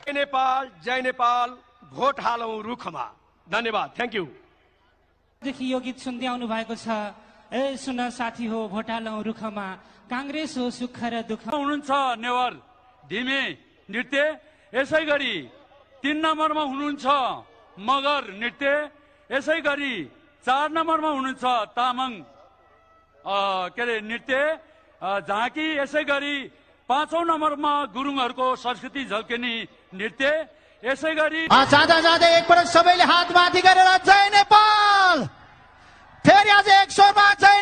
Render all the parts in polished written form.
नेपाल, जय Nepal, vote हालौं रुखमा। धन्यवाद, thank you. देखि यो गीत सुन्दै आउनु भएको छ। ए सुन साथी हो भोट हालौं रुखमा, कांग्रेस हो सुख र दुःख। हुनुहुन्छ नेवार धिमे नृत्य, यसै गरी 3 नम्बरमा हुनुहुन्छ मगर नृत्य, यसै गरी 4 नम्बरमा हुनुहुन्छ तामाङ के अरे नृत्य झाँकी, यसै गरी 5औं नम्बरमा गुरुङहरूको संस्कृति झल्किने नृत्य, यसै गरी जाँदा जाँदै एकपटक सबैले हात माथि गरेर जय नेपाल, फेरि आज एक स्वरमा जय।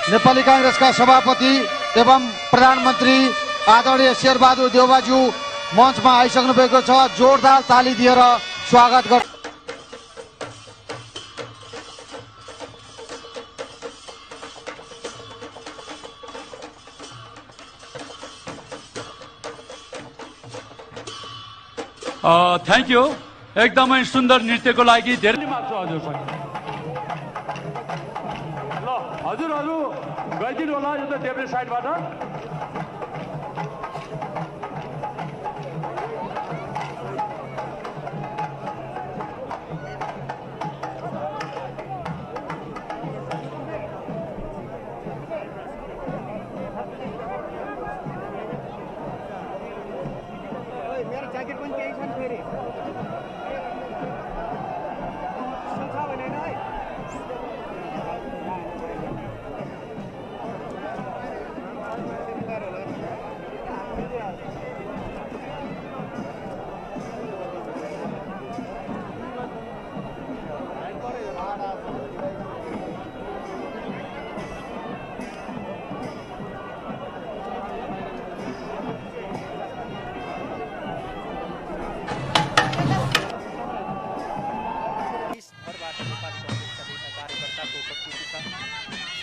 नेपाली कांग्रेसका सभापति एवं प्रधानमन्त्री आदरणीय शेरबहादुर देउवाज्यू मञ्चमा आइसक्नु भएको छ। जोरदार ताली दिएर स्वागत गर्छ। Thank you. एकदमै सुन्दर नृत्यको लागि धेरै माग्छु हजुरसँग। ल हजुरहरू गइदिनु होला यो त देब्रे साइडबाट।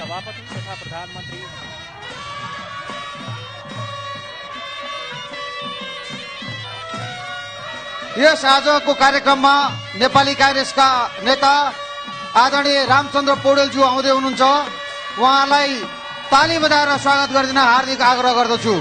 सभापति तथा प्रधानमन्त्री यस आजको कार्यक्रममा नेपाली कांग्रेसका नेता आदरणीय रामचन्द्र पौडेलज्यू आउँदै हुनुहुन्छ। उहाँलाई ताली बजाएर स्वागत गरिदिन हार्दिक आग्रह गर्दछु।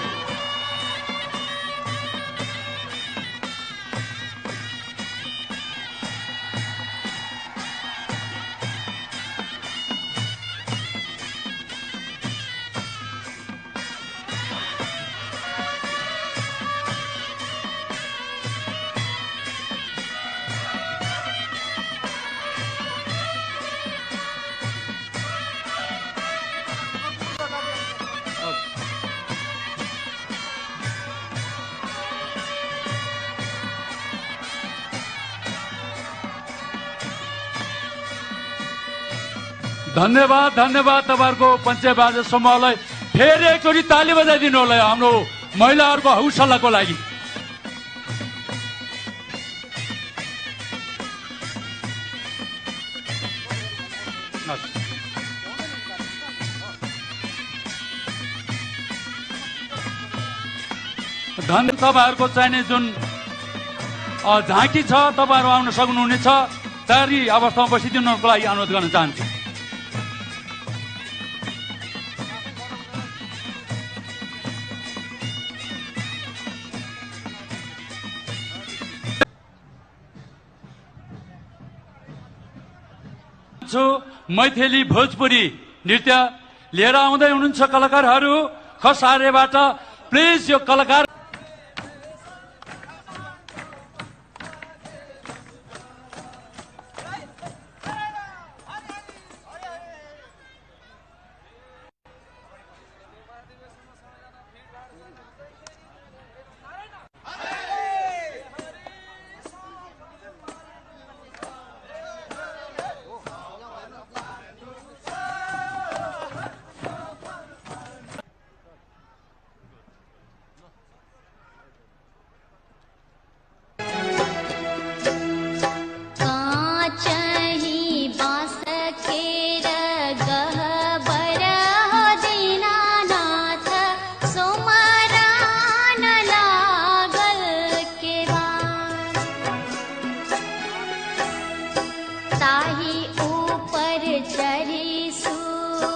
धन्यवाद धन्यवाद। तपाईँहरूको पञ्चबाजे समूहलाई फेरि एकचोटि ताली बजाइदिनु होला हाम्रो महिलाहरूको हौसलाको लागि। धन्यवाद। तपाईँहरूको चाहिने जुन झाँकी छ तपाईँहरू आउन सक्नुहुनेछ। तयारी अवस्थामा बसिदिनुको लागि अनुरोध गर्न चाहन्छु। मैथिली भोजपुरी नृत्य लिएर आउँदै हुनुहुन्छ कलाकारहरू खसारेबाट। प्लिज यो कलाकार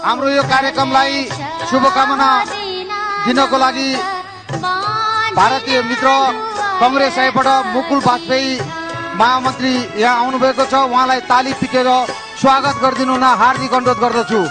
हाम्रो यो कार्यक्रमलाई शुभकामना दिनको लागि भारतीय मित्र कांग्रेस साइडबाट मुकुल वाजपेयी महामन्त्री यहाँ आउनुभएको छ। उहाँलाई ताली पिटेर स्वागत गरिदिनु हुन हार्दिक अनुरोध गर्दछु।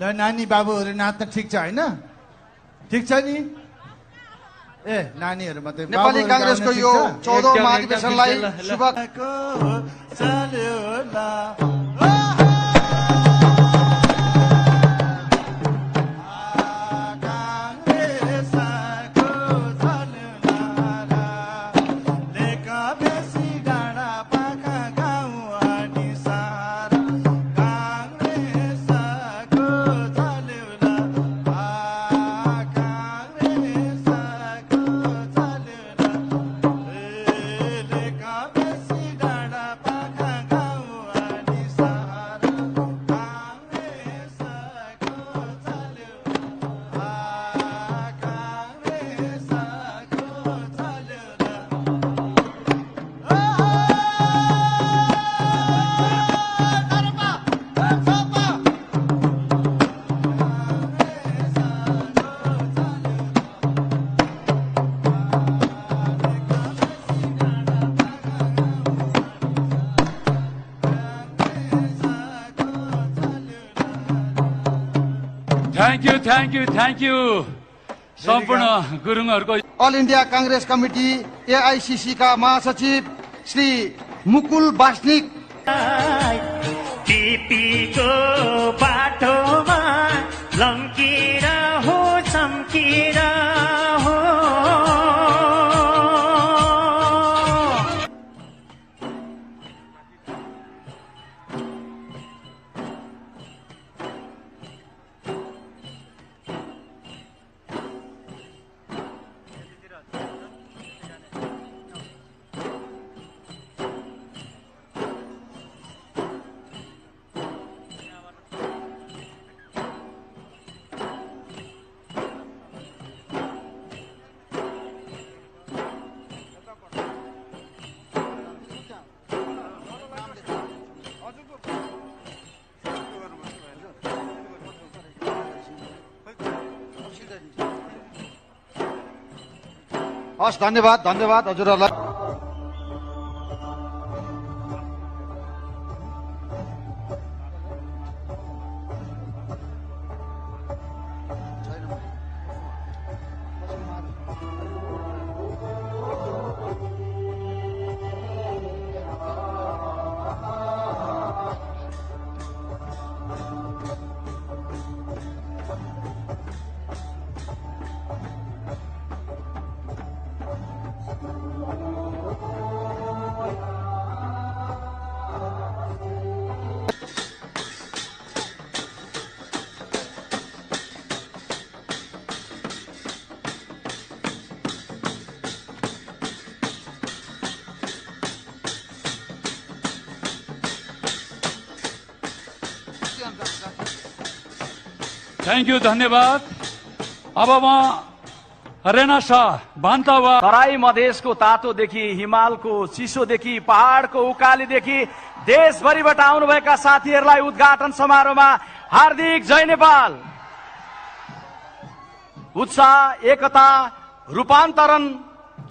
ल नानी बाबुहरू नाच्न ठिक छ होइन? ठिक छ नि? ए नानीहरू मात्रै। नेपाली कांग्रेसको यो 14औं महाधिवेशनलाई शुभ थ्याङ्क यू सम्पूर्ण गुरुङहरूको। ऑल इंडिया कांग्रेस कमिटी AICC का महासचिव श्री मुकुल वासनिक। टिपीको बाटोमा लम्किएर हो चम्किएर हो हस्, धन्यवाद हजुरहरूलाई। थ्याङ्क यू, धन्यवाद। अब म रेना शाह बान्तवा। तराई मधेसको तातोदेखि, हिमालको चिसोदेखि, पहाडको उकालीदेखि देशभरिबाट आउनुभएका साथीहरूलाई उद्घाटन समारोहमा हार्दिक जय नेपाल। उत्साह, एकता, रूपान्तरण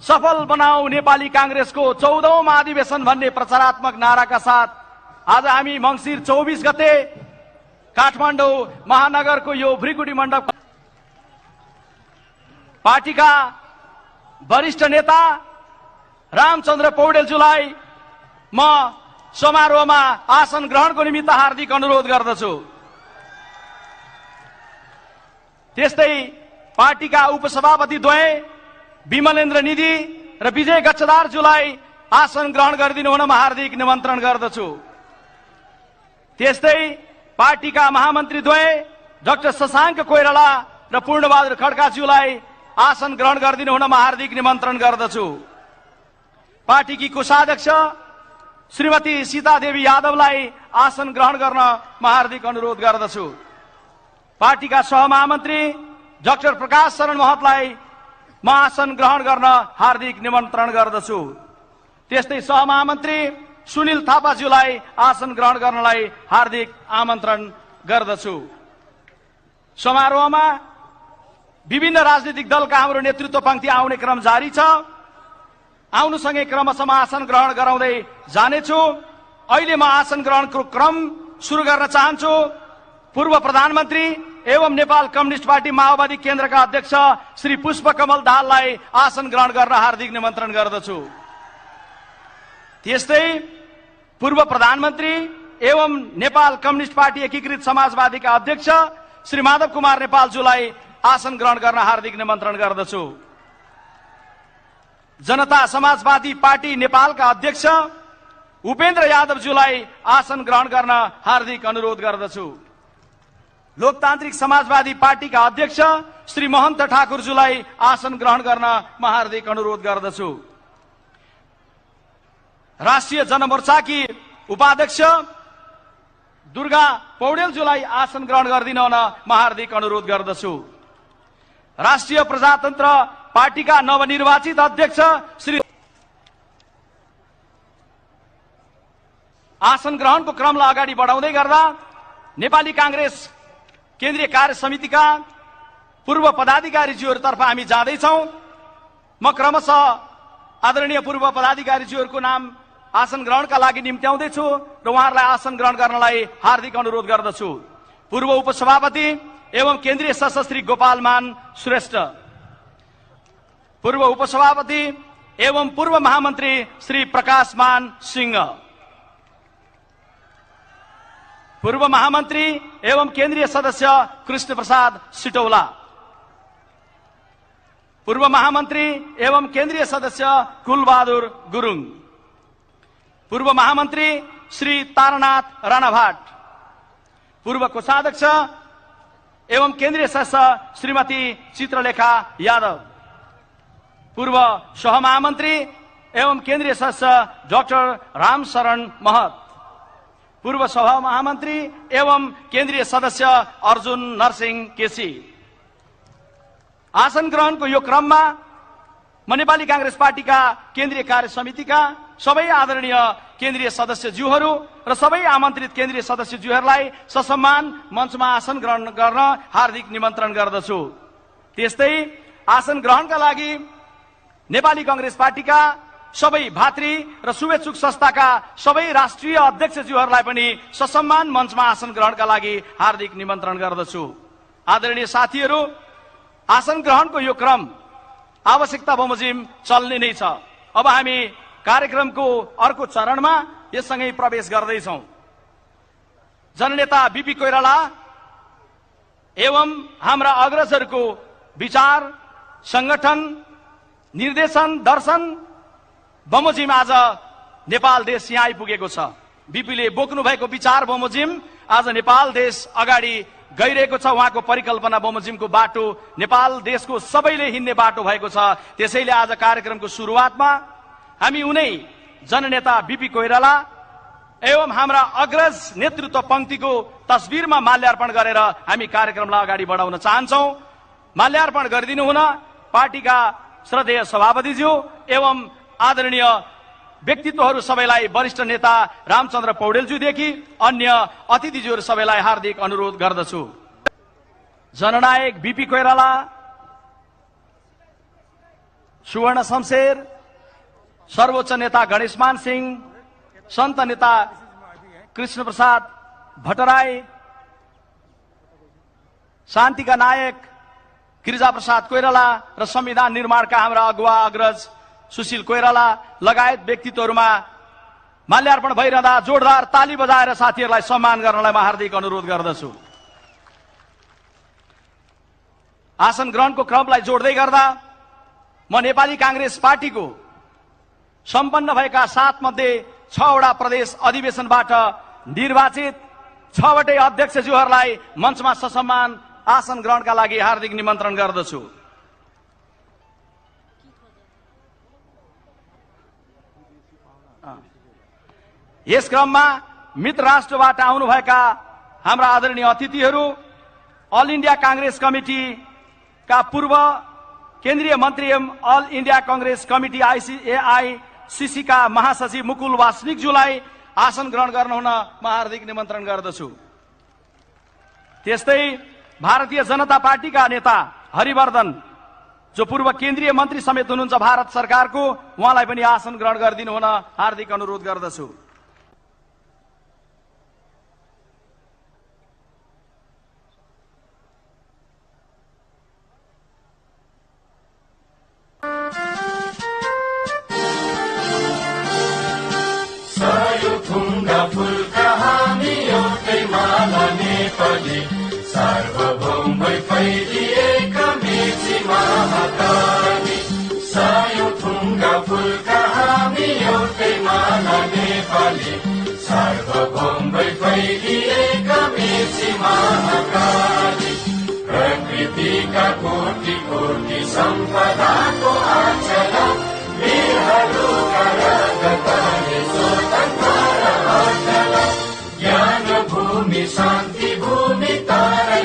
सफल बनाऊ नेपाली कांग्रेसको 14औं महाधिवेशन भन्ने प्रचारात्मक नाराका साथ आज हामी मंसिर 24 गते काठमाडौँ महानगरको यो भृगुडी मण्डप पार्टीका वरिष्ठ नेता रामचन्द्र पौडेलज्यूलाई म समारोहमा आसन ग्रहणको निमित्त हार्दिक अनुरोध गर्दछु। त्यस्तै पार्टीका उपसभापति द्वय विमलेन्द्र निधि र विजय गच्छदारज्यूलाई आसन ग्रहण गरिदिनु हुन म हार्दिक निमन्त्रण गर्दछु। त्यस्तै पार्टीका महामन्त्री द्वय डाक्टर शशाङ्क कोइराला र पूर्णबहादुर खड्काज्यूलाई आसन ग्रहण गरिदिनु हुन म हार्दिक निमन्त्रण गर्दछु। पार्टीकी कोषाध्यक्ष श्रीमती सीतादेवी यादवलाई आसन ग्रहण गर्न म हार्दिक अनुरोध गर्दछु। पार्टीका सहमहामन्त्री डाक्टर प्रकाश शरण महतलाई म आसन ग्रहण गर्न हार्दिक निमन्त्रण गर्दछु। त्यस्तै सहमहामन्त्री सुनिल थापाज्यूलाई आसन ग्रहण गर्नलाई हार्दिक आमन्त्रण गर्दछु। समारोहमा विभिन्न राजनीतिक दलका हाम्रो नेतृत्व पंक्ति आउने क्रम जारी छ। आउनुसँगै क्रमशः आसन ग्रहण गराउँदै जानेछु। अहिले म आसन ग्रहणको क्रम सुरु गर्न चाहन्छु। पूर्व प्रधानमन्त्री एवं नेपाल कम्युनिस्ट पार्टी माओवादी केन्द्रका अध्यक्ष श्री पुष्पकमल दाहाललाई आसन ग्रहण गर्न हार्दिक निमन्त्रण गर्दछु। त्यस्तै पूर्व प्रधानमन्त्री एवं नेपाल कम्युनिस्ट पार्टी एकीकृत समाजवादीका अध्यक्ष श्री माधव कुमार नेपालज्यूलाई आसन ग्रहण गर्न हार्दिक निमन्त्रण गर्दछु। जनता समाजवादी पार्टी नेपालका अध्यक्ष उपेन्द्र यादवज्यूलाई आसन ग्रहण गर्न हार्दिक अनुरोध गर्दछु। लोकतान्त्रिक समाजवादी पार्टीका अध्यक्ष श्री महन्त ठाकुरज्यूलाई आसन ग्रहण गर्न म हार्दिक अनुरोध गर्दछु। राष्ट्रिय जनमोर्चाकी उपाध्यक्ष दुर्गा पौडेलज्यूलाई आसन ग्रहण गरिदिन हुन म हार्दिक अनुरोध गर्दछु। राष्ट्रिय प्रजातन्त्र पार्टीका नवनिर्वाचित अध्यक्ष श्री आसन ग्रहणको क्रमलाई अगाडि बढाउँदै गर्दा नेपाली कांग्रेस केन्द्रीय कार्य समितिका पूर्व पदाधिकारीज्यूहरूतर्फ हामी जाँदैछौँ। म क्रमशः आदरणीय पूर्व पदाधिकारीज्यूहरूको नाम आसन ग्रहणका लागि निम्त्याउँदैछु र उहाँहरूलाई आसन ग्रहण गर्नलाई हार्दिक अनुरोध गर्दछु। पूर्व उपसभापति एवं केन्द्रीय सशस्त्री गोपालमान श्रेष्ठ, पूर्व उपसभापति एवं पूर्व महामन्त्री श्री प्रकाशमान सिंह, पूर्व महामन्त्री एवं केन्द्रीय सदस्य कृष्ण प्रसाद सिटौला, पूर्व महामन्त्री एवं केन्द्रीय सदस्य कुलबहादुर गुरुङ, पूर्व महामन्त्री श्री तारानाथ राणाभाट, पूर्व कोषाध्यक्ष एवं केन्द्रीय सदस्य श्रीमती चित्रलेखा यादव, पूर्व सहमहामन्त्री एवं केन्द्रीय सदस्य डाक्टर रामशरण महत, पूर्व सभा महामन्त्री एवं केन्द्रीय सदस्य अर्जुन नरसिंह केसी। आसन ग्रहणको यो क्रममा म नेपाली कांग्रेस पार्टीका केन्द्रीय कार्य समितिका सबै आदरणीय केन्द्रीय सदस्यज्यूहरू र सबै आमन्त्रित केन्द्रीय सदस्यज्यूहरूलाई ससम्मान मञ्चमा आसन ग्रहण गर्न हार्दिक निमन्त्रण गर्दछु। त्यस्तै आसन ग्रहणका लागि नेपाली कांग्रेस पार्टीका सबै भातृ र शुभेच्छुक संस्थाका सबै राष्ट्रिय अध्यक्षज्यूहरूलाई पनि ससम्मान मञ्चमा आसन ग्रहणका लागि हार्दिक निमन्त्रण गर्दछु। आदरणीय साथीहरू, आसन ग्रहणको यो क्रम आवश्यकता बमोजिम चल्ने नै छ। अब हामी कार्यक्रमको अर्को चरणमा यससँगै प्रवेश गर्दैछौँ। जननेता बीपी कोइराला एवं हाम्रा अग्रजहरूको विचार, संगठन, निर्देशन, दर्शन बमोजिम आज नेपाल देश यहाँ आइपुगेको छ। बीपीले बोक्नु भएको विचार बमोजिम आज नेपाल देश अगाडि गइरहेको छ। उहाँको परिकल्पना बमोजिमको बाटो नेपाल देशको सबैले हिँड्ने बाटो भएको छ। त्यसैले आज कार्यक्रमको सुरुवातमा हामी उनै जननेता बीपी कोइराला एवं हाम्रा अग्रज नेतृत्व पंक्तिको तस्बिरमा माल्यार्पण गरेर हामी कार्यक्रमलाई अगाडि बढाउन चाहन्छौँ। माल्यार्पण गरिदिनु हुन पार्टीका श्रद्धेय सभापतिज्यू एवं आदरणीय व्यक्तित्वहरू सबैलाई वरिष्ठ नेता रामचन्द्र पौडेलज्यूदेखि अन्य अतिथिज्यूहरू सबैलाई हार्दिक अनुरोध गर्दछु। जननायक बीपी कोइराला, सुवर्ण शमशेर, सर्वोच्च नेता गणेशमान सिंह, सन्त नेता कृष्ण प्रसाद भट्टराई, शान्तिका नायक गिरिजा प्रसाद कोइराला र संविधान निर्माणका हाम्रा अगुवा अग्रज सुशील कोइराला लगायत व्यक्तित्वहरूमा माल्यार्पण भइरहँदा जोरदार ताली बजाएर साथीहरूलाई सम्मान गर्नलाई म हार्दिक अनुरोध गर्दछु। आसन ग्रहणको क्रमलाई जोड्दै गर्दा म नेपाली कांग्रेस पार्टीको सम्पन्न भएका 7 मध्ये 6 वटा प्रदेश अधिवेशनबाट निर्वाचित 6 वटै अध्यक्षज्यूहरूलाई मञ्चमा ससम्मान आसन ग्रहणका लागि हार्दिक निमन्त्रण गर्दछु। यस क्रममा मित्र राष्ट्रबाट आउनुभएका हाम्रा आदरणीय अतिथिहरू, अल इन्डिया कांग्रेस कमिटीका पूर्व केन्द्रीय मन्त्री एवं all India Congress committee AICC का महासचिव मुकुल वासनिकज्यूलाई आसन ग्रहण गर्न हुन म हार्दिक निमन्त्रण गर्दछु। त्यस्तै भारतीय जनता पार्टीका नेता हरिवर्धन, जो पूर्व केन्द्रीय मन्त्री समेत हुनुहुन्छ भारत सरकारको, उहाँलाई पनि आसन ग्रहण गरिदिनु हुन हार्दिक अनुरोध गर्दछु। सार्वभौम फैलिएका मेची महाकाली, सायो थुङ्गा फुलका हामी एउटै माला नेपाली। सार्वभौम फैलिएका मेची महाकाली, प्रकृतिका कोटि कोटि सम्पदाको आचल, वीरहरूका रगतले स्वतन्त्र र अचल, ज्ञान भूमि शान्ति भूमि तारै।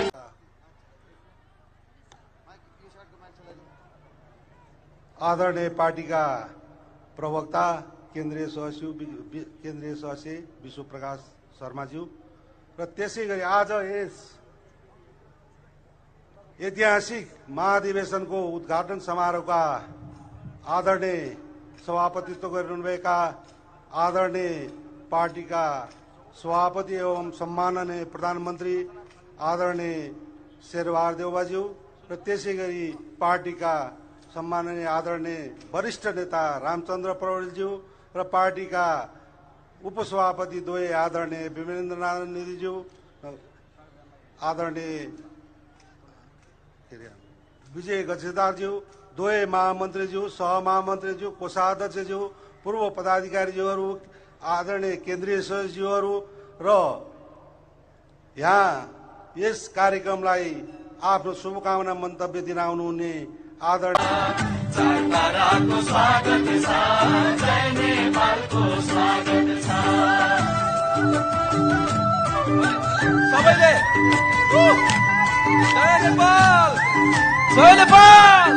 आदरणीय पार्टीका प्रवक्ता केन्द्रीय सदस्य विश्व प्रकाश शर्माज्यू र त्यसै गरी आज यस ऐतिहासिक महाधिवेशनको उद्घाटन समारोहका आदरणीय सभापतित्व गरिरहनुभएका आदरणीय पार्टीका सभापति एवं सम्माननीय प्रधानमन्त्री आदरणीय शेरबहादुर देउवाज्यू र त्यसै गरी पार्टीका सम्माननीय आदरणीय वरिष्ठ नेता रामचन्द्र पौडेलज्यू र पार्टीका उपसभापति द्वय आदरणीय विमलेन्द्र नारायण निधिज्यू, आदरणीय विजय गजेदारज्यू, द्वय महामन्त्रीज्यू, सहमहामन्त्रीज्यू, कोषाध्यक्षज्यू, पूर्व पदाधिकारीज्यूहरू, आदरणीय केन्द्रीय सदस्यज्यूहरू र यहाँ यस कार्यक्रमलाई आफ्नो शुभकामना मन्तव्य दिन आउनुहुने आदरणीय सबैले जय नेपाल, जय नेपाल,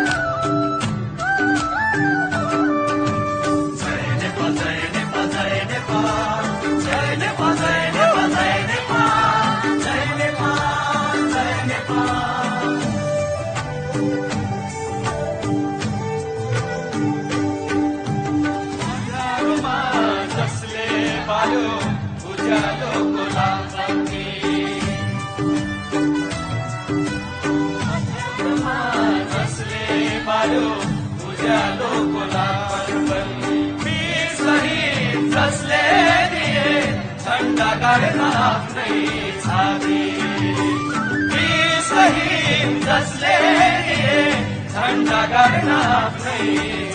जसले दिए झण्डा गाड्न आफ्नै छाती, जसले दिए झण्डा गाड्न आफ्नै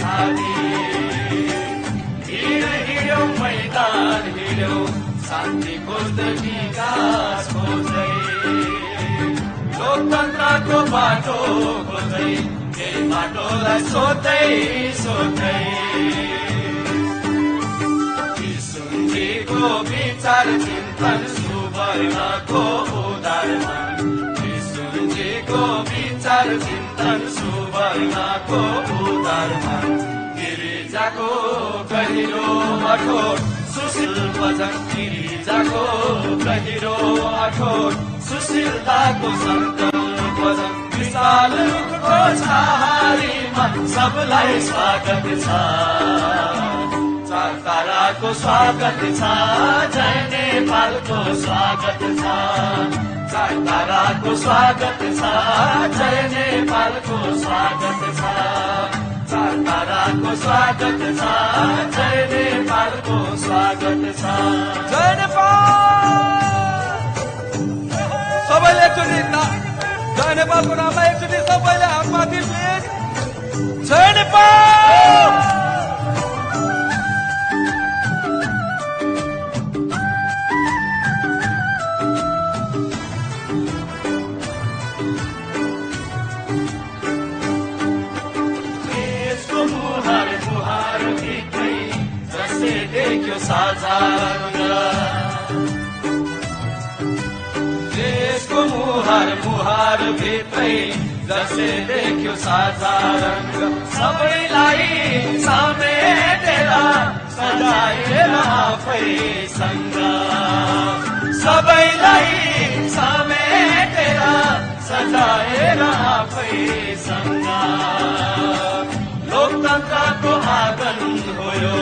छाती। हिँड्यौं मैदान हिँड्यौं शान्ति खोज्दै विकास खोज्दै, लोकतन्त्रको बाटो खोज्दै, यही बाटोलाई सोध्दै सोध्दै। विष्णुजीको विचार चिन्तन सुवर्णको उदाहरण, विष्णुजीको विचार चिन्तन सुवर्णको उदाहरण। गिरिजाको गहिरो अठोट सुशील भजन, गिरिजाको गहिरो अठोट सुशीलताको सङ्कल्प भजन। विशाल रुखको छहारीमा सबलाई स्वागत छ चार ताराको स्वागत छ जय नेपालको स्वागत छ चार ताराको स्वागत छ जय नेपालको स्वागत छ चार ताराको स्वागत छ जय नेपालको स्वागत छ जय नेपाल सबैले एकचोटि जय नेपालको नाममा एकचोटि सबैले हातमाथि प्लिज जय नेपाल देख्यो साझा रंग देशको मुहार भित्रै जसले देख्यो साझा रंग सबैलाई समेटेर सजाएर आफैसँग सबैलाई समेटेर सजाएर आफैसँग लोकतन्त्रको आँगन हो यो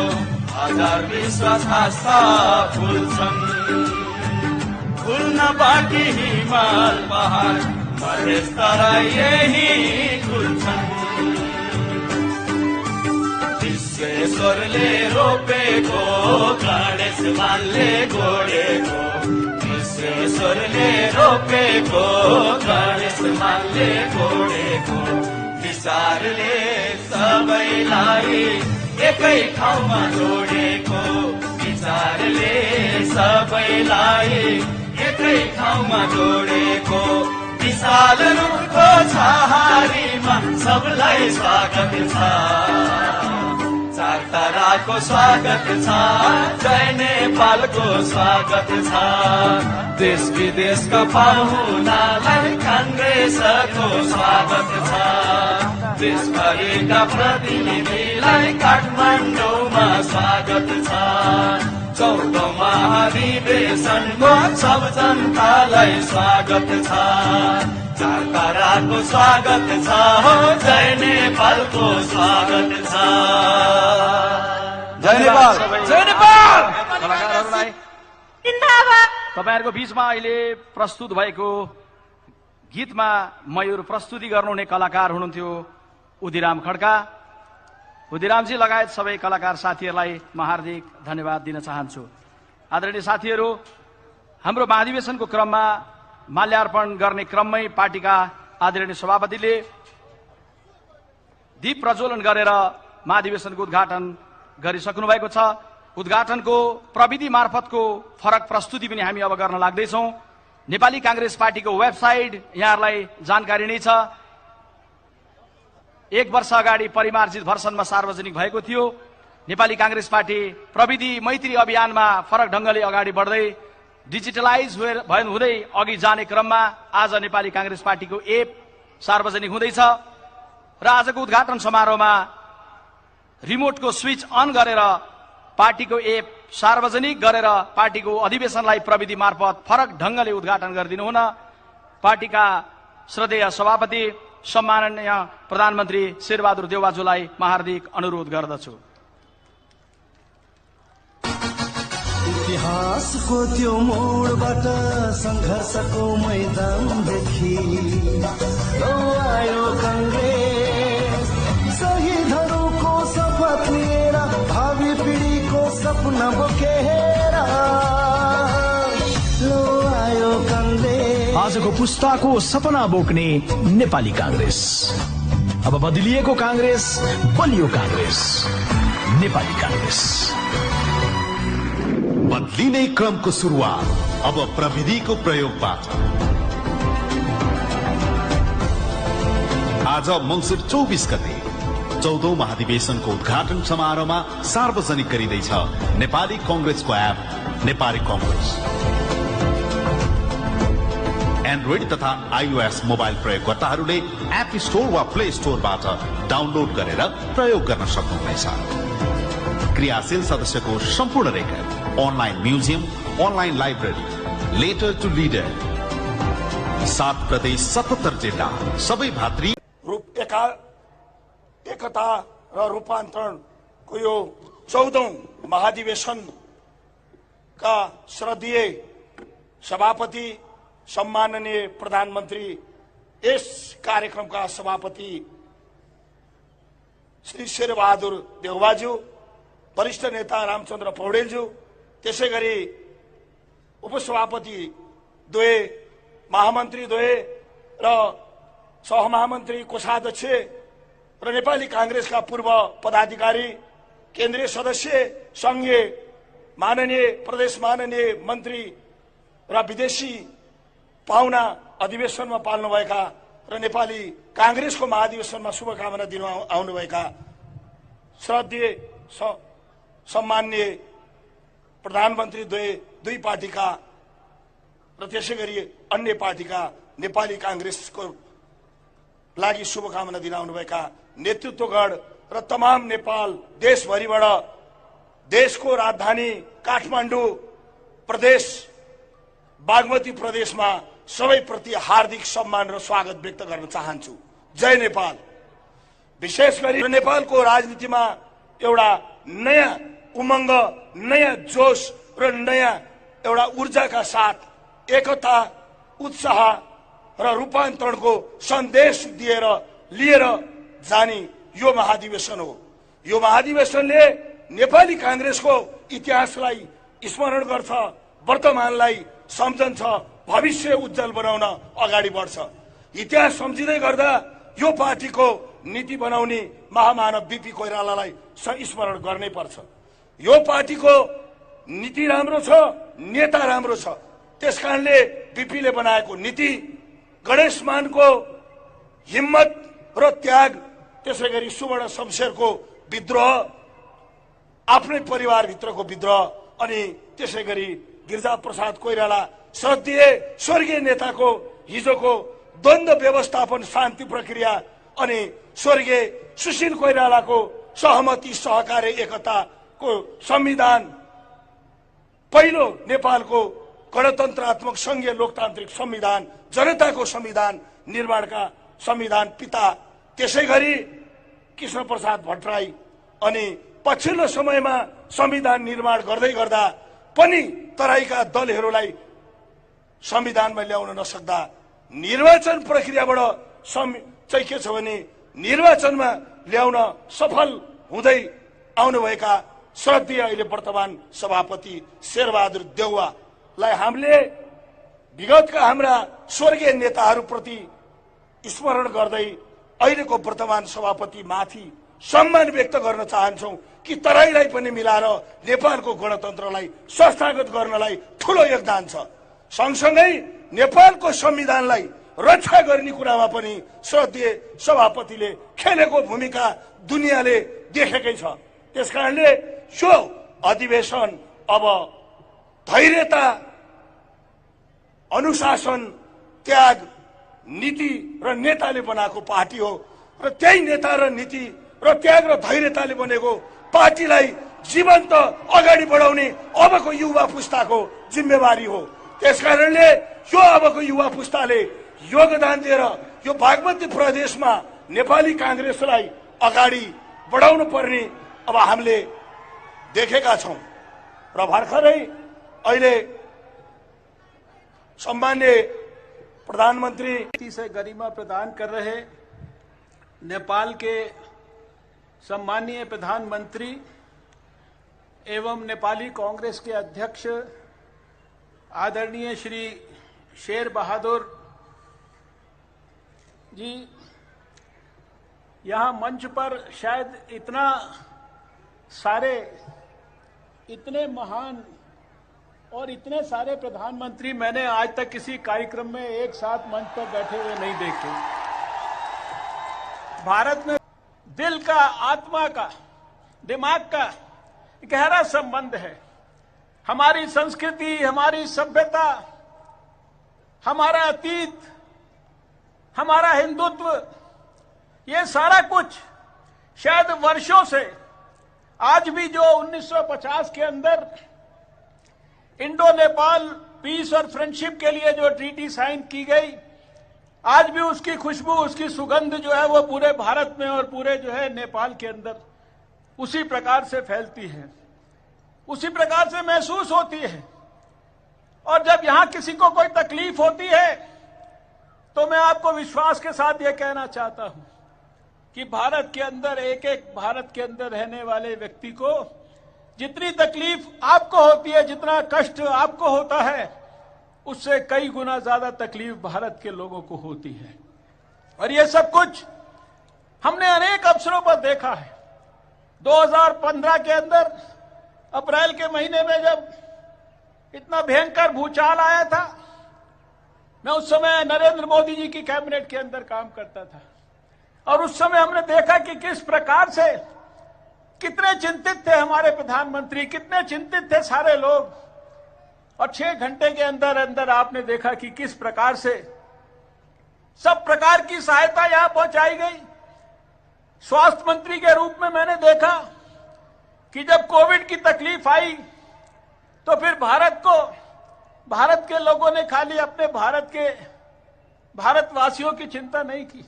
हजार विश्वास आस्था फुल्छन् फुल्न बाँकी हिमाल पहाड मधेस तराई यही खुल्छन् विश्वेश्वरले रोपेको गणेश मानले गोडेको विश्वेश्वरले रोपेको गणेश मानले गोडेको विचारले सबैलाई एकै ठाउँमा जोडेको विचारले सबैलाई एकै ठाउँमा जोडेको विशाल रुखको छहारीमा सबलाई स्वागत छ चार ताराको स्वागत छ जय नेपालको स्वागत छ देश विदेशका पाहुनालाई काङ्ग्रेसको स्वागत छ देशभरिका प्रतिनिधिलाई काठमाडौँमा स्वागत छ 14औं महाधिवेशनको सब जनतालाई स्वागत छ चार ताराको स्वागत छ हो जय नेपालको स्वागत छ जय नेपाल जय नेपाल कलाकारहरूलाई तपाईहरुको बीचमा अहिले प्रस्तुत भएको गीतमा मयूर प्रस्तुति गर्नुहुने कलाकार हुनुहुन्थ्यो उदिराम खड्का उदिरामजी लगायत सबै कलाकार साथीहरूलाई म हार्दिक धन्यवाद दिन चाहन्छु आदरणीय साथीहरू हाम्रो महाधिवेशनको क्रममा माल्यार्पण गर्ने क्रममै पार्टीका आदरणीय सभापतिले दीप प्रज्वलन गरेर महाधिवेशनको उद्घाटन गरिसक्नु भएको छ उद्घाटनको प्रविधि मार्फतको फरक प्रस्तुति पनि हामी अब गर्न लाग्दैछौं नेपाली कांग्रेस पार्टीको वेबसाइट यहाँहरूलाई जानकारी नै छ 1 वर्ष अगाडि परिमार्जित भर्सनमा सार्वजनिक भएको थियो नेपाली कांग्रेस पार्टी प्रविधि मैत्री अभियानमा फरक ढंगले अगाडि बढ्दै डिजिटलाइज हुँदै अघि जाने क्रममा आज नेपाली कांग्रेस पार्टीको एप सार्वजनिक हुँदैछ र आजको उद्घाटन समारोहमा रिमोटको स्विच अन गरेर पार्टीको एप सार्वजनिक गरेर पार्टीको अधिवेशनलाई प्रविधि मार्फत फरक ढंगले उद्घाटन गरिदिनु हुन पार्टीका श्रद्धेय सभापति सम्माननीय प्रधानमन्त्री शेरबहादुर देउवाजुलाई म हार्दिक अनुरोध गर्दछु इतिहासको त्यो मोडबाट संघर्षको मैदानदेखि आयो कांग्रेस शहीदहरूको शपथ लिएर भावी पिढीको सपना बोकेर आयो कांग्रेस आजको पुस्ताको सपना बोक्ने नेपाली कांग्रेस अब बदलिएको कांग्रेस बलियो कांग्रेस नेपाली कांग्रेस बदलिने क्रमको सुरुवात अब प्रविधिको प्रयोगबाट आज मंसिर 24 गते 14औं महाधिवेशनको उद्घाटन समारोहमा सार्वजनिक गरिँदैछ नेपाली कांग्रेसको एप नेपाली कांग्रेस एन्ड्रोइड तथा आईओएस मोबाइल प्रयोगकर्ताहरूले एप स्टोर वा प्ले स्टोरबाट डाउनलोड गरेर प्रयोग गर्न सक्नुहुनेछ क्रियाशील सदस्यको सम्पूर्ण record online museum online library letter to leader 7 प्रदेश 77 जिल्ला सबै भातृ एकता र रूपान्तरणको यो 14औं महाधिवेशनका श्रद्धेय सभापति सम्माननीय प्रधानमन्त्री, यस कार्यक्रमका सभापति श्री शेरबहादुर देउवाज्यू, वरिष्ठ नेता रामचन्द्र पौडेलज्यू, त्यसै गरी उपसभापति द्वय, महामन्त्री द्वय र सहमहामन्त्री कोषाध्यक्ष र नेपाली कांग्रेसका पूर्व पदाधिकारी, केन्द्रीय सदस्य, संघीय माननीय प्रदेश माननीय मन्त्री र विदेशी पाहुना अधिवेशनमा पाल्नुभएका र नेपाली कांग्रेसको महाधिवेशनमा शुभकामना दिन आउनुभएका श्रद्धेय सम्माननीय प्रधानमन्त्री दुई पार्टीका र त्यसै गरी अन्य पार्टीका नेपाली कांग्रेसको लागि शुभकामना दिन आउनुभएका नेतृत्वगण र तमाम नेपाल देशभरिबाट देशको राजधानी काठमाडौँ प्रदेश बागमती प्रदेशमा सबैप्रति हार्दिक सम्मान र स्वागत व्यक्त गर्न चाहन्छु। जय नेपाल। विशेष गरी नेपालको राजनीतिमा एउटा नयाँ उमंग, नयाँ जोश र नयाँ एउटा ऊर्जाका साथ एकता, उत्साह र रूपान्तरणको सन्देश लिएर जाने यो महाधिवेशन हो। यो महाधिवेशनले नेपाली कांग्रेसको इतिहासलाई स्मरण गर्छ, वर्तमानलाई सम्झन्छ, भविष्य उज्जवल बनाउन अगाडि बढ्छ। इतिहास सम्झिँदै गर्दा यो पार्टीको नीति बनाउने महामानव बीपी कोइरालालाई स्मरण गर्नै पर्छ। यो पार्टीको नीति राम्रो छ, नेता राम्रो छ, त्यसकारणले बीपीले बनाएको नीति गणेश मानको हिम्मत र त्याग, त्यसै गरी सुवर्ण शमशेरको विद्रोह, आफ्नै परिवारभित्रको विद्रोह, अनि त्यसै गरी गिरिजा प्रसाद कोइराला श्रद्धेय स्वर्गीय नेताको हिजोको द्वन्द्व व्यवस्थापन शान्ति प्रक्रिया, अनि स्वर्गीय सुशील कोइरालाको सहमति सहकार्य एकताको संविधान, पहिलो नेपालको गणतन्त्रात्मक संघीय लोकतान्त्रिक संविधान, जनताको संविधान निर्माणका संविधान पिता, त्यसै गरी कृष्ण प्रसाद भट्टराई, अनि पछिल्लो समयमा संविधान निर्माण गर्दै गर्दा पनि तराईका दलहरूलाई संविधानमा ल्याउन नसक्दा निर्वाचन प्रक्रियाबाट चाहिँ के छ भने निर्वाचनमा ल्याउन सफल हुँदै आउनुभएका श्रद्धेय अहिले वर्तमान सभापति शेरबहादुर देउवालाई हामीले विगतका हाम्रा स्वर्गीय नेताहरूप्रति स्मरण गर्दै अहिलेको वर्तमान सभापति माथि सम्मान व्यक्त गर्न चाहन्छौं कि तराईलाई पनि मिलाएर नेपालको गणतन्त्रलाई संस्थागत गर्नलाई ठूलो योगदान छ। सँगसँगै नेपालको संविधानलाई रक्षा गर्ने कुरामा पनि श्रद्धेय सभापतिले खेलेको भूमिका दुनियाँले देखेकै छ। त्यसकारणले यो अधिवेशन अब धैर्यता, अनुशासन, त्याग, नीति र नेताले बनाएको पार्टी हो र त्यही नेता र नीति र त्याग र धैर्यताले बनेको पार्टीलाई जीवन्त अगाडि बढाउने अबको युवा पुस्ताको जिम्मेवारी हो। त्यसकारणले यो अबको युवा पुस्ताले योगदान दिएर यो बागमती प्रदेशमा नेपाली कांग्रेसलाई अगाडि बढाउनु पर्ने अब हामीले देखेका छौं र भर्खरै अहिले सम्मान्य प्रधानमंत्री से गरिमा प्रदान कर रहे नेपाल के सम्मानीय प्रधानमंत्री एवं नेपाली कांग्रेस के अध्यक्ष आदरणीय श्री शेर बहादुर जी, यहाँ मंच पर शायद इतने महान और इतने सारे प्रधानमंत्री मैंने आज तक किसी कार्यक्रम में एक साथ मंच पर बैठे हुए नहीं देखे। भारत में दिल का, आत्मा का, दिमाग का गहरा संबंध है। हमारी संस्कृति, हमारी सभ्यता, हमारा अतीत, हमारा हिंदुत्व, ये सारा कुछ शायद वर्षों से, आज भी जो 1950 के अंदर इंडो नेपाल पीस और फ्रेंडशिप के लिए जो ट्रीटी साइन की गई, आज भी उसकी खुशबू, उसकी सुगंध जो है वो पूरे भारत में और पूरे जो है नेपाल के अंदर उसी प्रकार से फैलती है, उसी प्रकार से महसूस होती है। और जब यहां किसी को कोई तकलीफ होती है तो मैं आपको विश्वास के साथ ये कहना चाहता हूं कि भारत के अंदर, एक एक भारत के अंदर रहने वाले व्यक्ति को जितनी तकलीफ आपको होती है, जितना कष्ट आपको होता है, उससे कई गुना ज्यादा तकलीफ भारत के लोगों को होती है। और ये सब कुछ हमने अनेक अवसरों पर देखा है। 2015 के अंदर अप्रैल के महीने में जब इतना भयंकर भूचाल आया था, मैं उस समय नरेंद्र मोदी जी की कैबिनेट के अंदर काम करता था और उस समय हमने देखा कि किस प्रकार से, कितने चिंतित थे हमारे प्रधानमंत्री, कितने चिंतित थे सारे लोग। और 6 घंटे के अंदर अंदर आपने देखा कि किस प्रकार से सब प्रकार की सहायता यहां पहुंचाई गई। स्वास्थ्य मंत्री के रूप में मैंने देखा कि जब कोविड की तकलीफ आई तो फिर भारत के लोगों ने खाली अपने भारतवासियों की चिंता नहीं की,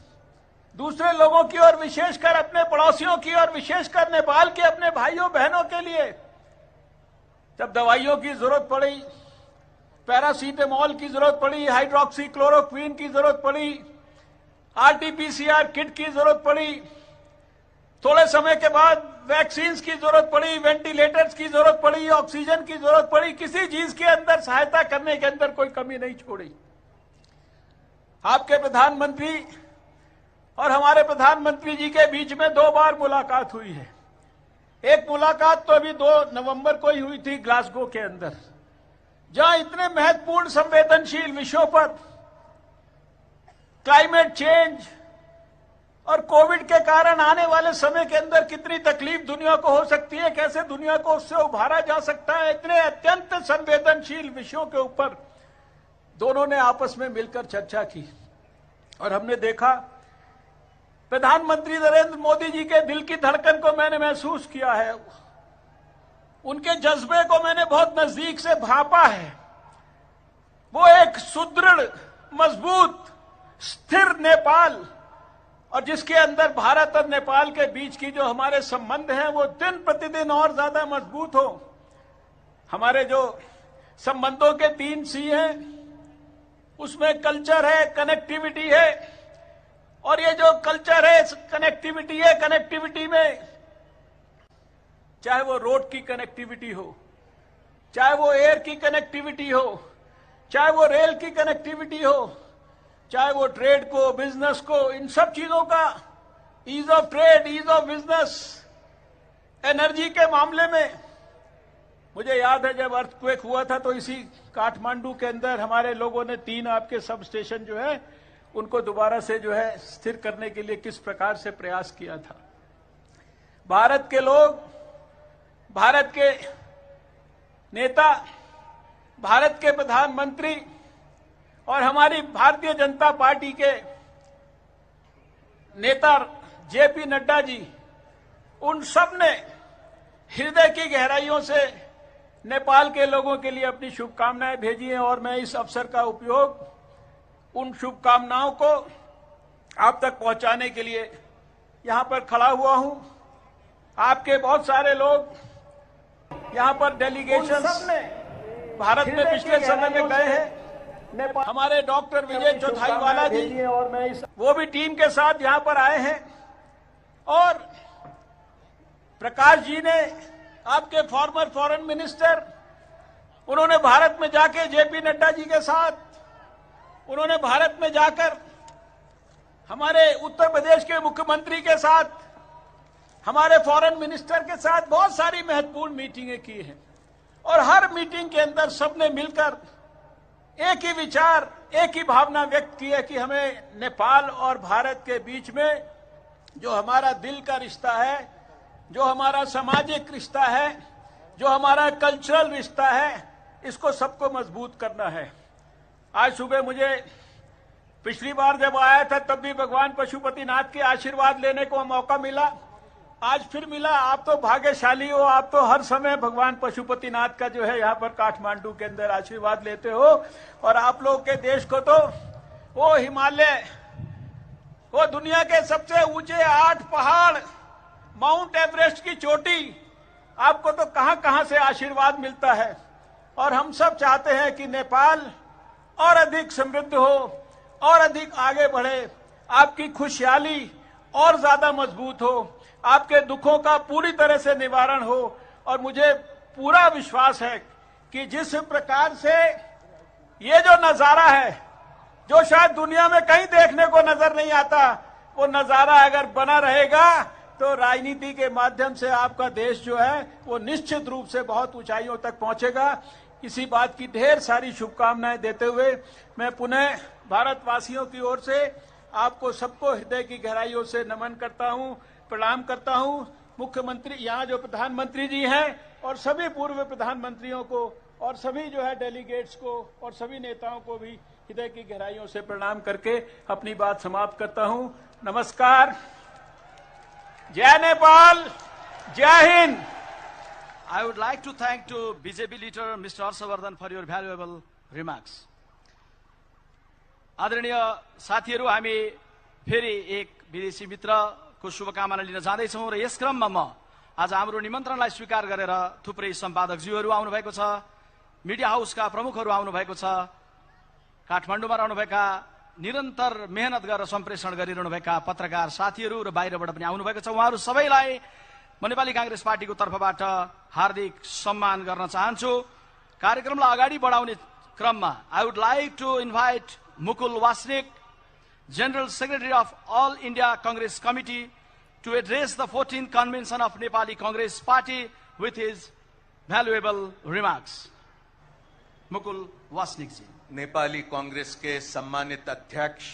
दूसरे लोगों की और विशेषकर अपने पड़ोसियों की और विशेषकर नेपाल के अपने भाइयों बहनों के लिए जब दवाइयों की जरूरत पड़ी, पैरासीटामोल की जरूरत पड़ी, हाइड्रोक्सी क्लोरोक्विन की जरूरत पड़ी, आरटीपीसीआर किट की जरूरत पड़ी, थोड़े समय के बाद वैक्सीन की जरूरत पड़ी, वेंटिलेटर्स की जरूरत पड़ी, ऑक्सीजन की जरूरत पड़ी, किसी चीज के अंदर सहायता करने के अंदर कोई कमी नहीं छोड़ी। आपके प्रधानमंत्री और हमारे प्रधानमंत्री जी के बीच में 2 बार मुलाकात हुई है। एक मुलाकात तो अभी 2 नवंबर को ही हुई थी ग्लासगो के अंदर, जहां इतने महत्वपूर्ण संवेदनशील विषयों पर, क्लाइमेट चेंज और कोविड के कारण आने वाले समय के अंदर कितनी तकलीफ दुनिया को हो सकती है, कैसे दुनिया को उससे उभारा जा सकता है, इतने अत्यंत संवेदनशील विषयों के ऊपर दोनों ने आपस में मिलकर चर्चा की। और हमने देखा प्रधानमंत्री नरेंद्र मोदी जी के दिल की धड़कन को मैंने महसूस किया है, उनके जज्बे को मैंने बहुत नजदीक से भांपा है। वो एक सुदृढ़, मजबूत, स्थिर नेपाल, और जिसके अंदर भारत और नेपाल के बीच की जो हमारे संबंध हैं वो दिन प्रतिदिन और ज्यादा मजबूत हो। हमारे जो संबंधों के 3 सी हैं, उसमें कल्चर है, कनेक्टिविटी है, और ये जो कल्चर है, कनेक्टिविटी है, कनेक्टिविटी में चाहे वो रोड की कनेक्टिविटी हो, चाहे वो एयर की कनेक्टिविटी हो, चाहे वो रेल की कनेक्टिविटी हो, चाहे वो ट्रेड को, बिजनेस को, इन सब चीजों का ease of trade, ease of business, energy के मामले में मुझे याद है जब अर्थक्वेक हुआ था तो इसी काठमांडू के अंदर हमारे लोगों ने 3 आपके सब स्टेशन जो है उनको दोबारा से जो है स्थिर करने के लिए किस प्रकार से प्रयास किया था। भारत के लोग, भारत के नेता, भारत के प्रधानमंत्री और हमारी भारतीय जनता पार्टी के नेता जेपी नड्डा जी, उन सब ने हृदय की गहराइयों से नेपाल के लोगों के लिए अपनी शुभकामनाएं भेजी हैं। और मैं इस अवसर का उपयोग उन शुभकामनाओं को आप तक पहुंचाने के लिए यहां पर खड़ा हुआ हूं। आपके बहुत सारे लोग यहां पर डेलीगेशन ने भारत में पिछले समय में गए हैं। हमारे डॉक्टर विजय चौथाईवाला जी और मैं वो भी टीम के साथ यहां पर आए हैं। और प्रकाश जी ने, आपके फॉर्मर फॉरेन मिनिस्टर, उन्होंने भारत में जाके जेपी नड्डा जी के साथ, उन्होंने भारत में जाकर हमारे उत्तर प्रदेश के मुख्यमंत्री के साथ, हमारे फॉरेन मिनिस्टर के साथ बहुत सारी महत्वपूर्ण मीटिंगें की हैं। और हर मीटिंग के अंदर सबने मिलकर एक ही विचार, एक ही भावना व्यक्त की है कि हमें नेपाल और भारत के बीच में जो हमारा दिल का रिश्ता है, जो हमारा सामाजिक रिश्ता है, जो हमारा कल्चरल रिश्ता है, इसको सबको मजबूत करना है। आज सुबह मुझे पिछली बार जब आया था तब भी भगवान पशुपतिनाथ के आशीर्वाद लेने को मौका मिला, आज फिर मिला। आप तो भाग्यशाली हो, आप तो हर समय भगवान पशुपतिनाथ का जो है यहाँ पर काठमांडू के अंदर आशीर्वाद लेते हो। और आप लोग के देश को तो वो हिमालय, वो दुनिया के सबसे ऊंचे 8 पहाड़, माउंट एवरेस्ट की चोटी, आपको तो कहां कहां से आशीर्वाद मिलता है। और हम सब चाहते हैं कि नेपाल और अधिक समृद्ध हो और अधिक आगे बढ़े, आपकी खुशहाली और ज्यादा मजबूत हो, आपके दुखों का पूरी तरह से निवारण हो। और मुझे पूरा विश्वास है कि जिस प्रकार से ये जो नजारा है, जो शायद दुनिया में कहीं देखने को नजर नहीं आता, वो नजारा अगर बना रहेगा तो राजनीति के माध्यम से आपका देश जो है वो निश्चित रूप से बहुत ऊंचाइयों तक पहुंचेगा। इसी बात की ढेर सारी शुभकामनाएं देते हुए मैं पुनः भारतवासियों की ओर से आपको सबको हृदय की गहराइयों से नमन करता हूं, प्रणाम करता हूं। मुख्यमंत्री, यहाँ जो प्रधानमंत्री जी हैं और सभी पूर्व प्रधानमंत्रियों को और सभी जो है डेलीगेट्स को और सभी नेताओं को भी हृदय की गहराइयों से प्रणाम करके अपनी बात समाप्त करता हूं। नमस्कार, जय नेपाल, जय Hind. I would like to thank to BJP leader Mr. Harshavardhan for your valuable remarks. आदरणीय साथीहरू, हामी फेरि एक विदेशी मित्रको शुभकामना लिन जाँदैछौँ र यस क्रममा म आज हाम्रो निमन्त्रणलाई स्वीकार गरेर थुप्रै सम्पादकज्यूहरू आउनुभएको छ, मिडिया हाउसका प्रमुखहरू आउनुभएको छ, काठमाडौँमा रहनुभएका निरन्तर मेहनत गरेर सम्प्रेषण गरिरहनुभएका पत्रकार साथीहरू र बाहिरबाट पनि आउनुभएको छ। उहाँहरू सबैलाई म नेपाली कांग्रेस पार्टीको तर्फबाट हार्दिक सम्मान गर्न चाहन्छु। कार्यक्रमलाई अगाडि बढाउने क्रममा I would like to invite Mukul Wasnik, General Secretary of All India Congress Committee, to address the 14th convention of Nepali Congress Party with his valuable remarks. Mukul Wasnik ji. Nepali Congress के सम्मानित अध्यक्ष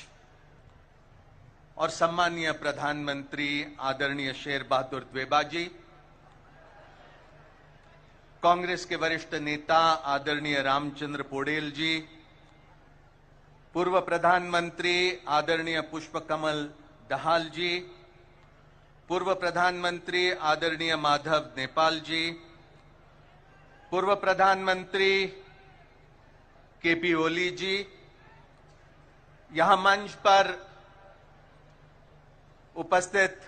और सम्मानीय प्रधानमंत्री आदरणीय शेर बहादुर देवबा जी, कांग्रेस के वरिष्ठ नेता आदरणीय रामचंद्र पौडेल जी, पूर्व प्रधानमंत्री आदरणीय पुष्पकमल दहाल जी, पूर्व प्रधानमंत्री आदरणीय माधव नेपाल जी, पूर्व प्रधानमंत्री केपी ओली जी, यहां मंच पर उपस्थित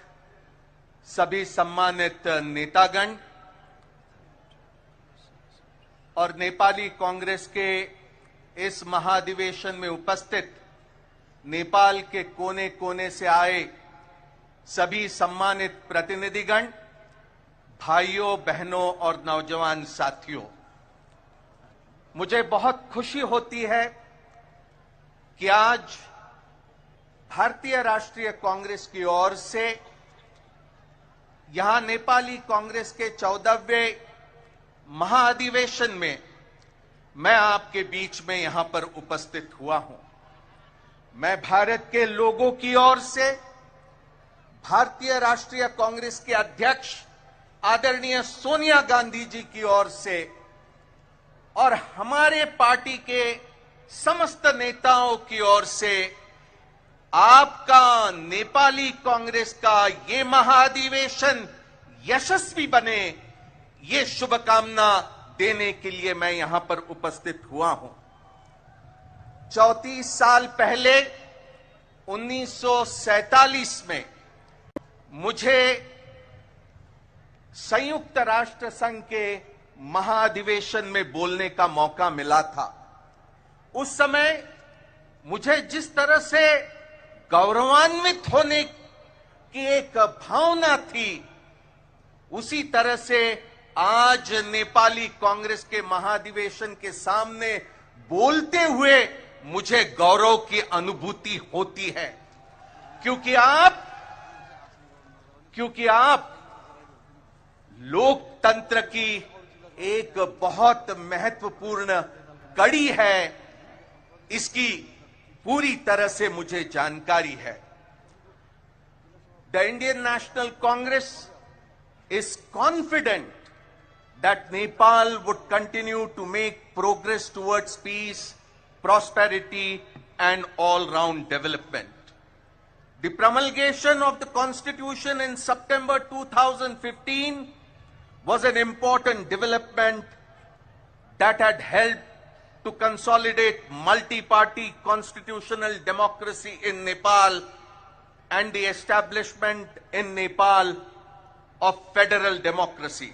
सभी सम्मानित नेतागण और नेपाली कांग्रेस के इस महाधिवेशन में उपस्थित नेपाल के कोने कोने से आए सभी सम्मानित प्रतिनिधिगण, भाइयों बहनों और नौजवान साथियों, मुझे बहुत खुशी होती है कि आज भारतीय राष्ट्रीय कांग्रेस की ओर से यहां नेपाली कांग्रेस के 14वें महाधिवेशन में मैं आपके बीच में यहां पर उपस्थित हुआ हूं। मैं भारत के लोगों की ओर से भारतीय राष्ट्रीय कांग्रेस के अध्यक्ष आदरणीय सोनिया गांधी जी की ओर से और हमारे पार्टी के समस्त नेताओं की ओर से आपका नेपाली कांग्रेस का ये महाधिवेशन यशस्वी बने, ये शुभकामना देने के लिए मैं यहां पर उपस्थित हुआ हूं। 34 साल पहले 1947 में मुझे संयुक्त राष्ट्र संघ के महाधिवेशन में बोलने का मौका मिला था। उस समय मुझे जिस तरह से गौरवान्वित होने की एक भावना थी, उसी तरह से आज नेपाली कांग्रेस के महाधिवेशन के सामने बोलते हुए मुझे गौरव की अनुभूति होती है, क्योंकि आप लोकतंत्र की एक बहुत महत्वपूर्ण कड़ी है, इसकी पूरी तरह से मुझे जानकारी है। The Indian national Congress is confident that Nepal would continue to make progress towards peace, prosperity, and all-round development. The promulgation of the Constitution in September 2015 was an important development that had helped to consolidate multi-party constitutional democracy in Nepal and the establishment in Nepal of federal democracy.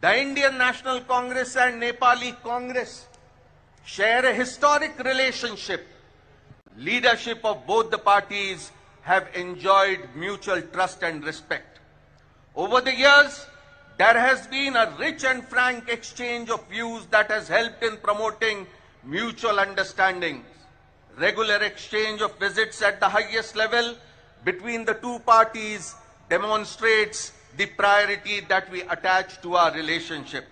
The Indian National Congress and Nepali Congress share a historic relationship. Leadership of both the parties have enjoyed mutual trust and respect. Over the years, there has been a rich and frank exchange of views that has helped in promoting mutual understanding. Regular exchange of visits at the highest level between the two parties demonstrates the priority that we attach to our relationship.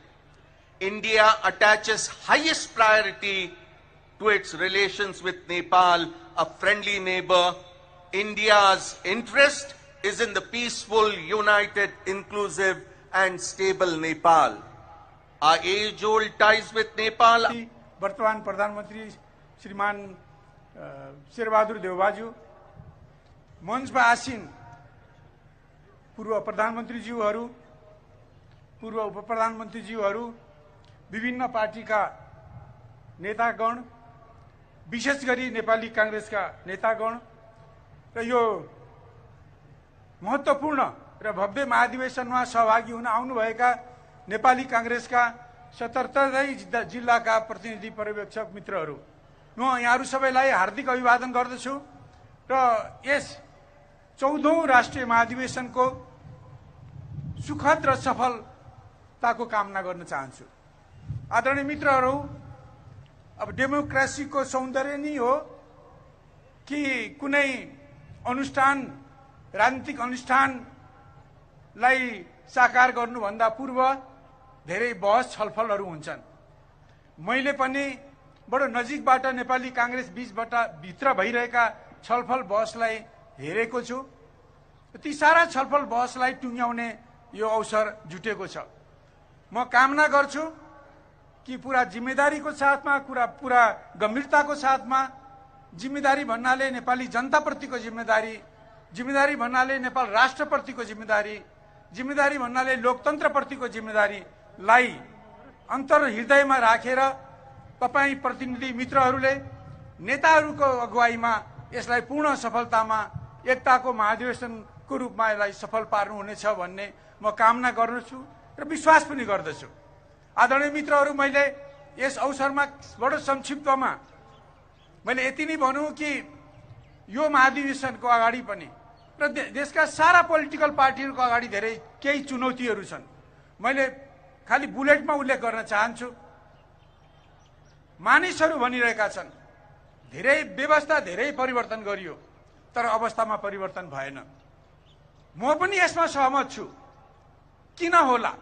India attaches highest priority to its relations with Nepal, a friendly neighbor. India's interest is in the peaceful, united, inclusive, and stable Nepal. Our age-old ties with Nepal. वर्तमान प्रधानमन्त्री श्रीमान शेरबहादुर देउबाज्यू, मञ्चमा आसीन पूर्व प्रधानमन्त्रीज्यूहरू, पूर्व उप प्रधानमन्त्रीज्यूहरू, विभिन्न पार्टीका नेतागण, विशेष गरी नेपाली कांग्रेसका नेतागण र यो महत्त्वपूर्ण र भव्य महाधिवेशनमा सहभागी हुन आउनुभएका नेपाली कांग्रेसका 77 जिल्लाका प्रतिनिधि पर्यवेक्षक मित्रहरू, म यहाँहरू सबैलाई हार्दिक अभिवादन गर्दछु र यस 14औं राष्ट्रिय महाधिवेशनको सुखद र सफलताको कामना गर्न चाहन्छु। आदरणीय मित्रहरू, अब डेमोक्रेसीको सौन्दर्य नै हो कि कुनै अनुष्ठान, राजनीतिक अनुष्ठानलाई साकार गर्नुभन्दा पूर्व धेरै बहस छलफलहरू हुन्छन्। मैले पनि बडो नजिकबाट नेपाली कांग्रेस भित्र भइरहेका छलफल बहसलाई हेरेको छु। ती सारा छलफल बहसलाई टुङ्ग्याउने यो अवसर जुटेको छ। म कामना गर्छु कि पूरा जिम्मेदारीको साथमा, पूरा गम्भीरताको साथमा, जिम्मेदारी भन्नाले नेपाली जनताप्रतिको जिम्मेदारी, जिम्मेदारी भन्नाले नेपाल राष्ट्रप्रतिको जिम्मेदारी, जिम्मेदारी भन्नाले लोकतन्त्रप्रतिको जिम्मेदारीलाई अन्तर्हृदयमा राखेर तपाई प्रतिनिधि मित्रहरूले नेताहरूको अगुवाईमा यसलाई पूर्ण सफलतामा एकताको महाधिवेशनको रूपमा यसलाई सफल पार्नुहुनेछ भन्ने म कामना गर्दछु र विश्वास पनि गर्दछु। आदरणीय मित्रहरू, मैले यस अवसरमा बडो संक्षिप्तमा मैले यति नै भनौँ कि यो महाधिवेशनको अगाडि पनि र देशका सारा पोलिटिकल पार्टीहरूको अगाडि धेरै केही चुनौतीहरू छन्। मैले खालि बुलेटमा उल्लेख गर्न चाहन्छु। मानिसहरू भनिरहेका छन् धेरै व्यवस्था, धेरै परिवर्तन गरियो, तर अवस्थामा परिवर्तन भएन। म पनि यसमा सहमत छु। किन होला?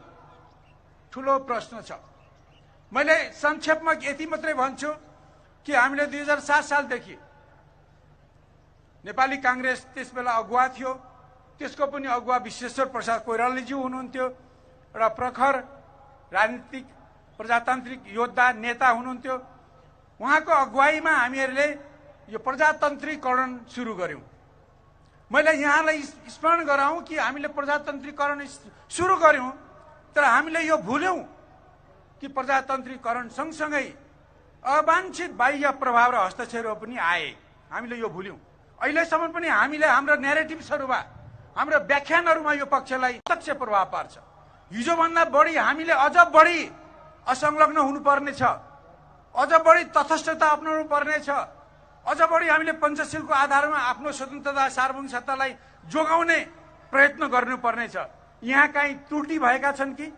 ठुलो प्रश्न छ। मैले संक्षेपमा यति मात्रै भन्छु कि हामीले 2007 सालदेखि नेपाली कांग्रेस त्यसबेला अगुवा थियो, त्यसको पनि अगुवा विश्वेश्वर प्रसाद कोइरालाज्यू हुनुहुन्थ्यो, एउटा प्रखर राजनीतिक प्रजातान्त्रिक योद्धा नेता हुनुहुन्थ्यो। उहाँको अगुवाईमा हामीहरूले यो प्रजातन्त्रीकरण सुरु गर्यौं। मैले यहाँलाई स्मरण गराउँ कि हामीले प्रजातन्त्रीकरण सुरु गर्यौं, तर हामीले यो भुल्यौं कि प्रजातन्त्रीकरण सँगसँगै अवांछित बाह्य प्रभाव र हस्तक्षेपहरू पनि आए। हामीले यो भुल्यौं। अहिलेसम्म पनि हामीले हाम्रो न्यारेटिभ्सहरूमा, हाम्रो व्याख्यानहरूमा यो पक्षलाई प्रत्यक्ष प्रभाव पार्छ। हिजोभन्दा बढी हामीले अझ बढी असंलग्न हुनुपर्ने छ, अझ बढी तटस्थता अपनाउनु पर्ने छ, अझ बढी हामीले पञ्चशीलको आधारमा आफ्नो स्वतन्त्रता, सार्वभौमिक सत्तालाई जोगाउने प्रयत्न गर्नुपर्ने छ। यहाँ कहीँ त्रुटि भएका छन् कि?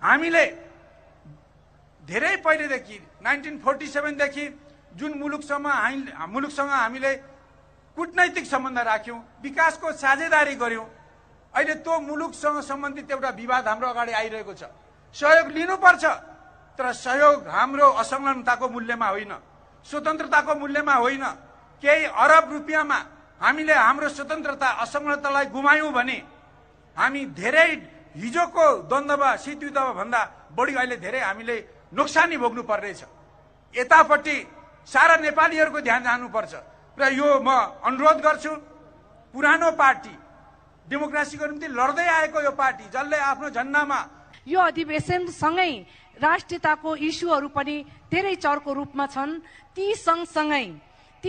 हामीले धेरै पहिलेदेखि 1947 देखि जुन मुलुकसँग हामीले कूटनैतिक सम्बन्ध राख्यौं, विकासको साझेदारी गर्यौं, अहिले त्यो मुलुकसँग सम्बन्धित एउटा विवाद हाम्रो अगाडि आइरहेको छ। सहयोग लिनुपर्छ, तर सहयोग हाम्रो असंलग्नताको मूल्यमा होइन, स्वतन्त्रताको मूल्यमा होइन। केही अरब रुपियाँमा हामीले हाम्रो स्वतन्त्रता, असंलग्नतालाई गुमायौं भने हामी धेरै हिजोको द्वन्द्वमा, शीतयुद्धमा भन्दा बढी अहिले धेरै हामीले नोक्सानी भोग्नु पर्नेछ। यतापट्टि सारा नेपालीहरूको ध्यान जानुपर्छ र यो म अनुरोध गर्छु। पुरानो पार्टी, डेमोक्रेसीको निम्ति लड्दै आएको यो पार्टी, जसले आफ्नो झन्डामा यो अधिवेशनसँगै राष्ट्रियताको इस्युहरू पनि धेरै चर्को रूपमा छन्। ती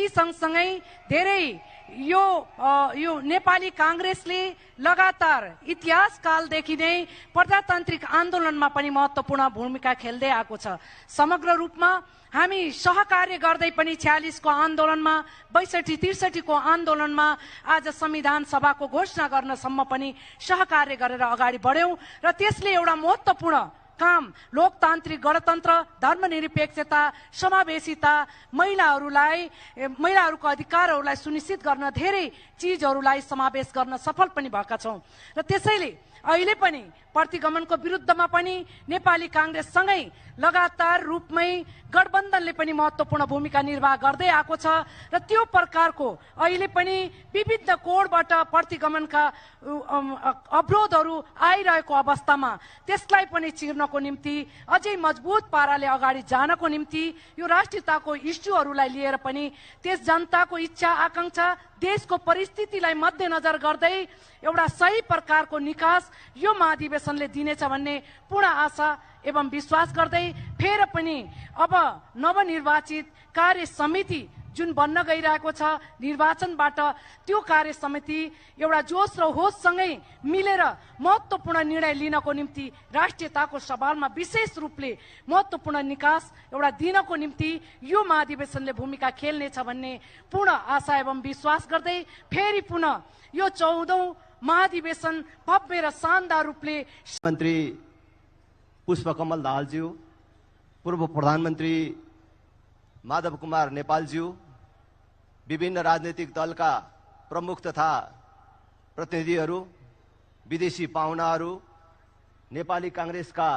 सँगसँगै धेरै यो नेपाली कांग्रेसले लगातार इतिहास कालदेखि नै प्रजातान्त्रिक आन्दोलनमा पनि महत्त्वपूर्ण भूमिका खेल्दै आएको छ। समग्र रूपमा हामी सहकार्य गर्दै पनि 46 को आन्दोलनमा 62-63 को आन्दोलनमा आज संविधान सभाको घोषणा गर्नसम्म पनि सहकार्य गरेर अगाडि बढ्यौं र त्यसले एउटा महत्त्वपूर्ण काम लोकतान्त्रिक गणतन्त्र, धर्मनिरपेक्षता, समावेशिता, महिलाहरूको अधिकारहरूलाई सुनिश्चित गर्न धेरै चीजहरूलाई समावेश गर्न सफल पनि भएका छौं र त्यसैले अहिले पनि प्रतिगमनको विरुद्धमा पनि नेपाली कांग्रेससँगै लगातार रूपमै गठबन्धनले पनि महत्त्वपूर्ण भूमिका निर्वाह गर्दै आएको छ र त्यो प्रकारको अहिले पनि विविध कोणबाट प्रतिगमनका अवरोधहरू आइरहेको अवस्थामा त्यसलाई पनि चिर्नको निम्ति अझै मजबुत पाराले अगाडि जानको निम्ति यो राष्ट्रियताको इस्युहरूलाई लिएर पनि त्यस जनताको इच्छा आकांक्षा देशको परिस्थितिलाई मध्यनजर गर्दै एउटा सही प्रकारको निकास यो महाधिवेशनले दिनेछ भन्ने पूर्ण आशा एवं विश्वास गर्दै फेर पनि अब नवनिर्वाचित कार्य समिति जुन बन्न गइरहेको छ निर्वाचनबाट त्यो कार्य समिति एउटा जोश र होससँगै मिलेर महत्त्वपूर्ण निर्णय लिनको निम्ति राष्ट्रियताको सवालमा विशेष रूपले महत्त्वपूर्ण निकास एउटा दिनको निम्ति यो महाधिवेशनले भूमिका खेल्नेछ भन्ने पूर्ण आशा एवं विश्वास गर्दै फेरि पुनः यो 14औं महाधिवेशन भव्य र शानदार रूपले मन्त्री पुष्पकमल दाहालज्यू, पूर्व प्रधानमन्त्री माधव कुमार नेपालज्यू, विभिन्न राजनीतिक दलका प्रमुख तथा प्रतिनिधिहरू, विदेशी पाहुनाहरू, नेपाली कांग्रेसका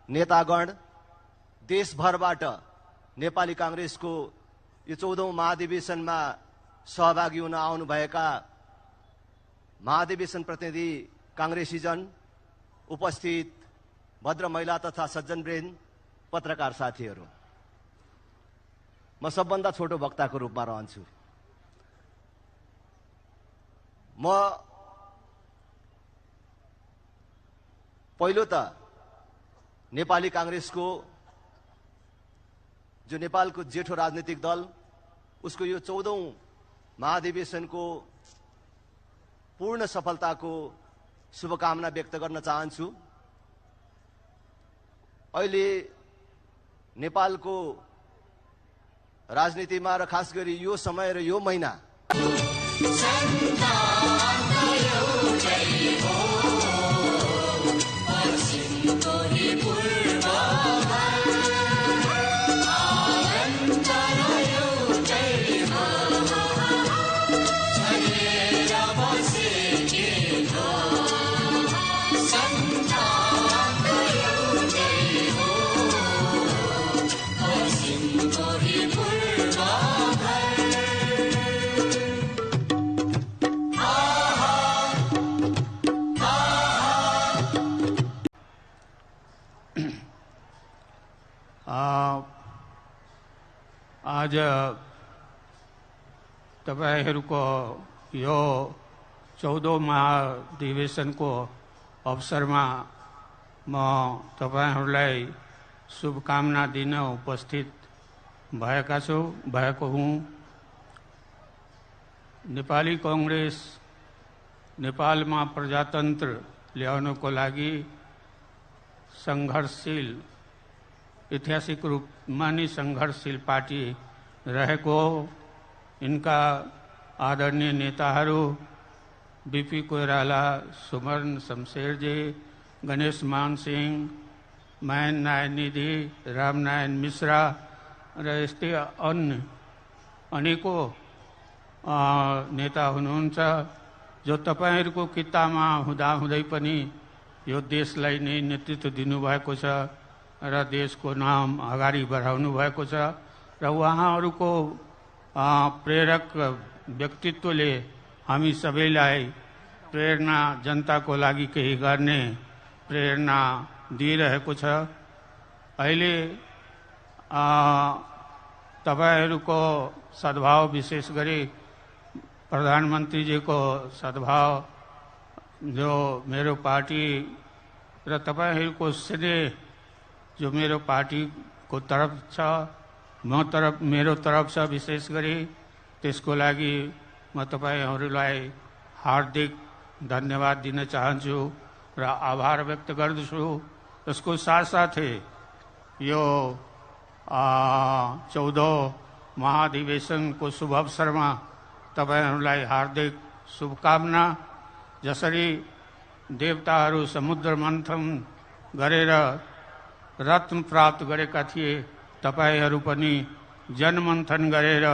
नेतागण, देशभरबाट नेपाली कांग्रेसको यो 14औं महाधिवेशनमा सहभागी हुन आउनुभएका महाधिवेशन प्रतिनिधि कांग्रेसीजन, उपस्थित भद्र महिला तथा सज्जनवृन्द, पत्रकार साथीहरू, म सबभन्दा छोटो वक्ताको रूपमा रहन्छु। म पहिलो त नेपाली कांग्रेसको जो नेपालको जेठो राजनीतिक दल उसको यो 14औं महाधिवेशनको पूर्ण सफलताको शुभकामना व्यक्त गर्न चाहन्छु। अहिले नेपालको राजनीतिमा र खास गरी यो समय र यो महिना आज तपाईहरुको यो 14औं महाधिवेशनको अवसरमा म तपाईहरुलाई शुभकामना दिन उपस्थित भएको हुँ। नेपाली कांग्रेस नेपालमा प्रजातन्त्र ल्याउनको लागि संघर्षशील ऐतिहासिक रूपमा नै संघर्षशील पार्टी रहेको इनका आदरणीय नेताहरू बीपी कोइराला, सुमन शमशेरजी, गणेश मान सिंह, महेन नारायण निधि, रामनारायण मिश्रा र यस्तै अन्य अनेकौं नेता हुनुहुन्छ जो तपाईहरुको कितामा हुँदाहुँदै पनि यो देशलाई नै नेतृत्व दिनुभएको छ र देशको नाम अगाडि बढाउनु भएको छ र उहाँहरूको प्रेरक व्यक्तित्वले हामी सबैलाई प्रेरणा, जनताको लागि केही गर्ने प्रेरणा दिइरहेको छ। अहिले तपाईहरुको सद्भाव, विशेष गरी प्रधानमन्त्री जी को सद्भाव जो मेरो पार्टी र तपाईहरूको स्नेह जो मेरो पार्टीको तर्फ छ, मेरो तर्फ छ विशेष गरी, त्यसको लागि म तपाईहरूलाई हार्दिक धन्यवाद दिन चाहन्छु र आभार व्यक्त गर्दछु। यसको साथसाथै यो 14औं महाधिवेशनको शुभ अवसरमा तपाईहरूलाई हार्दिक शुभकामना। जसरी देवताहरू समुद्र मन्थन गरेर रत्न प्राप्त गरेका थिए, तपाईहरू पनि जनमन्थन गरेर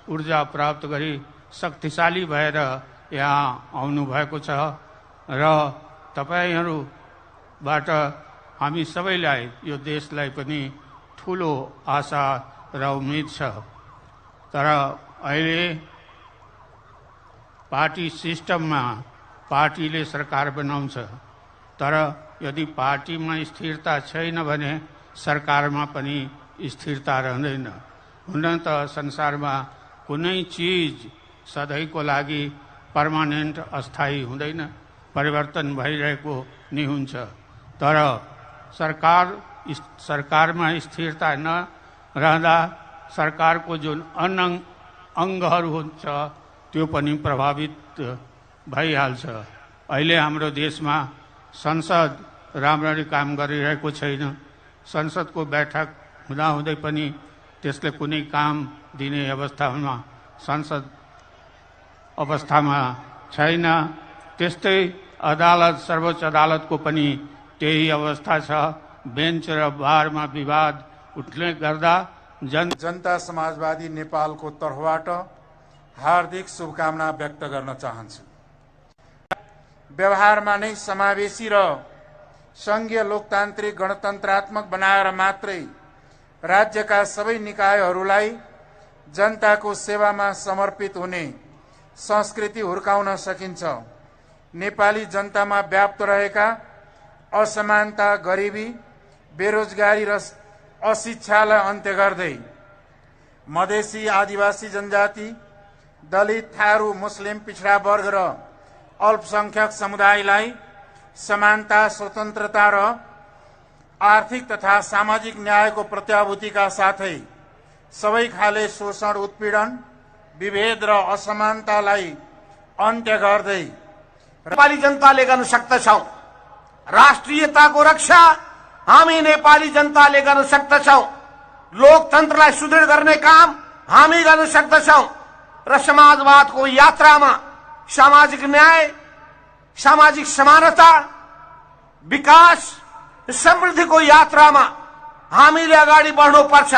ऊर्जा प्राप्त गरी शक्तिशाली भएर यहाँ आउनुभएको छ र तपाईहरूबाट हामी सबैलाई, यो देशलाई पनि ठुलो आशा र उम्मेद छ। तर अहिले पार्टी सिस्टममा पार्टीले सरकार बनाउँछ, तर यदि पार्टीमा स्थिरता छैन भने सरकारमा पनि स्थिरता रहँदैन। हुन त संसारमा कुनै चिज सधैँको लागि पर्मानेन्ट अस्थायी हुँदैन, परिवर्तन भइरहेको नै हुन्छ। तर सरकारमा स्थिरता नरहँदा सरकारको जुन अङ्गहरू हुन्छ त्यो पनि प्रभावित भइहाल्छ। अहिले हाम्रो देशमा संसद राम्ररी काम गरिरहेको छैन। संसदको बैठक हुँदाहुँदै पनि त्यसले कुनै काम दिने संसद अवस्थामा छैन। त्यस्तै अदालत, सर्वोच्च अदालतको पनि त्यही अवस्था छ। बेन्च र बारमा विवाद उठ्ने गर्दा जनता समाजवादी नेपालको तर्फबाट हार्दिक शुभकामना व्यक्त गर्न चाहन्छु। व्यवहारमा नै समावेशी र संघीय लोकतान्त्रिक गणतन्त्रात्मक बनाएर मात्रै राज्यका सबै निकायहरूलाई जनताको सेवामा समर्पित हुने संस्कृति हुर्काउन सकिन्छ। नेपाली जनतामा व्याप्त रहेका असमानता, गरिबी, बेरोजगारी र अशिक्षालाई अन्त्य गर्दै मधेसी, आदिवासी जनजाति, दलित, थारू, मुस्लिम, पिछडा वर्ग र अल्पसंख्यक समुदायलाई समानता, स्वतन्त्रता र आर्थिक तथा सामाजिक न्यायको प्रत्याभूतिका साथै सबै खाले शोषण, उत्पीडन, विभेद र असमानतालाई अन्त्य गर्दै नेपाली जनताले गर्न सक्दछौं। राष्ट्रियताको रक्षा हामी नेपाली जनताले गर्न सक्दछौं। लोकतन्त्रलाई सुदृढ गर्ने काम हामी गर्न सक्दछौं र समाजवादको यात्रामा सामाजिक न्याय, सामाजिक समानता, विकास, समृद्धिको यात्रामा हामीले अगाडि बढ्नुपर्छ।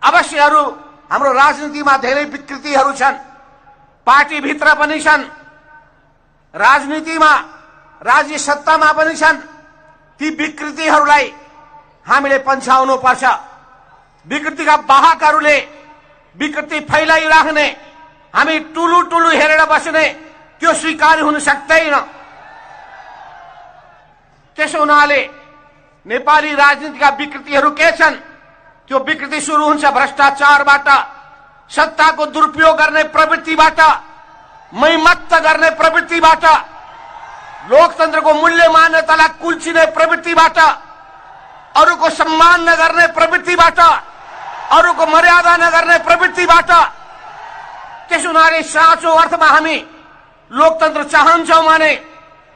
अवश्यहरू हाम्रो राजनीतिमा धेरै विकृतिहरू छन्, पार्टीभित्र पनि छन्, राजनीतिमा, राज्य सत्तामा पनि छन्। ती विकृतिहरूलाई हामीले पन्छाउनुपर्छ। विकृतिका वाहकहरूले विकृति फैलाइराख्ने, हामी टुलु टुलु हेरेर बस्ने, त्यो स्वीकार हुन सक्दैन। त्यसो हुनाले नेपाली राजनीतिका विकृतिहरू के छन्? त्यो विकृति सुरु हुन्छ भ्रष्टाचारबाट, सत्ताको दुरुपयोग गर्ने प्रवृत्तिबाट, मैमत्त गर्ने प्रवृत्तिबाट, लोकतन्त्रको मूल्य मान्यतालाई कुल्चिने प्रवृत्तिबाट, अरूको सम्मान नगर्ने प्रवृत्तिबाट, अरूको मर्यादा नगर्ने प्रवृत्तिबाट। त्यसो हुनाले साँचो अर्थमा हामी लोकतन्त्र चाहन्छौँ भने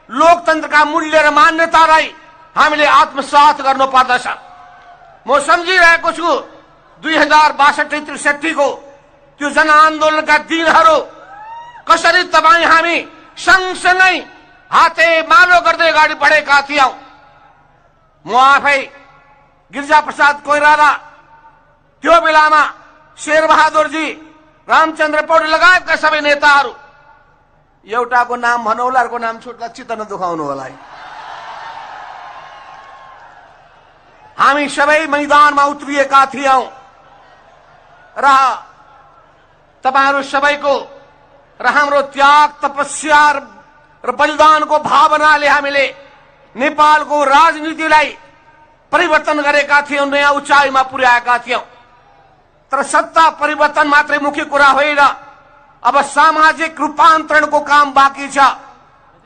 लोकतन्त्रका मूल्य र मान्यतालाई हामीले आत्मसात गर्नुपर्दछ। म सम्झिरहेको छु 2062-63 को त्यो जनआन्दोलनका दिनहरू, कसरी तपाईँ हामी सँगसँगै हातेमालो गर्दै अगाडि बढेका थियौं। म आफै गिरिजाप्रसाद कोइराला, त्यो बेलामा शेरबहादुरजी, रामचन्द्र पौडेल लगायतका सबै नेताहरू, एउटाको नाम भनौँला, अर्को नाम छुट्ला, चित्त नदुखाउनु होला। हामी सबै मैदानमा उत्रिएका थियौं र तपाईहरू सबैको र हाम्रो त्याग, तपस्या र बलिदानको भावनाले हामीले नेपालको राजनीतिलाई परिवर्तन गरेका थियौं, नयाँ उचाइमा पुर्याएका थियौं। तर सत्ता परिवर्तन मात्रै मुख्य कुरा होइन, अब सामाजिक रूपान्तरणको काम बाँकी छ,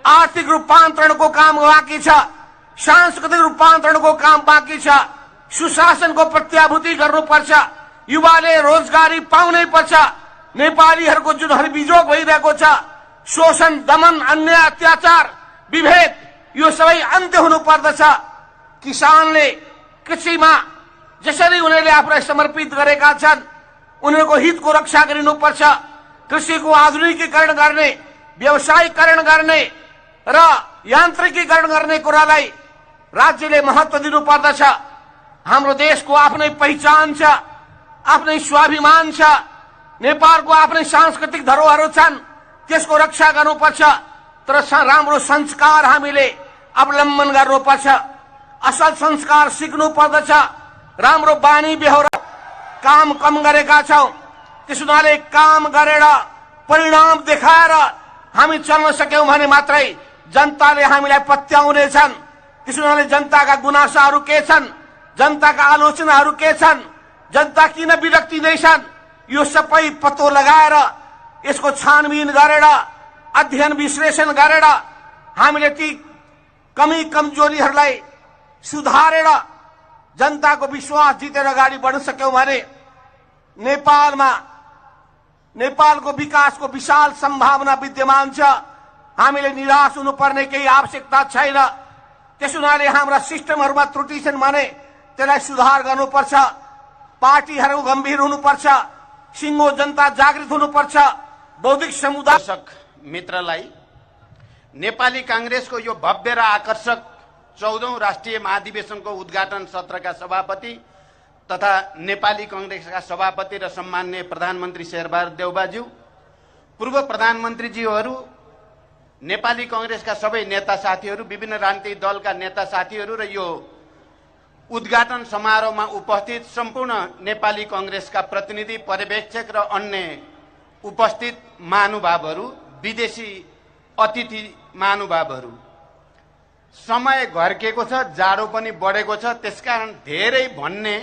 आर्थिक रूपान्तरणको काम बाँकी छ, सांस्कृतिक रूपान्तरणको काम बाँकी छ। सुशासनको प्रत्याभूति गर्नुपर्छ। युवाले रोजगारी पाउनै पर्छ। नेपालीहरूको जुन हरबिजोग भइरहेको छ, शोषण, दमन, अन्याय, अत्याचार, विभेद, यो सबै अन्त्य हुनुपर्दछ। किसानले कृषिमा जसरी उनीहरूले आफूलाई समर्पित गरेका छन्, उनीहरूको हितको रक्षा गरिनुपर्छ। कृषिको आधुनिकीकरण गर्ने, व्यवसायीकरण गर्ने र यान्त्रिकीकरण गर्ने कुरालाई राज्यले महत्त्व दिनुपर्दछ। हाम्रो देशको आफ्नै पहिचान छ, आफ्नै स्वाभिमान छ। नेपालको आफ्नै सांस्कृतिक धरोहरहरू छन्, त्यसको रक्षा गर्नुपर्छ। तर राम्रो संस्कार हामीले अवलम्बन गर्नुपर्छ। असल संस्कार सिक्नु पर्दछ। राम्रो बानी बेहोरा काम कम गरेका छौं। त्यसो हुनाले काम गरेर परिणाम देखाएर हामी चल्न सक्यौं भने मात्रै जनताले हामीलाई पत्याउनेछन्। त्यसो हुनाले जनताका गुनासाहरू के छन्, जनताका आलोचनाहरू के छन्, जनता किन विरक्ति दैछन्, यो सबै पत्तो लगाएर यसको छानबिन गरेर अध्ययन विश्लेषण गरेर हामीले ती कमी कमजोरीहरूलाई सुधारेर जनताको विश्वास जितेर अगाडि बढ्न सक्यौं भने नेपालको विकासको विशाल सम्भावना विद्यमान छ। हामीले निराश हुनुपर्ने केही आवश्यकता छैन। त्यसो हुनाले हाम्रा सिस्टमहरूमा त्रुटि छन् भने त्यसलाई सुधार गर्नुपर्छ। पार्टीहरू गम्भीर हुनुपर्छ। सिङ्गो जनता जागृत हुनुपर्छ। बौद्धिक समुदाय मित्रलाई नेपाली कांग्रेसको यो भव्य र आकर्षक 14औं राष्ट्रिय महाधिवेशनको उद्घाटन सत्रका सभापति तथा नेपाली कांग्रेसका सभापति र सम्माननीय प्रधानमन्त्री शेरबहादुर देउवाज्यू, पूर्व प्रधानमन्त्रीज्यूहरू, नेपाली कांग्रेसका सबै नेता साथीहरू, विभिन्न राजनीतिक दलका नेता साथीहरू र यो उद्घाटन समारोहमा उपस्थित सम्पूर्ण नेपाली कांग्रेसका प्रतिनिधि, पर्यवेक्षक र अन्य उपस्थित महानुभावहरू, विदेशी अतिथि महानुभावहरू, समय घर्केको छ, जाडो पनि बढेको छ। त्यसकारण धेरै भन्ने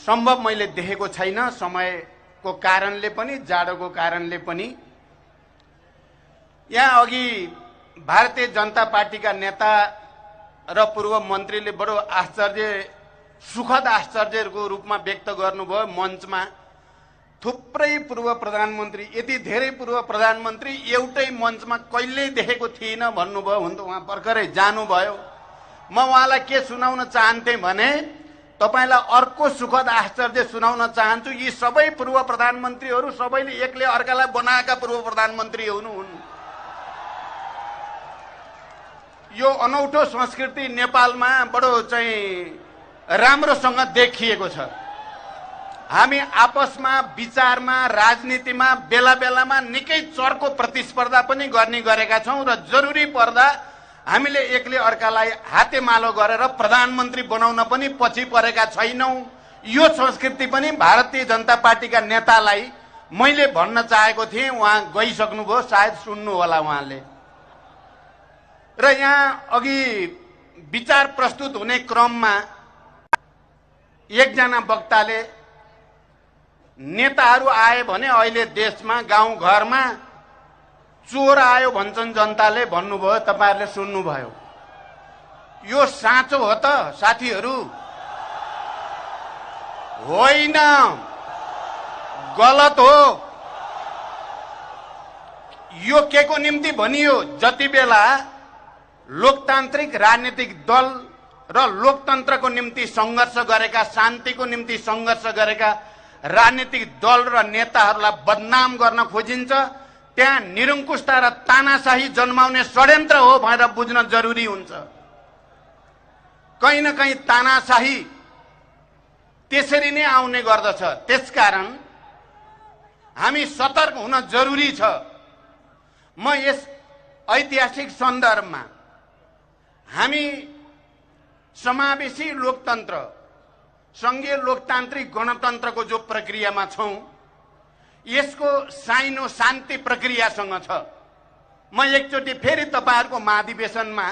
सम्भव मैले देखेको छैन, समयको कारणले पनि जाडोको कारणले पनि। यहाँ अघि भारतीय जनता पार्टीका नेता र पूर्व मन्त्रीले बडो सुखद आश्चर्यको रूपमा व्यक्त गर्नुभयो। मञ्चमा थुप्रै पूर्व प्रधानमन्त्री, यति धेरै पूर्व प्रधानमन्त्री एउटै मञ्चमा कहिल्यै देखेको थिइनँ भन्नुभयो। हुन त उहाँ भर्खरै जानुभयो। म उहाँलाई के सुनाउन चाहन्थे भने तपाईलाई अर्को सुखद आश्चर्य सुनाउन चाहन्छु। यी सबै पूर्व प्रधानमन्त्रीहरू सबैले एकले अर्कालाई बनाएका पूर्व प्रधानमन्त्री हुन्। यो अनौठो संस्कृति नेपालमा बडो राम्रोसँग देखिएको छ। हामी आपसमा विचारमा, राजनीतिमा बेला बेलामा निकै चर्को प्रतिस्पर्धा पनि गर्ने गरेका छौं र जरुरी पर्दा हामीले एकले अर्कालाई हातेमालो गरेर प्रधानमन्त्री बनाउन पनि पछि परेका छैनौं। यो संस्कृति पनि भारतीय जनता पार्टीका नेतालाई मैले भन्न चाहेको थिएँ। उहाँ गइसक्नुभयो, सायद सुन्नु होला उहाँले। र यहाँ अघि विचार प्रस्तुत हुने क्रममा एकजना वक्ताले नेताहरू आए भने अहिले देशमा गाउँघरमा चोर आयो भन्छन् जनताले भन्नुभयो। तपाईहरुले सुन्नुभयो। यो साँचो हो त साथीहरू? होइन, गलत हो। यो केको निम्ति भनियो? जति बेला लोकतान्त्रिक राजनीतिक दल र लोकतन्त्रको निम्ति संघर्ष गरेका, शान्तिको निम्ति संघर्ष गरेका राजनीतिक दल र नेताहरूलाई बदनाम गर्न खोजिन्छ, त्यहाँ निरङ्कुशता र तानाशाही जन्माउने षड्यन्त्र हो भनेर बुझ्न जरुरी हुन्छ। कहीं न कहीं तानाशाही त्यसरी नै आउने गर्दछ। त्यसकारण हामी सतर्क हुन जरुरी छ। म यस ऐतिहासिक सन्दर्भमा हामी समावेशी लोकतन्त्र, संघीय लोकतान्त्रिक गणतन्त्रको जो प्रक्रियामा छौं, यसको साइनो शान्ति प्रक्रियासँग छ। म एकचोटि फेरि तपाईहरुको महाधिवेशनमा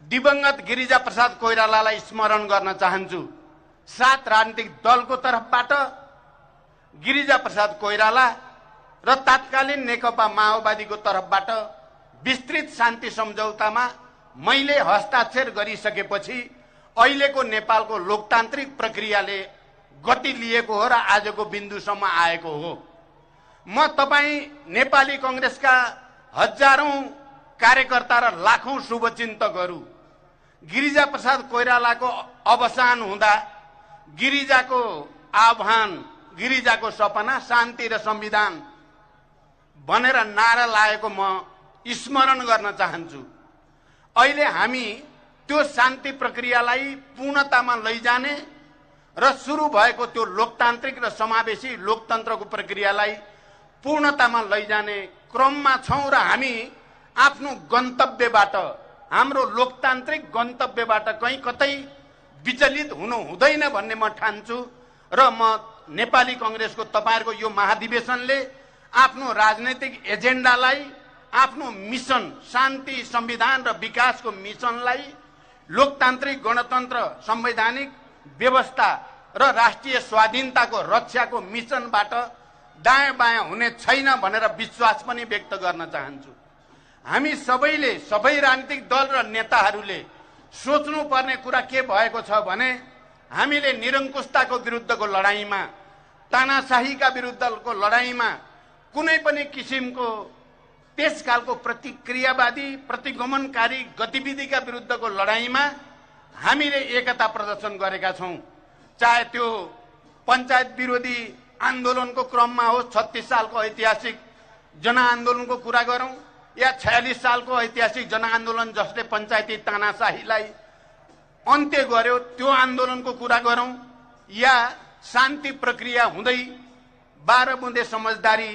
दिवंगत गिरिजा प्रसाद कोइरालालाई स्मरण गर्न चाहन्छु। 7 राजनीतिक दलको तर्फबाट गिरिजा प्रसाद कोइराला र तत्कालीन नेकपा माओवादीको तर्फबाट विस्तृत शान्ति सम्झौतामा मैले हस्ताक्षर गरिसकेपछि अहिलेको नेपालको लोकतान्त्रिक प्रक्रियाले गति लिएको हो र आजको बिन्दुसम्म आएको हो। म तपाईँ नेपाली कांग्रेसका हजारौं कार्यकर्ता र लाखौं शुभचिन्तकहरू गिरिजा प्रसाद कोइरालाको अवसान हुँदा गिरिजाको आह्वान, गिरिजाको सपना शान्ति र संविधान भनेर नारा लागेको म स्मरण गर्न चाहन्छु। अहिले हामी त्यो शान्ति प्रक्रियालाई पूर्णतामा लैजाने र सुरु भएको त्यो लोकतान्त्रिक र समावेशी लोकतन्त्रको प्रक्रियालाई पूर्णतामा लैजाने क्रममा छौं र हामी आफ्नो गन्तव्यबाट, हाम्रो लोकतान्त्रिक गन्तव्यबाट कहीँ कतै विचलित हुनु हुँदैन भन्ने म ठान्छु र म नेपाली कांग्रेसको तपाईहरुको यो महाधिवेशनले आफ्नो राजनैतिक एजेन्डालाई, आफ्नो मिशन शान्ति, संविधान र विकासको मिशनलाई लोकतान्त्रिक गणतन्त्र, संवैधानिक व्यवस्था र राष्ट्रिय स्वाधीनताको रक्षाको मिशनबाट दायाँ बायाँ हुने छैन भनेर विश्वास पनि व्यक्त गर्न चाहन्छु। हामी सबैले, सबै राजनीतिक दल र नेताहरूले सोच्नु पर्ने कुरा के भएको छ भने हामीले निरङ्कुशताको विरुद्धको लडाईँमा, तानाशाहीका विरुद्धको लडाईँमा, कुनै पनि किसिमको त्यसकालको प्रतिक्रियावादी प्रतिगमनकारी गतिविधिका विरुद्धको लडाईँमा हामीले एकता प्रदर्शन गरेका छौं। चाहे त्यो पञ्चायत विरोधी आन्दोलनको क्रममा होस्, 36 सालको ऐतिहासिक जनआन्दोलनको कुरा गरौं, या 46 सालको ऐतिहासिक जनआन्दोलन जसले पञ्चायती तानाशाहीलाई अन्त्य गर्यो त्यो आन्दोलनको कुरा गरौं, या शान्ति प्रक्रिया हुँदै 12 बुँदे समझदारी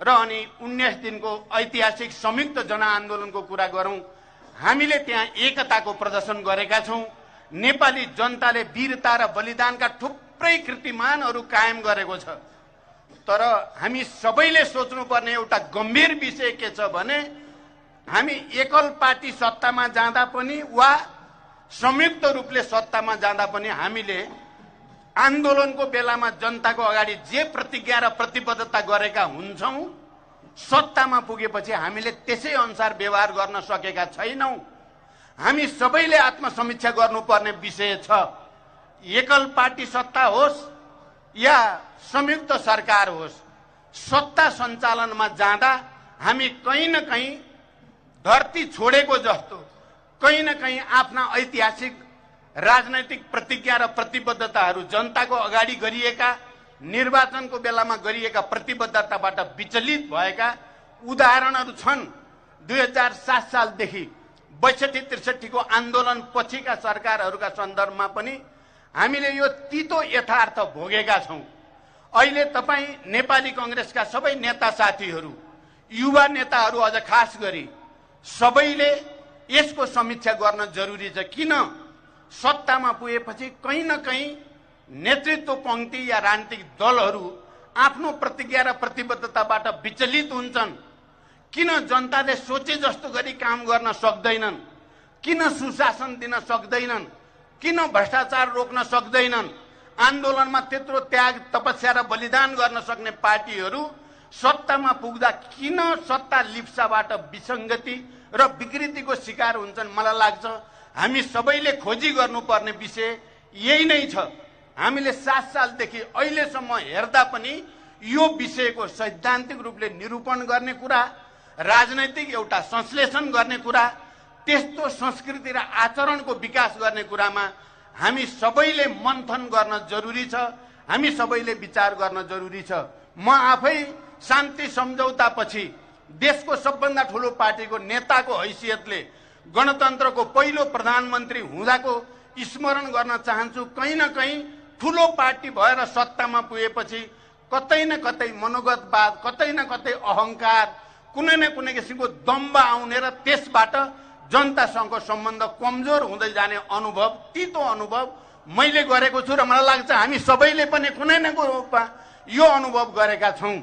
र अनि 19 दिनको ऐतिहासिक संयुक्त जनआन्दोलनको कुरा गरौं, हामीले त्यहाँ एकताको प्रदर्शन गरेका छौं। नेपाली जनताले वीरता र बलिदानका थुप्रै कीर्तिमानहरू कायम गरेको छ। तर हामी सबैले सोच्नुपर्ने एउटा गम्भीर विषय के छ भने हामी एकल पार्टी सत्तामा जाँदा पनि वा संयुक्त रूपले सत्तामा जाँदा पनि हामीले आन्दोलनको बेलामा जनताको अगाडि जे प्रतिज्ञा र प्रतिबद्धता गरेका हुन्छौं, सत्तामा पुगेपछि हामीले त्यसै अनुसार व्यवहार गर्न सकेका छैनौं। हामी सबैले आत्मसमीक्षा गर्नुपर्ने विषय छ। एकल पार्टी सत्ता होस् या संयुक्त सरकार होस्, सत्ता सञ्चालनमा जाँदा हामी कहीँ न कहीँ धरती छोडेको जस्तो, कहीँ न कहीँ आफ्ना ऐतिहासिक राजनैतिक प्रतिज्ञा र प्रतिबद्धताहरू, जनताको अगाडि गरिएका निर्वाचनको बेलामा गरिएका प्रतिबद्धताबाट विचलित भएका उदाहरणहरू छन्। 2007 सालदेखि 62-63 को आन्दोलन पछिका सरकारहरूका सन्दर्भमा पनि हामीले यो तितो यथार्थ भोगेका छौं। अहिले तपाई नेपाली कांग्रेसका सबै नेता साथीहरू, युवा नेताहरू अझ खास गरी सबैले यसको समीक्षा गर्न जरुरी छ। किन सत्तामा पुगेपछि कहीँ न कहीँ नेतृत्व पंक्ति या राजनीतिक दलहरू आफ्नो प्रतिज्ञा र प्रतिबद्धताबाट विचलित हुन्छन्? किन जनताले सोचे जस्तो गरी काम गर्न सक्दैनन्? किन सुशासन दिन सक्दैनन्? किन भ्रष्टाचार रोक्न सक्दैनन्? आन्दोलनमा त्यत्रो त्याग, तपस्या र बलिदान गर्न सक्ने पार्टीहरू सत्तामा पुग्दा किन सत्ता लिप्साबाट विसंगति र विकृतिको शिकार हुन्छन्? मलाई लाग्छ हामी सबैले खोजी गर्नुपर्ने विषय यही नै छ। हामीले 7 सालदेखि अहिलेसम्म हेर्दा पनि यो विषयको सैद्धान्तिक रूपले निरूपण गर्ने कुरा, राजनैतिक एउटा संश्लेषण गर्ने कुरा, त्यस्तो संस्कृति र आचरणको विकास गर्ने कुरामा हामी सबैले मन्थन गर्न जरुरी छ। हामी सबैले विचार गर्न जरुरी छ। म आफै शान्ति सम्झौतापछि देशको सबभन्दा ठूलो पार्टीको नेताको हैसियतले गणतन्त्रको पहिलो प्रधानमन्त्री हुँदाको स्मरण गर्न चाहन्छु। कहीँ न कहीँ ठूलो पार्टी भएर सत्तामा पुगेपछि कतै न कतै मनोगतवाद, कतै न कतै अहंकार, कुनै न कुनै किसिमको दम्ब आउने र त्यसबाट जनतासँगको सम्बन्ध कमजोर हुँदै जाने अनुभव, तितो अनुभव मैले गरेको छु र मलाई लाग्छ हामी सबैले पनि कुनै न कुनै रूपमा यो अनुभव गरेका छौं।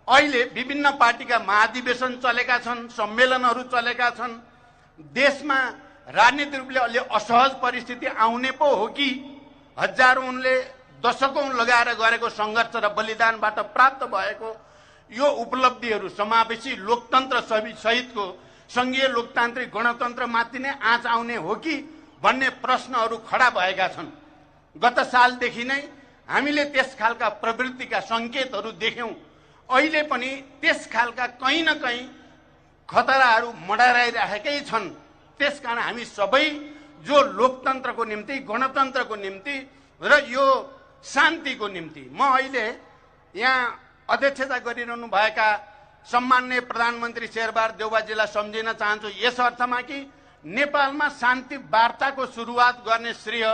अहिले विभिन्न पार्टीका महाधिवेशन चलेका छन्, सम्मेलनहरू चलेका छन्। देशमा राजनीतिक रूपले अलि असहज परिस्थिति आउने पो हो कि हजारौंले दशकौं लगाएर गरेको संघर्ष र बलिदानबाट प्राप्त भएको यो उपलब्धिहरू, समावेशी लोकतन्त्र सहितको संघीय लोकतान्त्रिक गणतन्त्रमाथि नै आँच आउने हो कि भन्ने प्रश्नहरू खडा भएका छन्। गत सालदेखि नै हामीले त्यस खालका प्रवृत्तिका सङ्केतहरू देख्यौं। अहिले पनि त्यस खालका कहीँ न कहीँ खतराहरू मडराइरहेकै छन्। त्यसकारण हामी सबै जो लोकतन्त्रको निम्ति, गणतन्त्रको निम्ति र यो शान्तिको निम्ति, म अहिले यहाँ अध्यक्षता गरिरहनु भएका सम्माननीय प्रधानमन्त्री शेरबहादुर देउवाजीलाई सम्झिन चाहन्छु यस अर्थमा कि नेपालमा शान्ति वार्ताको सुरुवात गर्ने श्रेय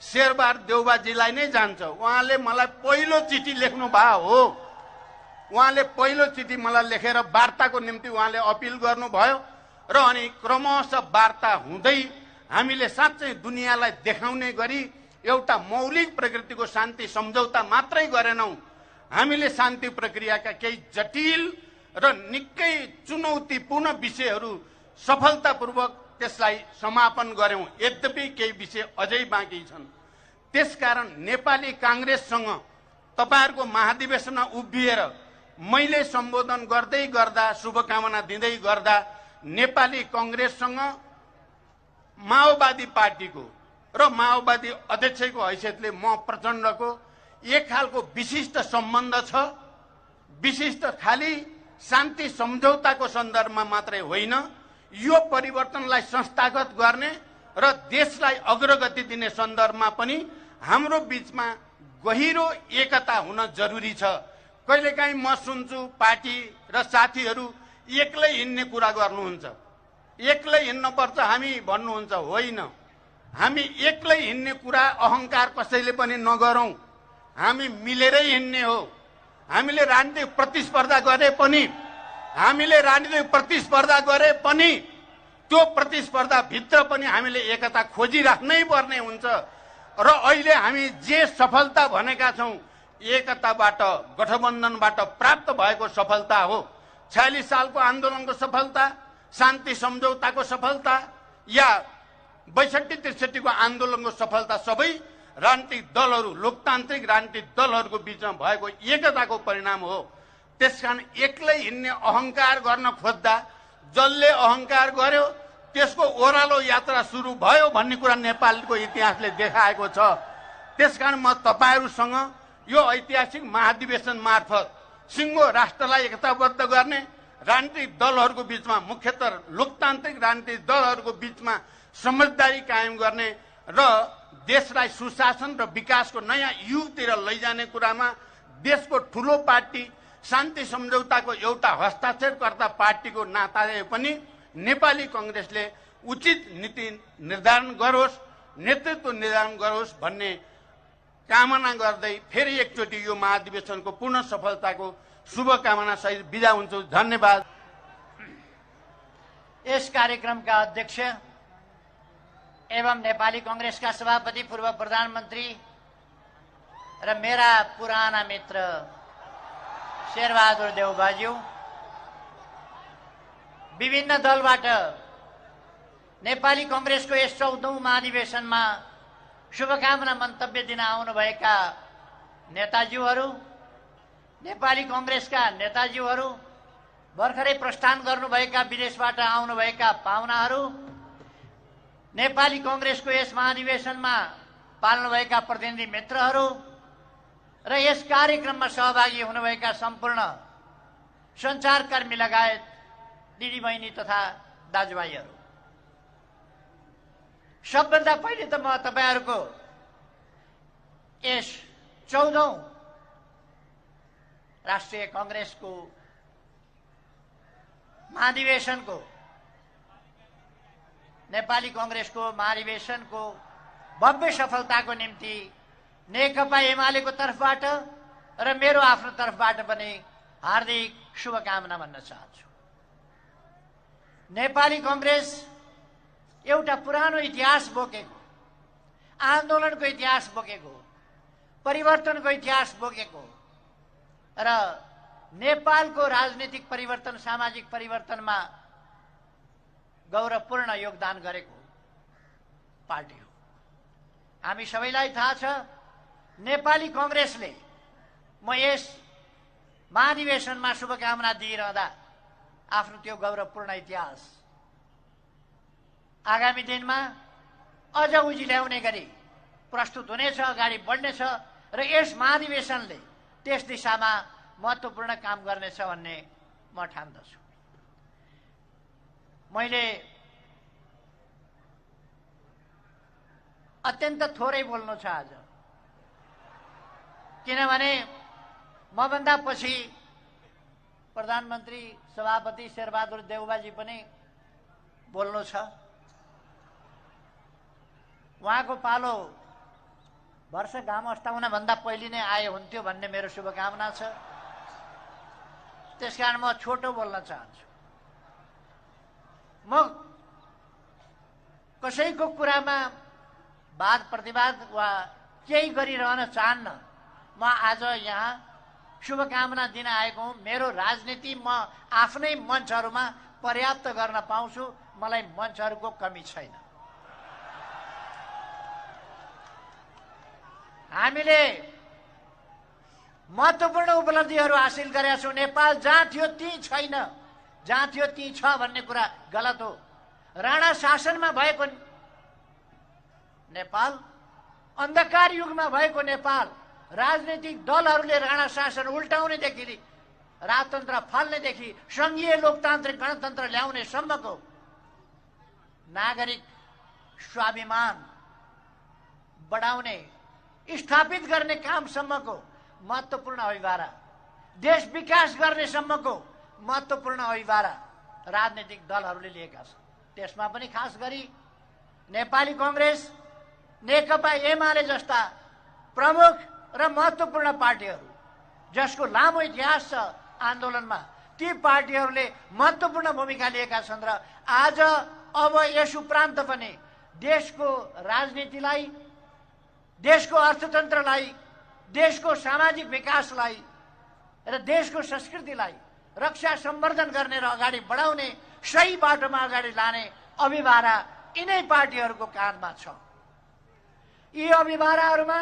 शेरबहादुर देउवाजीलाई नै जान्छ। उहाँले मलाई पहिलो चिठी लेख्नु भयो हो। उहाँले पहिलो चिठी मलाई लेखेर वार्ताको निम्ति उहाँले अपिल गर्नुभयो र अनि क्रमशः वार्ता हुँदै हामीले साँच्चै दुनियाँलाई देखाउने गरी एउटा मौलिक प्रकृतिको शान्ति सम्झौता मात्रै गरेनौं, हामीले शान्ति प्रक्रियाका केही जटिल र निकै चुनौतीपूर्ण विषयहरू सफलतापूर्वक त्यसलाई समापन गर्यौं। यद्यपि केही विषय अझै बाँकी छन्। त्यसकारण नेपाली कांग्रेससँग तपाईहरुको महाधिवेशनमा उभिएर मैले सम्बोधन गर्दै गर्दा, शुभकामना दिँदै गर्दा नेपाली कांग्रेससँग माओवादी पार्टीको र माओवादी अध्यक्षको हैसियतले म प्रचण्डको एक खालको विशिष्ट सम्बन्ध छ। विशिष्ट खाली शान्ति सम्झौताको सन्दर्भमा मात्रै होइन, यो परिवर्तनलाई संस्थागत गर्ने र देशलाई अग्रगति दिने सन्दर्भमा पनि हाम्रो बीचमा गहिरो एकता हुन जरुरी छ। कहिलेकाहीँ म सुन्छु पार्टी र साथीहरू एक्लै हिँड्ने कुरा गर्नुहुन्छ, एक्लै हिँड्नुपर्छ हामी भन्नुहुन्छ। होइन, हामी एक्लै हिँड्ने कुरा अहंकार कसैले पनि नगरौं, हामी मिलेरै हिँड्ने हो। हामीले राजनीतिक प्रतिस्पर्धा गरे पनि त्यो प्रतिस्पर्धा भित्र पनि हामीले एकता खोजिराख्नै पर्ने हुन्छ। र अहिले हामी जे सफलता भनेका छौं एकताबाट, गठबन्धनबाट प्राप्त भएको सफलता हो। 46 सालको आन्दोलनको सफलता, शान्ति सम्झौताको सफलता या 62-63 को आन्दोलनको सफलता सबै राजनीतिक दलहरू, लोकतान्त्रिक राजनीतिक दलहरूको बीचमा भएको एकताको परिणाम हो। त्यसकारण एक्लै हिँड्ने अहंकार गर्न खोज्दा जसले अहंकार गर्यो त्यसको ओह्रालो यात्रा सुरु भयो भन्ने कुरा नेपालको इतिहासले देखाएको छ। त्यसकारण म तपाईहरुसँग यो ऐतिहासिक महाधिवेशन मार्फत सिंगो राष्ट्रलाई एकताबद्ध गर्ने, राजनीतिक दलहरूको बीचमा, मुख्यतः लोकतान्त्रिक राजनीतिक दलहरूको बीचमा समझदारी कायम गर्ने र देशलाई सुशासन र विकासको नयाँ युगतिर लैजाने कुरामा देशको ठूलो पार्टी, शान्ति सम्झौताको एउटा हस्ताक्षरकर्ता पार्टीको नाताले पनि नेपाली कांग्रेसले उचित नीति निर्धारण गरोस्, नेतृत्व निर्धारण गरोस् भन्ने कामना गर्दै फेरि एकचोटि यो महाधिवेशनको पूर्ण सफलताको शुभकामना सहित बिदा हुन्छु। धन्यवाद। यस कार्यक्रमका अध्यक्ष एवं नेपाली कांग्रेसका सभापति, पूर्व प्रधानमन्त्री र मेरा पुराना मित्र शेरबहादुर देउवाज्यू, विभिन्न दलबाट नेपाली कांग्रेसको यस 14औं महाधिवेशनमा शुभकामना मन्तव्य दिन आउनुभएका नेताज्यूहरू, नेपाली कांग्रेसका नेताज्यूहरू, भर्खरै प्रस्थान गर्नुभएका विदेशबाट आउनुभएका पाहुनाहरू, नेपाली कांग्रेसको यस महाधिवेशनमा पाल्नुभएका प्रतिनिधि मित्रहरू र यस कार्यक्रममा सहभागी हुनुभएका सम्पूर्ण सञ्चारकर्मी लगायत दिदीबहिनी तथा दाजुभाइहरू, सबभन्दा पहिले त म तपाईहरुको यस 14औं राष्ट्रिय कांग्रेसको महाधिवेशनको, नेपाली कांग्रेसको महाधिवेशनको भव्य सफलताको निम्ति नेकपा एमालेको तर्फबाट र मेरो आफ्नो तर्फबाट पनि हार्दिक शुभकामना भन्न चाहन्छु। नेपाली कांग्रेस एउटा पुरानो इतिहास बोकेको, आन्दोलनको इतिहास बोकेको, परिवर्तनको इतिहास बोकेको र नेपालको राजनीतिक परिवर्तन, सामाजिक परिवर्तनमा गौरवपूर्ण योगदान गरेको पार्टी हो। हामी सबैलाई थाहा छ, नेपाली कांग्रेसले म यस महाधिवेशनमा शुभकामना दिइरहँदा आफ्नो त्यो गौरवपूर्ण इतिहास आगामी दिनमा अझ उजिल्याउने गरी प्रस्तुत हुनेछ, अगाडि बढ्नेछ र यस महाधिवेशनले त्यस दिशामा महत्त्वपूर्ण काम गर्नेछ भन्ने म ठान्दछु। मैले अत्यन्त थोरै बोल्नु छ आज, किनभने मभन्दा पछि प्रधानमन्त्री सभापति शेरबहादुर देउवाजी पनि बोल्नु छ। उहाँको पालो वर्षगाँठ अस्ताउनभन्दा पहिले नै आए हुन्थ्यो भन्ने मेरो शुभकामना छ। त्यसकारण म छोटो बोल्न चाहन्छु। म कसैको कुरामा वाद प्रतिवाद वा केही गरिरहन चाहन्न। म आज यहाँ शुभकामना दिन आएको हुँ। मेरो राजनीति म आफ्नै मञ्चहरूमा पर्याप्त गर्न पाउँछु, मलाई मञ्चहरूको कमी छैन। हामीले महत्त्वपूर्ण उपलब्धिहरू हासिल गरेका छौँ। नेपाल जहाँ थियो त्यहीँ छैन, जहाँ थियो त्यहीँ छ भन्ने कुरा गलत हो। राणा शासनमा भएको नेपाल, अन्धकार युगमा भएको नेपाल, राजनीतिक दलहरूले राणा शासन उल्टाउनेदेखि राजतन्त्र फाल्नेदेखि सङ्घीय लोकतान्त्रिक गणतन्त्र ल्याउने सम्मको नागरिक स्वाभिमान बढाउने स्थापित गर्ने कामसम्मको महत्त्वपूर्ण अभिभारा, देश विकास गर्ने सम्मको महत्त्वपूर्ण अभिभारा राजनीतिक दलहरूले लिएका छन्। त्यसमा पनि खास गरी नेपाली कांग्रेस, नेकपा एमाले जस्ता प्रमुख र महत्त्वपूर्ण पार्टीहरू जसको लामो इतिहास छ आन्दोलनमा, ती पार्टीहरूले महत्त्वपूर्ण भूमिका लिएका छन् र आज अब यस उपरान्त पनि देशको राजनीतिलाई, देशको अर्थतन्त्रलाई, देशको सामाजिक विकासलाई र देशको संस्कृतिलाई रक्षा सम्वर्धन गर्ने र अगाडि बढाउने, सही बाटोमा अगाडि लाने अभिभारा यिनै पार्टीहरूको काँधमा छ। यी अभिभाराहरूमा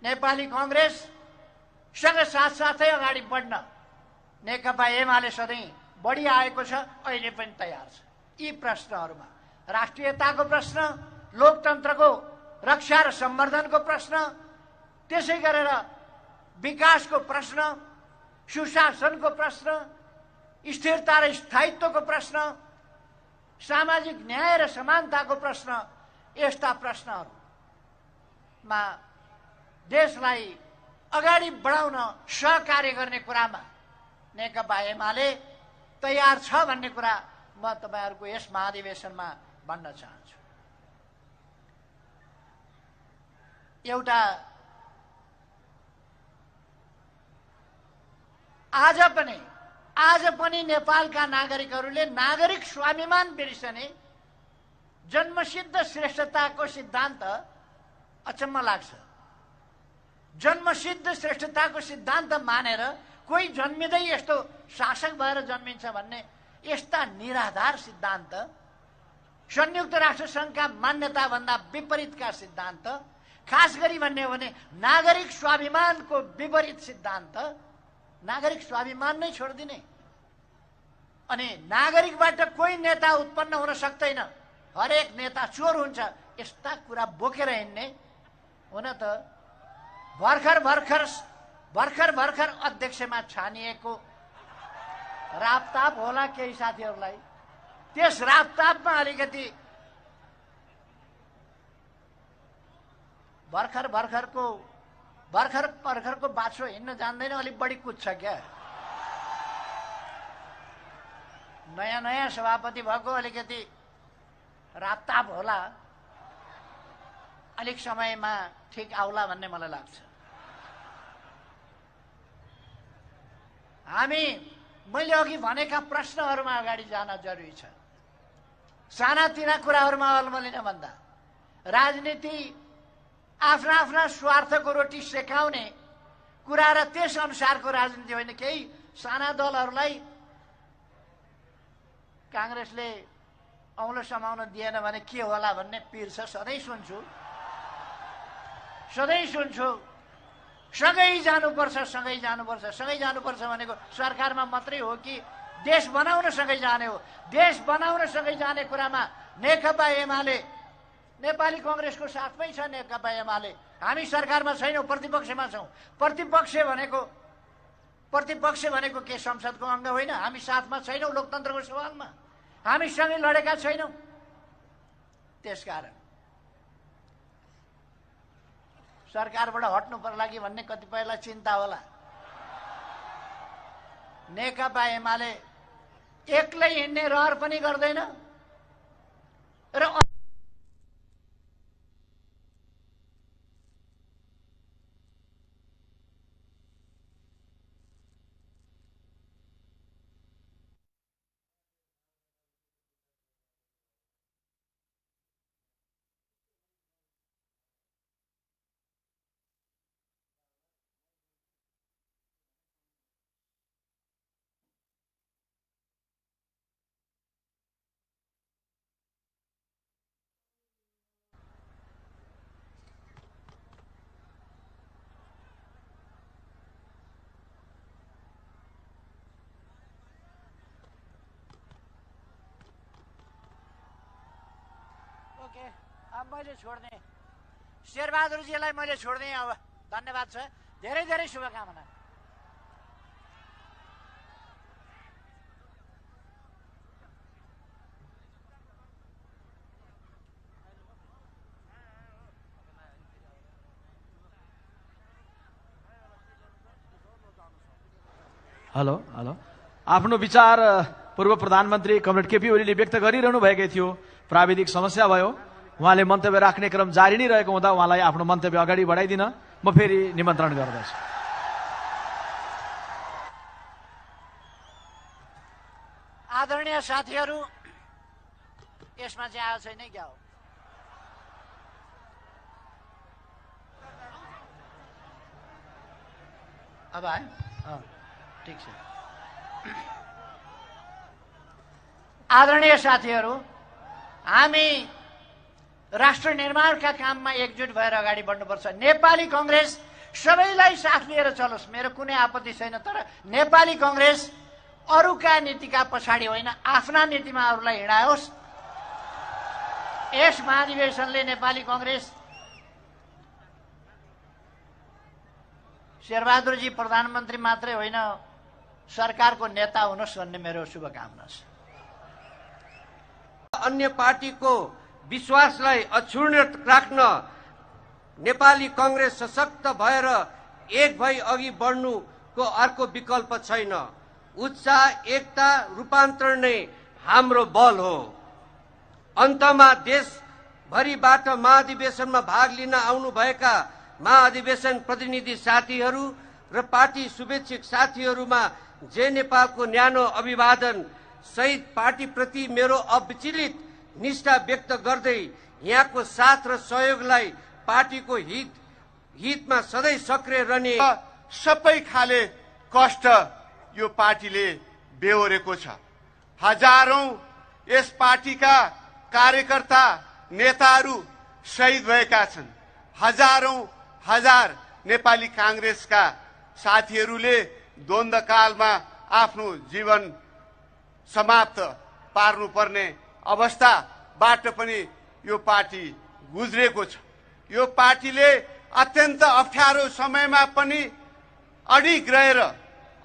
नेपाली कांग्रेससँग साथसाथै अगाडि बढ्न नेकपा एमाले सधैँ बढी आएको छ, अहिले पनि तयार छ। यी प्रश्नहरूमा राष्ट्रियताको प्रश्न, लोकतन्त्रको रक्षा र सम्वर्धनको प्रश्न, त्यसै गरेर विकासको प्रश्न, सुशासनको प्रश्न, स्थिरता र स्थायित्वको प्रश्न, सामाजिक न्याय र समानताको प्रश्न, यस्ता प्रश्नहरूमा देशलाई अगाडि बढाउन सहकार्य गर्ने कुरामा नेकपा एमाले तयार छ भन्ने कुरा म तपाईहरुको यस महाधिवेशनमा भन्न चाहन्छु। एउटा आज पनि नेपालका नागरिकहरूले नागरिक स्वाभिमान बिर्सने जन्मसिद्ध श्रेष्ठताको सिद्धान्त अचम्म लाग्छ। जन्मसिद्ध श्रेष्ठताको सिद्धान्त मानेर कोही जन्मिँदै यस्तो शासक भएर जन्मिन्छ भन्ने यस्ता निराधार सिद्धान्त, संयुक्त राष्ट्र संघका मान्यता भन्दा विपरीतका सिद्धान्त, खास गरी भन्ने हो भने नागरिक स्वाभिमानको विपरीत सिद्धान्त, नागरिक स्वाभिमान नै छोडिदिने अनि नागरिकबाट कोही नेता उत्पन्न हुन सक्दैन, हरेक नेता चोर हुन्छ, यस्ता कुरा बोकेर हिँड्ने हुन त भर्खर अध्यक्षमा छानिएको रापताप होला केही साथीहरूलाई। त्यस रापतापमा अलिकति भर्खरको बाछो हिँड्न जान्दैन, अलिक बढी कुद्छ क्या। नयाँ सभापति भएको अलिकति रापताप होला, अलिक समयमा ठिक आउला भन्ने मलाई लाग्छ। मैले अघि भनेका प्रश्नहरूमा अगाडि जान जरुरी छ। सानातिना कुराहरूमा अलमलिन भन्दा राजनीति आफ्ना स्वार्थको रोटी सेकाउने कुरा र त्यस अनुसारको राजनीति होइन। केही साना दलहरूलाई कांग्रेसले औँलो समाउन दिएन भने के होला भन्ने पीर छ, सधैँ सुन्छु। सँगै जानुपर्छ भनेको सरकारमा मात्रै हो कि देश बनाउन सँगै जाने हो। देश बनाउन सँगै जाने कुरामा नेकपा एमाले नेपाली कांग्रेसको साथमै छ। नेकपा एमाले हामी सरकारमा छैनौँ, प्रतिपक्षमा छौँ। प्रतिपक्ष भनेको के संसदको अङ्ग होइन? हामी साथमा छैनौँ लोकतन्त्रको सवालमा, हामी सँगै लडेका छैनौँ। त्यसकारण सरकारबाट हट्नु पर्ला कि भन्ने कतिपयलाई चिन्ता होला। नेकपा एमाले एक्लै हिँड्ने रहर पनि गर्दैन र अब मैले छोड्ने शेरबहादुरजीलाई मैले छोड्ने। अब धन्यवाद छ, धेरै धेरै शुभकामना। हेलो हेलो आफ्नो विचार पूर्व प्रधानमन्त्री कमरेड केपी ओलीले व्यक्त गरिरहनु भएकै थियो। प्राविधिक समस्या भयो, उहाँले मन्तव्य राख्ने क्रम जारी नै रहेको हुँदा उहाँलाई आफ्नो मन्तव्य अगाडि बढाइदिन म फेरि निमन्त्रण गर्दछु। आदरणीय साथीहरू, यसमा चाहिँ आएको छैन क्या हो? अब आयो? ठिक छ। आदरणीय साथीहरू, हामी राष्ट्र निर्माणका काममा एकजुट भएर अगाडि बढ्नुपर्छ। नेपाली कांग्रेस सबैलाई साथ लिएर चलोस्, मेरो कुनै आपत्ति छैन। तर नेपाली कांग्रेस अरूका नीतिका पछाडि होइन, आफ्ना नीतिमा अरूलाई हिँडायोस्। यस महाधिवेशनले नेपाली कांग्रेस शेरबहादुरजी प्रधानमन्त्री मात्रै होइन, सरकारको नेता हुनुहोस् भन्ने मेरो शुभकामना छ। अन्य पार्टीको विश्वासलाई अक्षुण्ण राख्न नेपाली कांग्रेस सशक्त भएर एक भई अघि बढ्नुको अर्को विकल्प छैन। उत्साह, एकता, रूपान्तरण नै हाम्रो बल हो। अन्तमा देशभरिबाट महाधिवेशनमा भाग लिन आउनुभएका महाधिवेशन प्रतिनिधि साथीहरू र पार्टी शुभेच्छुक साथीहरूमा जे नेपालको न्यानो अभिवादन सहित पार्टीप्रति मेरो अविचलित निष्ठा व्यक्त गर्दै यहाँको साथ र सहयोगलाई पार्टीको हितमा सधैँ सक्रिय रहने। सबै खाले कष्ट यो पार्टीले बेहोरेको छ। हजारौं यस पार्टीका कार्यकर्ता नेताहरू शहीद भएका छन्। हजार नेपाली कांग्रेसका साथीहरूले द्वन्द्वकालमा आफ्नो जीवन समाप्त पार्नुपर्ने अवस्थाबाट पनि यो पार्टी गुज्रेको छ। यो पार्टीले अत्यन्त अप्ठ्यारो समयमा पनि अडिग रहेर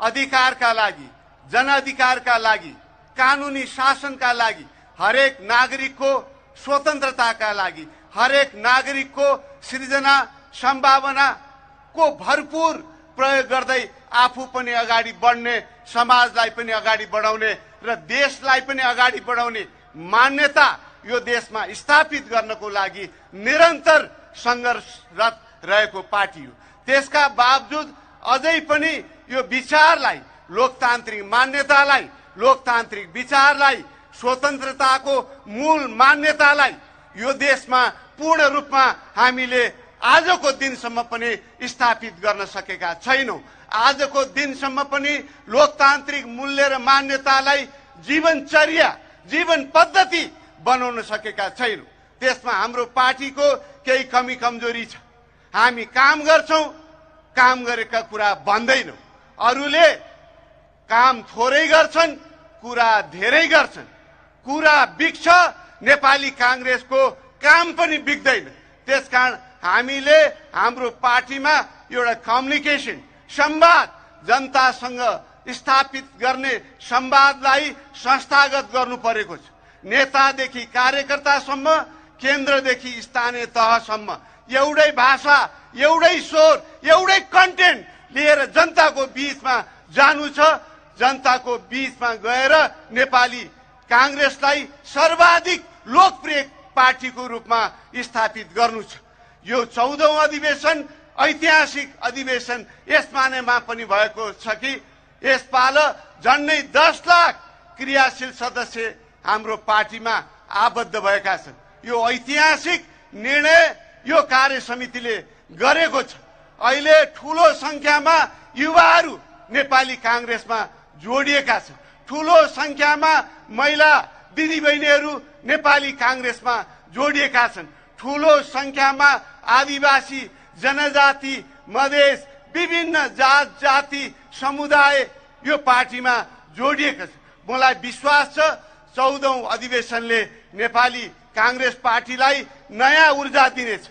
अधिकारका लागि, जनअधिकारका लागि, कानुनी शासनका लागि, हरेक नागरिकको स्वतन्त्रताका लागि, हरेक नागरिकको सृजना सम्भावनाको भरपूर प्रयोग गर्दै आफू पनि अगाडि बढ्ने, समाजलाई पनि अगाडि बढाउने र देशलाई पनि अगाडि बढाउने मान्यता यो देशमा स्थापित गर्नको लागि निरन्तर संघर्षरत रहेको पार्टी हो। त्यसका बावजुद अझै पनि यो विचारलाई, लोकतान्त्रिक मान्यतालाई, लोकतान्त्रिक विचारलाई, स्वतन्त्रताको मूल मान्यतालाई यो देशमा पूर्ण रूपमा हामीले आजको दिनसम्म पनि स्थापित गर्न सकेका छैनौं। आजको दिनसम्म पनि लोकतान्त्रिक मूल्य र मान्यतालाई जीवनचर्या, जीवन पद्धति बनाउन सकेका छैनौं। त्यसमा हाम्रो पार्टीको केही कमी कमजोरी छ। हामी काम गर्छौं, काम गरेका कुरा भन्दैनौं। अरूले काम थोरै गर्छन्, कुरा धेरै गर्छन्, कुरा बिग्छ, नेपाली कांग्रेसको काम पनि बिग्दैन। त्यसकारण हामीले हाम्रो पार्टीमा एउटा कम्युनिकेसन, संवाद, जनतासँग स्थापित गर्ने संवादलाई संस्थागत गर्नु परेको छ। नेतादेखि कार्यकर्तासम्म, केन्द्रदेखि स्थानीय तहसम्म एउटै भाषा, एउटै स्वर, एउटै कन्टेन्ट लिएर जनताको बीचमा जानु छ। जनताको बीचमा गएर नेपाली कांग्रेसलाई सर्वाधिक लोकप्रिय पार्टीको रूपमा स्थापित गर्नु छ। यो 14औं अधिवेशन ऐतिहासिक अधिवेशन यस मानेमा पनि भएको छ कि यसपाल झन्डै 10 लाख क्रियाशील सदस्य हाम्रो पार्टीमा आबद्ध भएका छन्। यो ऐतिहासिक निर्णय यो कार्य समितिले गरेको छ। अहिले ठूलो संख्यामा युवाहरू नेपाली कांग्रेसमा जोडिएका छन्। ठूलो संख्यामा महिला दिदीबहिनीहरू नेपाली कांग्रेसमा जोडिएका छन्। ठूलो संख्यामा आदिवासी, जनजाति, मधेस, विभिन्न जात जाति समुदाय यो पार्टीमा जोडिएका छन्। मलाई विश्वास छ 14औं अधिवेशनले नेपाली कांग्रेस पार्टीलाई नयाँ ऊर्जा दिनेछ।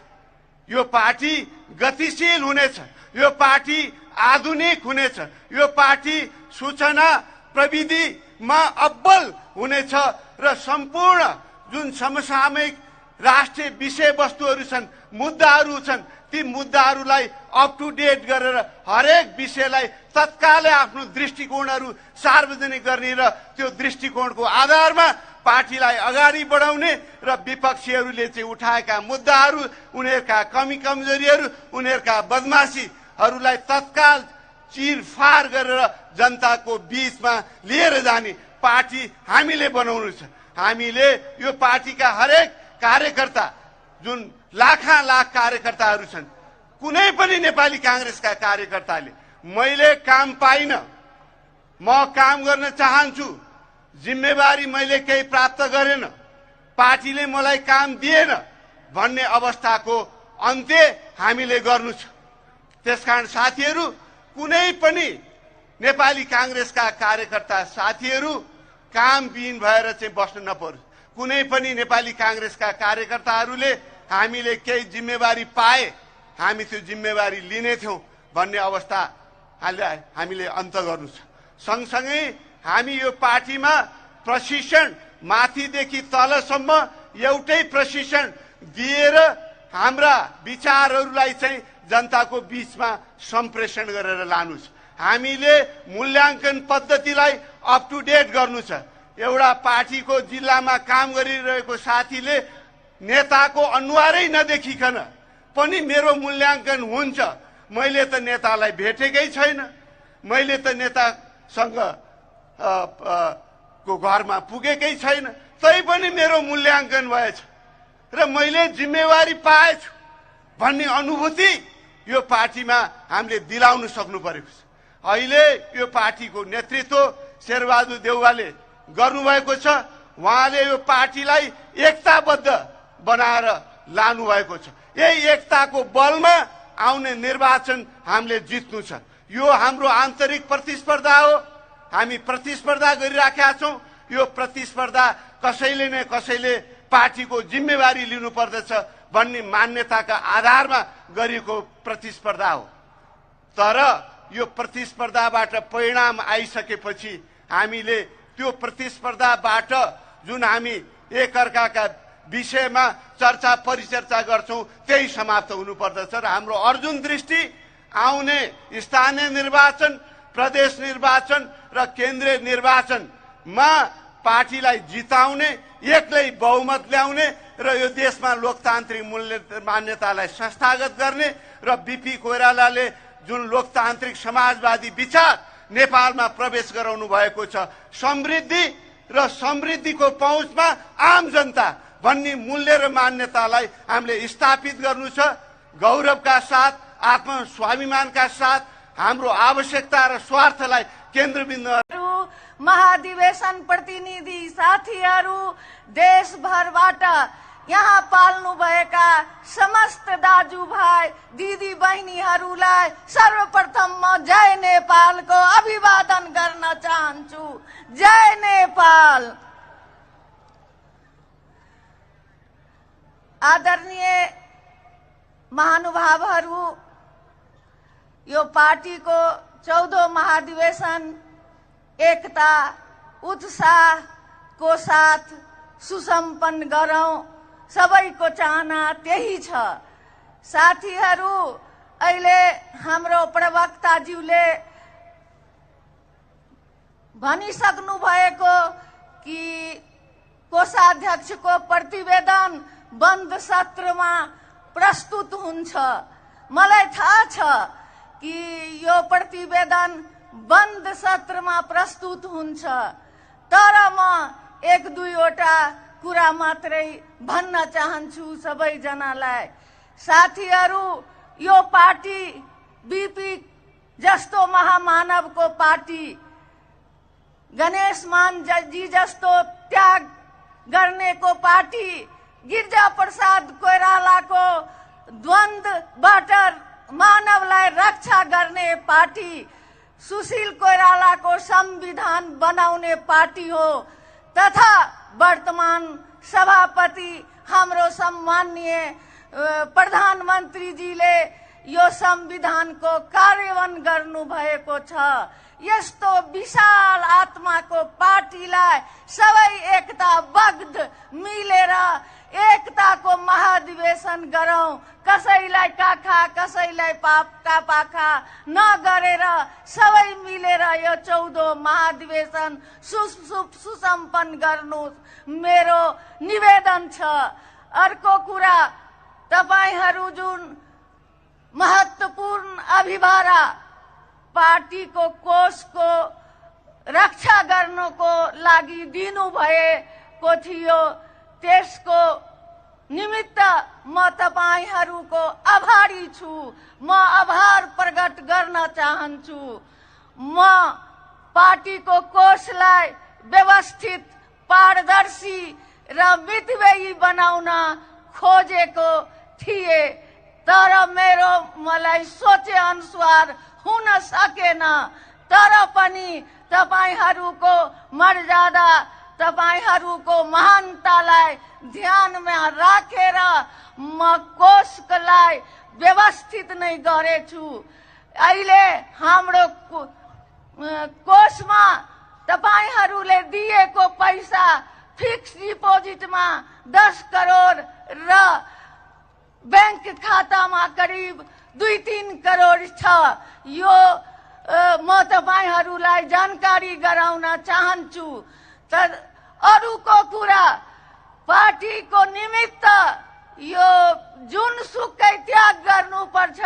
यो पार्टी गतिशील हुनेछ, यो पार्टी आधुनिक हुनेछ, यो पार्टी सूचना प्रविधिमा अब्बल हुनेछ र सम्पूर्ण जुन समसामयिक राष्ट्रिय विषयवस्तुहरू छन्, मुद्दाहरू छन्, ती मुद्दाहरूलाई अप टु डेट गरेर हरेक विषयलाई तत्कालै आफ्नो दृष्टिकोणहरू सार्वजनिक गर्ने र त्यो दृष्टिकोणको आधारमा पार्टीलाई अगाडि बढाउने र विपक्षीहरूले चाहिँ उठाएका मुद्दाहरू, उनीहरूका कमी कमजोरीहरू, उनीहरूका बदमाशीहरूलाई तत्काल चिरफार गरेर जनताको बीचमा लिएर जाने पार्टी हामीले बनाउनु छ। हामीले यो पार्टीका हरेक कार्यकर्ता, जुन लाखा लाख कार्यकर्ताहरू छन्, कुनै पनि नेपाली कांग्रेसका कार्यकर्ताले मैले काम पाइन, म काम गर्न चाहन्छु, जिम्मेवारी मैले केही प्राप्त गरेन, पार्टीले मलाई काम दिएन भन्ने अवस्थाको अन्त्य हामीले गर्नु छ। त्यसकारण साथीहरू, कुनै पनि नेपाली कांग्रेसका कार्यकर्ता साथीहरू कामविहीन भएर चाहिँ बस्नु नपरोस्। कुनै पनि नेपाली कांग्रेसका कार्यकर्ताहरूले हामीले केही जिम्मेवारी पाए हामी त्यो जिम्मेवारी लिने थियौं भन्ने अवस्था हामीले अन्त गर्नु छ। सँगसँगै हामी यो पार्टीमा प्रशिक्षण माथिदेखि तलसम्म एउटै प्रशिक्षण दिएर हाम्रा विचारहरूलाई चाहिँ जनताको बीचमा सम्प्रेषण गरेर लानु छ। हामीले मूल्याङ्कन पद्धतिलाई अप टु डेट गर्नु छ। एउटा पार्टीको जिल्लामा काम गरिरहेको साथीले नेताको अनुहारै नदेखिकन पनि मेरो मूल्याङ्कन हुन्छ, मैले त नेतालाई भेटेकै छैन, मैले त नेतासँग को घरमा पुगेकै छैन, तै पनि मेरो मूल्याङ्कन भएछ र मैले जिम्मेवारी पाएछु भन्ने अनुभूति यो पार्टीमा हामीले दिलाउन सक्नु परेको छ। अहिले यो पार्टीको नेतृत्व शेरबहादुर देउवाले गर्नुभएको छ। उहाँले यो पार्टीलाई एकताबद्ध बनाएर लानु भएको छ। यही एकताको बलमा आउने निर्वाचन हामीले जित्नु छ। यो हाम्रो आन्तरिक प्रतिस्पर्धा हो। हामी प्रतिस्पर्धा गरिराखेका छौं। यो प्रतिस्पर्धा कसैले न कसैले पार्टीको जिम्मेवारी लिनु पर्दछ भन्ने मान्यताका आधारमा गरिएको प्रतिस्पर्धा हो। तर यो प्रतिस्पर्धाबाट परिणाम आइसकेपछि हामीले त्यो प्रतिस्पर्धाबाट जुन हामी एकअर्काका विषयमा चर्चा परिचर्चा गर्छौं त्यही समाप्त हुनुपर्दछ र हाम्रो अर्जुन दृष्टि आउने स्थानीय निर्वाचन, प्रदेश निर्वाचन र केन्द्रीय निर्वाचनमा पार्टीलाई जिताउने, एक्लै बहुमत ल्याउने र यो देशमा लोकतान्त्रिक मूल्य मान्यतालाई संस्थागत गर्ने र बीपी कोइरालाले जुन लोकतान्त्रिक समाजवादी विचार नेपालमा प्रवेश गराउनु भएको छ, समृद्धि र समृद्धिको पहुँचमा आम जनता भन्ने मूल्य र मान्यतालाई हामीले स्थापित गर्नु छ। गौरवका साथ, आत्मस्वाभिमानका साथ हाम्रो आवश्यकता र स्वार्थलाई केन्द्रबिन्दु महाधिवेशन प्रतिनिधि साथीहरू, देशभरबाट यहाँ पाल्नु भएका समस्त दाजुभाइ दिदी बहिनीहरूलाई सर्वप्रथम म जय नेपालको अभिवादन गर्न चाहन्छु। जय नेपाल। आदरणीय महानुभावहरू, यो पार्टीको 14औं महाधिवेशन एकता उत्साहको साथ सुसम्पन्न गरौं, सबैको चाहना त्यही छ। साथीहरू, अहिले हाम्रो प्रवक्ताज्यूले भनिसक्नु भएको कि कोषाध्यक्षको प्रतिवेदन बन्द सत्रमा प्रस्तुत हुन्छ। मलाई थाहा छ कि यो प्रतिवेदन बन्द सत्रमा प्रस्तुत हुन्छ, तर म एक दुईवटा कुरा मात्रै भन्न चाहन्छु सबैजनालाई। साथीहरू, यो पार्टी बीपी जस्तो महामानवको पार्टी, गणेश मान जी जस्तो त्याग गर्नेको पार्टी, गिरिजा प्रसाद कोइरालाको द्वन्द्वबाट मानवलाई रक्षा गर्ने पार्टी, सुशील कोइरालाको संविधान बनाउने पार्टी हो तथा वर्तमान सभापति हाम्रो सम्माननीय प्रधानमन्त्रीजीले यो संविधानको कार्यान्वयन गर्नु भएको छ। यस्तो विशाल आत्माको पार्टीलाई सबै एकताबद्ध मिलेर एकताको महाधिवेशन गरौं। कसैलाई काखा कसैलाई पाखा नगरेर सबै मिलेर यो 14औं महाधिवेशन सुसम्पन्न गर्नु मेरो निवेदन छ। अर्को कुरा, तपाईहरू जुन महत्वपूर्ण अभिभारा पार्टीको कोषको रक्षा गर्नको लागि दिनु भएको थियो, त्यसको निमित्त म तपाईहरूको आभारी छु। म आभार प्रकट गर्न चाहन्छु। म पार्टीको कोषलाई व्यवस्थित, पारदर्शी र मितव्ययी बनाउन खोजेको थिए, तर मलाई सोचे अनुसार हुन सकेन। तर पनि तपाईहरूको मर्यादा, तपाईहरूको महानतालाई ध्यानमा राखेर म कोषलाई व्यवस्थित नै गरेछु। अहिले हाम्रो कोषमा तपाईहरूले दिएको पैसा फिक्स डिपोजिटमा 10 करोड र बैंक खातामा करिब 2-3 करोड छ। यो म तपाईहरूलाई जानकारी गराउन चाहन्छु। अरूको कुरा, पार्टीको निमित्त यो जुनसुकै त्याग गर्नुपर्छ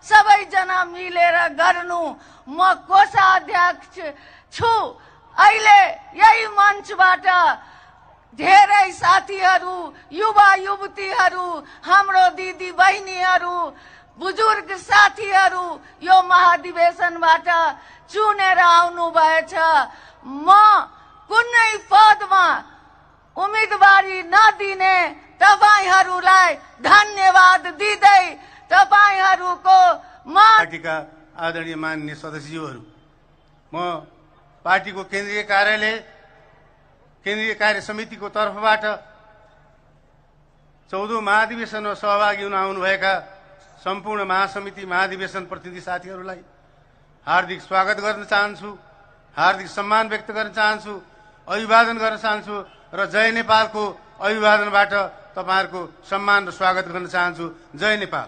सबैजना मिलेर गर्नु। म कोषाध्यक्ष छु। अहिले यही मञ्चबाट धेरै साथीहरू, युवा युवतीहरू, हाम्रो दिदी बहिनीहरू, बुजुर्ग साथीहरू यो महाधिवेशनबाट चुनेर आउनु भएछ। म कुनै पदमा उम्मेदवारी नदिने तपाईहरूलाई धन्यवाद दिँदै तपाईहरूको पार्टीका आदरणीय माननीय सदस्यज्यूहरू, म पार्टीको केन्द्रीय कार्यालय, केन्द्रीय कार्य समितिको तर्फबाट 14औं महाधिवेशनमा सहभागी हुन आउनुभएका सम्पूर्ण महासमिति महाधिवेशन प्रतिनिधि साथीहरूलाई हार्दिक स्वागत गर्न चाहन्छु, हार्दिक सम्मान व्यक्त गर्न चाहन्छु, अभिवादन गर्न चाहन्छु र जय नेपालको अभिवादनबाट तपाईहरूको सम्मान र स्वागत गर्न चाहन्छु। जय नेपाल।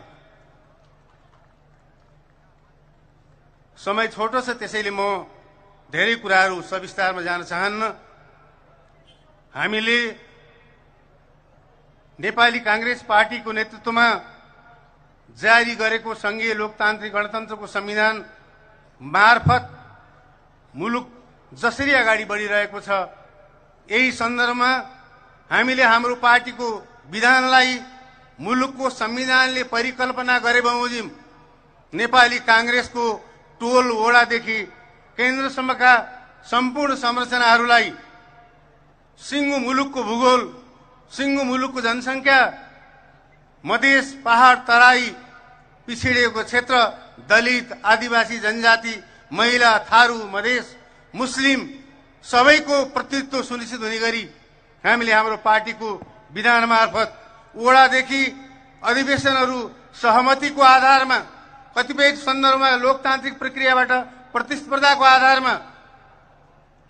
समय छोटो छ, त्यसैले म धेरै कुराहरू सविस्तारमा जान चाहन्न। हामीले नेपाली कांग्रेस पार्टीको नेतृत्वमा जारी गरेको संघीय लोकतान्त्रिक गणतन्त्रको संविधान मार्फत मुलुक जसरी अगाडि बढिरहेको छ, यही सन्दर्भमा हामीले हाम्रो पार्टीको विधानलाई मुलुकको संविधानले परिकल्पना गरे बमोजिम नेपाली कांग्रेसको टोल वडादेखि केन्द्रसम्मका सम्पूर्ण संरचनाहरूलाई सिङ्गो मुलुकको भूगोल सिङ्गो मुलुकको जनसङ्ख्या, मधेस, पहाड, तराई, पिछडिएको क्षेत्र, दलित, आदिवासी जनजाति, महिला, थारू, मधेस, मुस्लिम सबैको प्रतिनिधित्व सुनिश्चित हुने गरी हामीले हाम्रो पार्टीको विधान मार्फत वडादेखि अधिवेशनहरू सहमतिको आधारमा, कतिपय सन्दर्भमा लोकतान्त्रिक प्रक्रियाबाट प्रतिस्पर्धाको आधारमा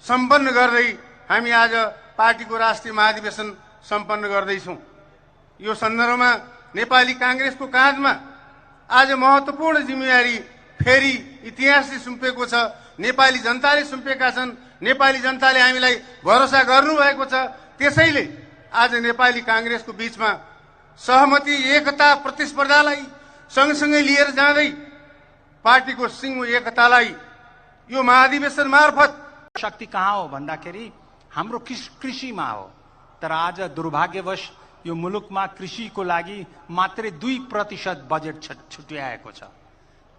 सम्पन्न गर्दै हामी आज पार्टीको राष्ट्रिय महाधिवेशन सम्पन्न गर्दैछौँ। यो सन्दर्भमा नेपाली कांग्रेसको काँधमा आज महत्त्वपूर्ण जिम्मेवारी फेरि इतिहासले सुम्पेको छ, नेपाली जनताले सुम्पेका छन्, नेपाली जनताले हामीलाई भरोसा गर्नुभएको छ। त्यसैले आज नेपाली कांग्रेसको बीचमा सहमति, एकता, प्रतिस्पर्धालाई सँगसँगै लिएर जाँदै पार्टीको सिङ्गो एकतालाई यो महाधिवेशन मार्फत शक्ति कहाँ हो भन्दाखेरि हाम्रो कृषिमा हो। तर आज दुर्भाग्यवश यो मुलुकमा कृषिको लागि मात्रै 2% बजेट छुट्याएको छ।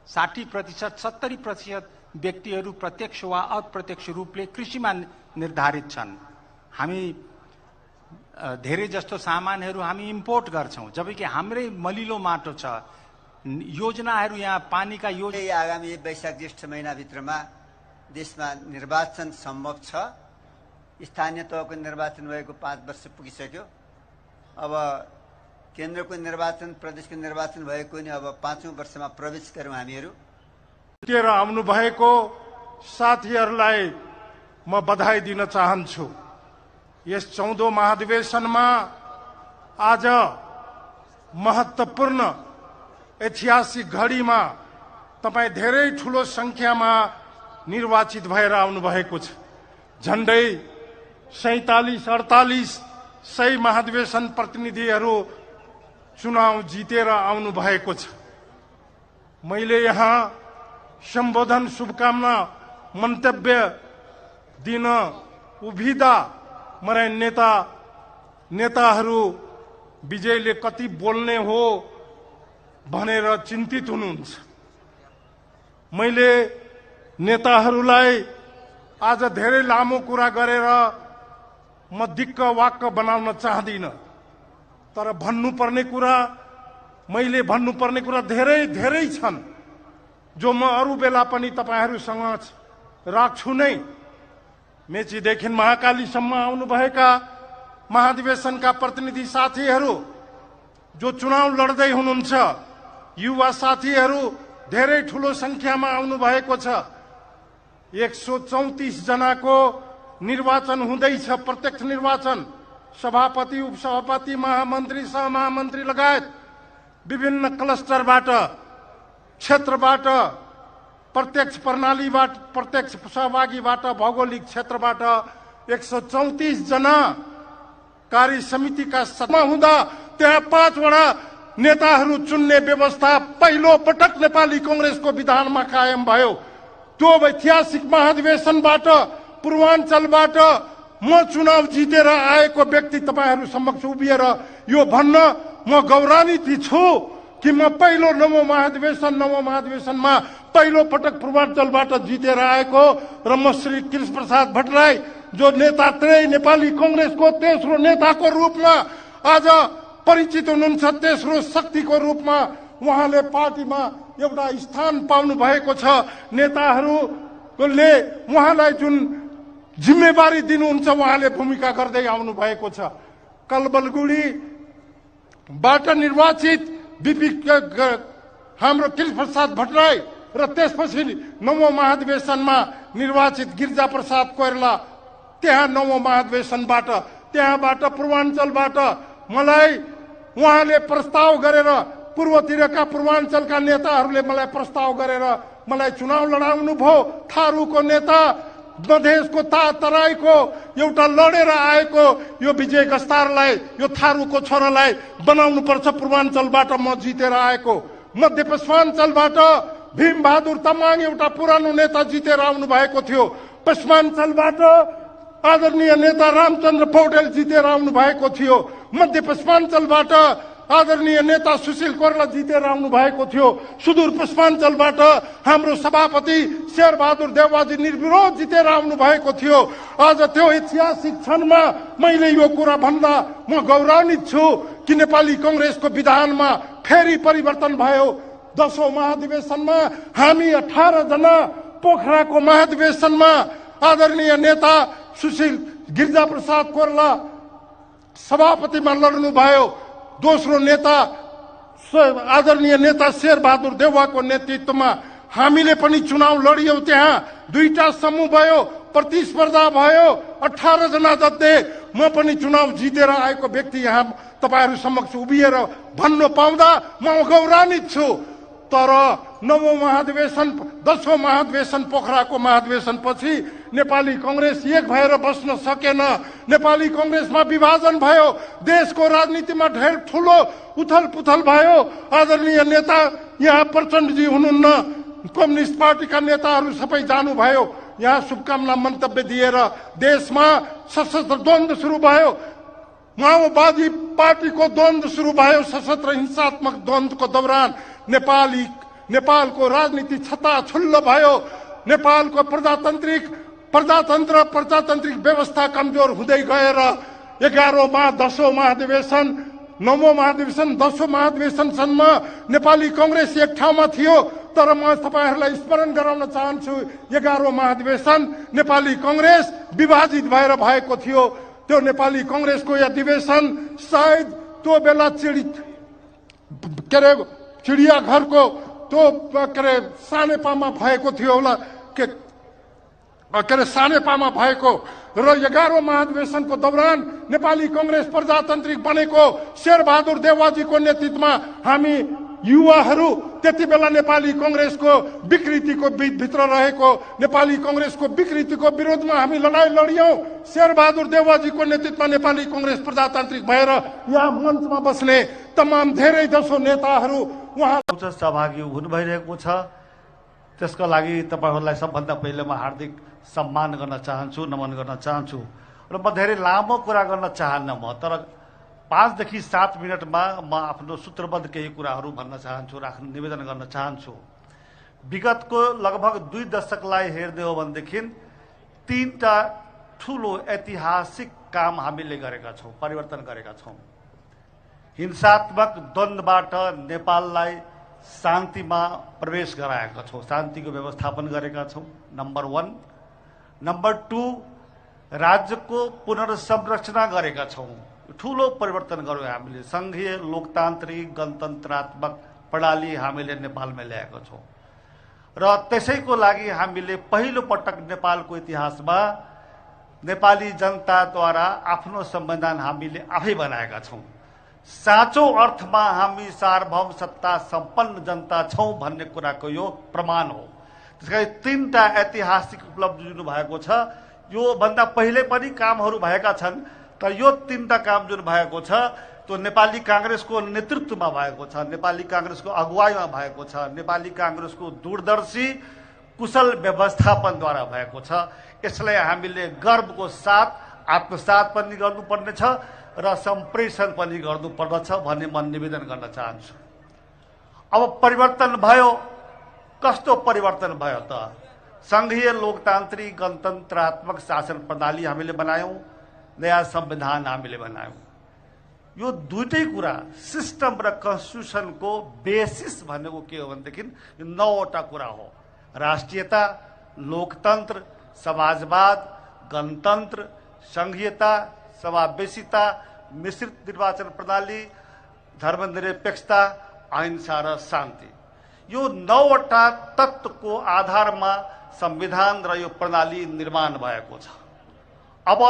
60%, 70% व्यक्तिहरू प्रत्यक्ष वा अप्रत्यक्ष रूपले कृषिमा निर्धारित छन्। हामी धेरै जस्तो सामानहरू हामी इम्पोर्ट गर्छौं, जबकि हाम्रै मलिलो माटो छ। योजनाहरू यहाँ पानीका योजना आगामी वैशाख ज्येष्ठ महिनाभित्रमा देशमा निर्वाचन सम्भव छ। स्थानीय तहको निर्वाचन भएको 5 वर्ष पुगिसक्यो। अब केन्द्रको निर्वाचन, प्रदेशको निर्वाचन भएको नि अब 5औं वर्षमा प्रवेश गर्यौं हामीहरू। तेर आउनु भएको साथीहरूलाई म बधाई दिन चाहन्छु। यस 14औं महाधिवेशनमा आज महत्त्वपूर्ण ऐतिहासिक घडीमा तपाईं धेरै ठूलो संख्यामा निर्वाचित भएर आउनु भएको छ। झण्डै 47-48 सय महाधिवेशन प्रतिनिधिहरू चुनाव जितेर आउनु भएको छ। मैले यहाँ सम्बोधन, शुभकामना, मन्तव्य दिन उभिदा मलाई नेताहरू विजयले कति बोल्ने हो भनेर चिन्तित हुनुहुन्छ। मैले नेताहरूलाई आज धेरै लामो कुरा गरेर म दिक्क वाक्क बनाउन चाहदिन। तर मैले भन्नुपर्ने कुरा धेरै छन्, जो म अरू बेला पनि तपाईहरूसँग राख्छु नै। मेचीदेखि महाकालीसम्म आउनुभएका महाधिवेशनका प्रतिनिधि साथीहरू जो चुनाव लड्दै हुनुहुन्छ, युवा साथीहरू धेरै ठूलो संख्यामा आउनु भएको छ। 134 जनाको निर्वाचन हुँदैछ, प्रत्यक्ष निर्वाचन। सभापति, उपसभापति, महामन्त्री, सहमहामन्त्री लगायत विभिन्न क्लस्टरबाट, क्षेत्रबाट, प्रत्यक्ष प्रणालीबाट, प्रत्यक्ष सहभागीबाट, भौगोलिक क्षेत्रबाट 134 जना कार्य समितिका सदस्य हुँदा त्यहाँ 5 वटा नेताहरू चुन्ने व्यवस्था पहिलो पटक नेपाली कांग्रेसको विधानमा कायम भयो। त्यो ऐतिहासिक महाधिवेशनबाट, पूर्वाञ्चलबाट म चुनाव जितेर आएको व्यक्ति तपाईहरू समक्ष उभिएर यो भन्न म गौरवान्वित छु कि म पहिलो नवौं महाधिवेशनमा पहिलो पटक पूर्वाञ्चलबाट जितेर आएको र म श्री कृष्ण प्रसाद भट्टराई जो नेता नेपाली कांग्रेसको तेस्रो नेताको रूपमा आज परिचित हुनुहुन्छ, तेस्रो शक्तिको रूपमा उहाँले पार्टीमा एउटा स्थान पाउनु भएको छ। नेताहरूले उहाँलाई जुन जिम्मेवारी दिनुहुन्छ उहाँले भूमिका गर्दै आउनु भएको छ। कलबलगुडीबाट निर्वाचित हाम्रो कृष्ण प्रसाद भट्टराई र त्यसपछि 9औं महाधिवेशनमा निर्वाचित गिरिजा प्रसाद कोइराला त्यहाँ 9औं महाधिवेशनबाट, त्यहाँबाट पूर्वाञ्चलबाट मलाई उहाँले प्रस्ताव गरेर, पूर्वतिरका पूर्वाञ्चलका नेताहरूले मलाई प्रस्ताव गरेर मलाई चुनाव लडाउनु भयो। थारूको नेता, मधेसको तराईको एउटा लडेर आएको यो विजय गस्तारलाई, यो थारूको छोरालाई बनाउनु पर्छ। पूर्वाञ्चलबाट म जितेर आएको। मध्यपश्चिमाञ्चलबाट भीमबहादुर तामाङ एउटा पुरानो नेता जितेर आउनु भएको थियो। पश्चिमाञ्चलबाट आदरणीय नेता रामचन्द्र पौडेल जितेर आउनु भएको थियो। मध्यपश्चिमाञ्चलबाट आदरणीय नेता सुशील कोइराला जितेर आउनु भएको थियो। सुदूर पश्चिमाञ्चलबाट हाम्रो सभापति शेरबहादुर देउवाजी निर्विरोध जितेर आउनु भएको थियो। आज त्यो ऐतिहासिक क्षणमा मैले यो कुरा भन्दा म गौरवान्वित छु कि नेपाली कांग्रेसको विधानमा फेरि परिवर्तन भयो। 10औं महाधिवेशनमा हामी 18 जना, पोखराको महाधिवेशनमा आदरणीय नेता सुशील गिरिजाप्रसाद कोइराला सभापतिमा लड्नु भयो। दोस्रो नेता आदरणीय नेता शेरबहादुर देउवाको नेतृत्वमा हामीले पनि चुनाव लडियौं। त्यहाँ दुईटा समूह भयो, प्रतिस्पर्धा भयो। 18 जना जति म पनि चुनाव जितेर आएको व्यक्ति यहाँ तपाईहरु समक्ष उभिएर भन्न पाउँदा म गौरवान्वित छु। तर 9औं महाधिवेशन 10औं महाधिवेशन पोखराको महाधिवेशन पछि नेपाली कांग्रेस एक भएर बस्न सकेन। नेपाली कांग्रेसमा विभाजन भयो। देशको राजनीतिमा ढेर ठूलो उथलपुथल भयो। आदरणीय नेता यहाँ प्रचण्डजी हुनुहुन्न, कम्युनिस्ट पार्टीका नेताहरू सबै जानुभयो। यहाँ शुभकामना मन्तव्य दिएर देशमा सशस्त्र द्वन्द्व सुरु भयो। माओवादी पार्टीको द्वन्द्व सुरु भयो। सशस्त्र हिंसात्मक द्वन्द्वको दौरान नेपालको राजनीति छताछुल्ल भयो। नेपालको प्रजातान्त्रिक व्यवस्था कमजोर हुँदै गएर 11औं 10औं महाधिवेशन 9औं महाधिवेशन 10औं महाधिवेशनसम्म नेपाली कांग्रेस एक ठाउँमा थियो। तर म तपाईहरुलाई स्मरण गराउन चाहन्छु 11औं महाधिवेशन नेपाली कांग्रेस विभाजित भएर भएको थियो। त्यो नेपाली कांग्रेसको अधिवेशन सायद त्यो बेला चिडियाघरको त्यो सानेपामा भएको थियो होला, सानेपामा भएको। र 11औं महाधिवेशनको दौरान नेपाली कांग्रेस प्रजातान्त्रिक बनेको शेरबहादुर देउवाजीको नेतृत्वमा हामी युवाहरू त्यति बेला नेपाली कांग्रेसको विकृतिको भित्र रहेको नेपाली कांग्रेसको विकृतिको विरोधमा हामी लडाई लडियौं। शेरबहादुर देउवाजीको नेतृत्वमा नेपाली कांग्रेस प्रजातान्त्रिक भएर यहाँ मञ्चमा बस्ने तमाम धेरै जसो नेताहरू उहाँ सहभागी हुनु भइरहेको छ। त्यसको लागि तपाईहरुलाई सबभन्दा पहिले म हार्दिक सम्मान गर्न चाहन्छु, नमन गर्न चाहन्छु। र म धेरै लामो कुरा गर्न चाहन्न, तर 5 देखि 7 मिनटमा म आफ्नो सूत्रबद्ध केही कुराहरू भन्न चाहन्छु, राख्न निवेदन गर्न चाहन्छु। विगतको लगभग 2 दशकलाई हेर्दै हो भनेदेखि 3टा ठूलो ऐतिहासिक काम हामीले गरेका छौं, परिवर्तन गरेका छौं। हिंसात्मक द्वन्द्वबाट नेपाललाई शान्तिमा प्रवेश गराएका छौं, शान्तिको व्यवस्थापन गरेका छौं, नम्बर 1। नम्बर 2, राज्यको पुनर्संरचना गरेका छौं। ठूलो परिवर्तन गर्यौं हामीले। संघीय लोकतान्त्रिक गणतन्त्रात्मक प्रणाली हामीले नेपालमा ल्याएका छौं। र त्यसैको लागि हामीले पहिलो पटक नेपालको इतिहासमा नेपाली जनताद्वारा आफ्नो संविधान हामीले आफै बनाएका छौं। साँचो अर्थमा हामी सार्वभौम सत्ता सम्पन्न जनता छौं भन्ने कुराको यो प्रमाण हो। त्यसकारण 3टा ऐतिहासिक उपलब्धि जुन भएको छ, यो भन्दा पहिले पनि कामहरू भएका छन्, तर यो 3टा काम जुन भएको छ त्यो नेपाली कांग्रेसको नेतृत्वमा भएको छ, नेपाली कांग्रेसको अगुवाईमा भएको छ, नेपाली कांग्रेसको दूरदर्शी कुशल व्यवस्थापनद्वारा भएको छ। यसलाई हामीले गर्वको साथ आत्मसात पनि गर्नुपर्ने छ र सम्प्रेषण पनि गर्नुपर्दछ भन्ने म निवेदन गर्न चाहन्छु। अब परिवर्तन भयो। कस्तो परिवर्तन भयो त? संघीय लोकतान्त्रिक गणतन्त्रात्मक शासन प्रणाली हामीले बनायौं, नयाँ संविधान हामीले बनायौं। यो दुईटै कुरा सिस्टम र कन्स्टिट्युसनको बेसिस भनेको के हो भनेदेखि 9वटा कुरा हो। राष्ट्रियता, लोकतन्त्र, समाजवाद, गणतन्त्र, संघीयता, समावेशिता, मिश्रित निर्वाचन प्रणाली, धर्मनिरपेक्षता, अहिंसा र शान्ति। यो 9वटा तत्त्वको आधारमा संविधान र यो प्रणाली निर्माण भएको छ। अब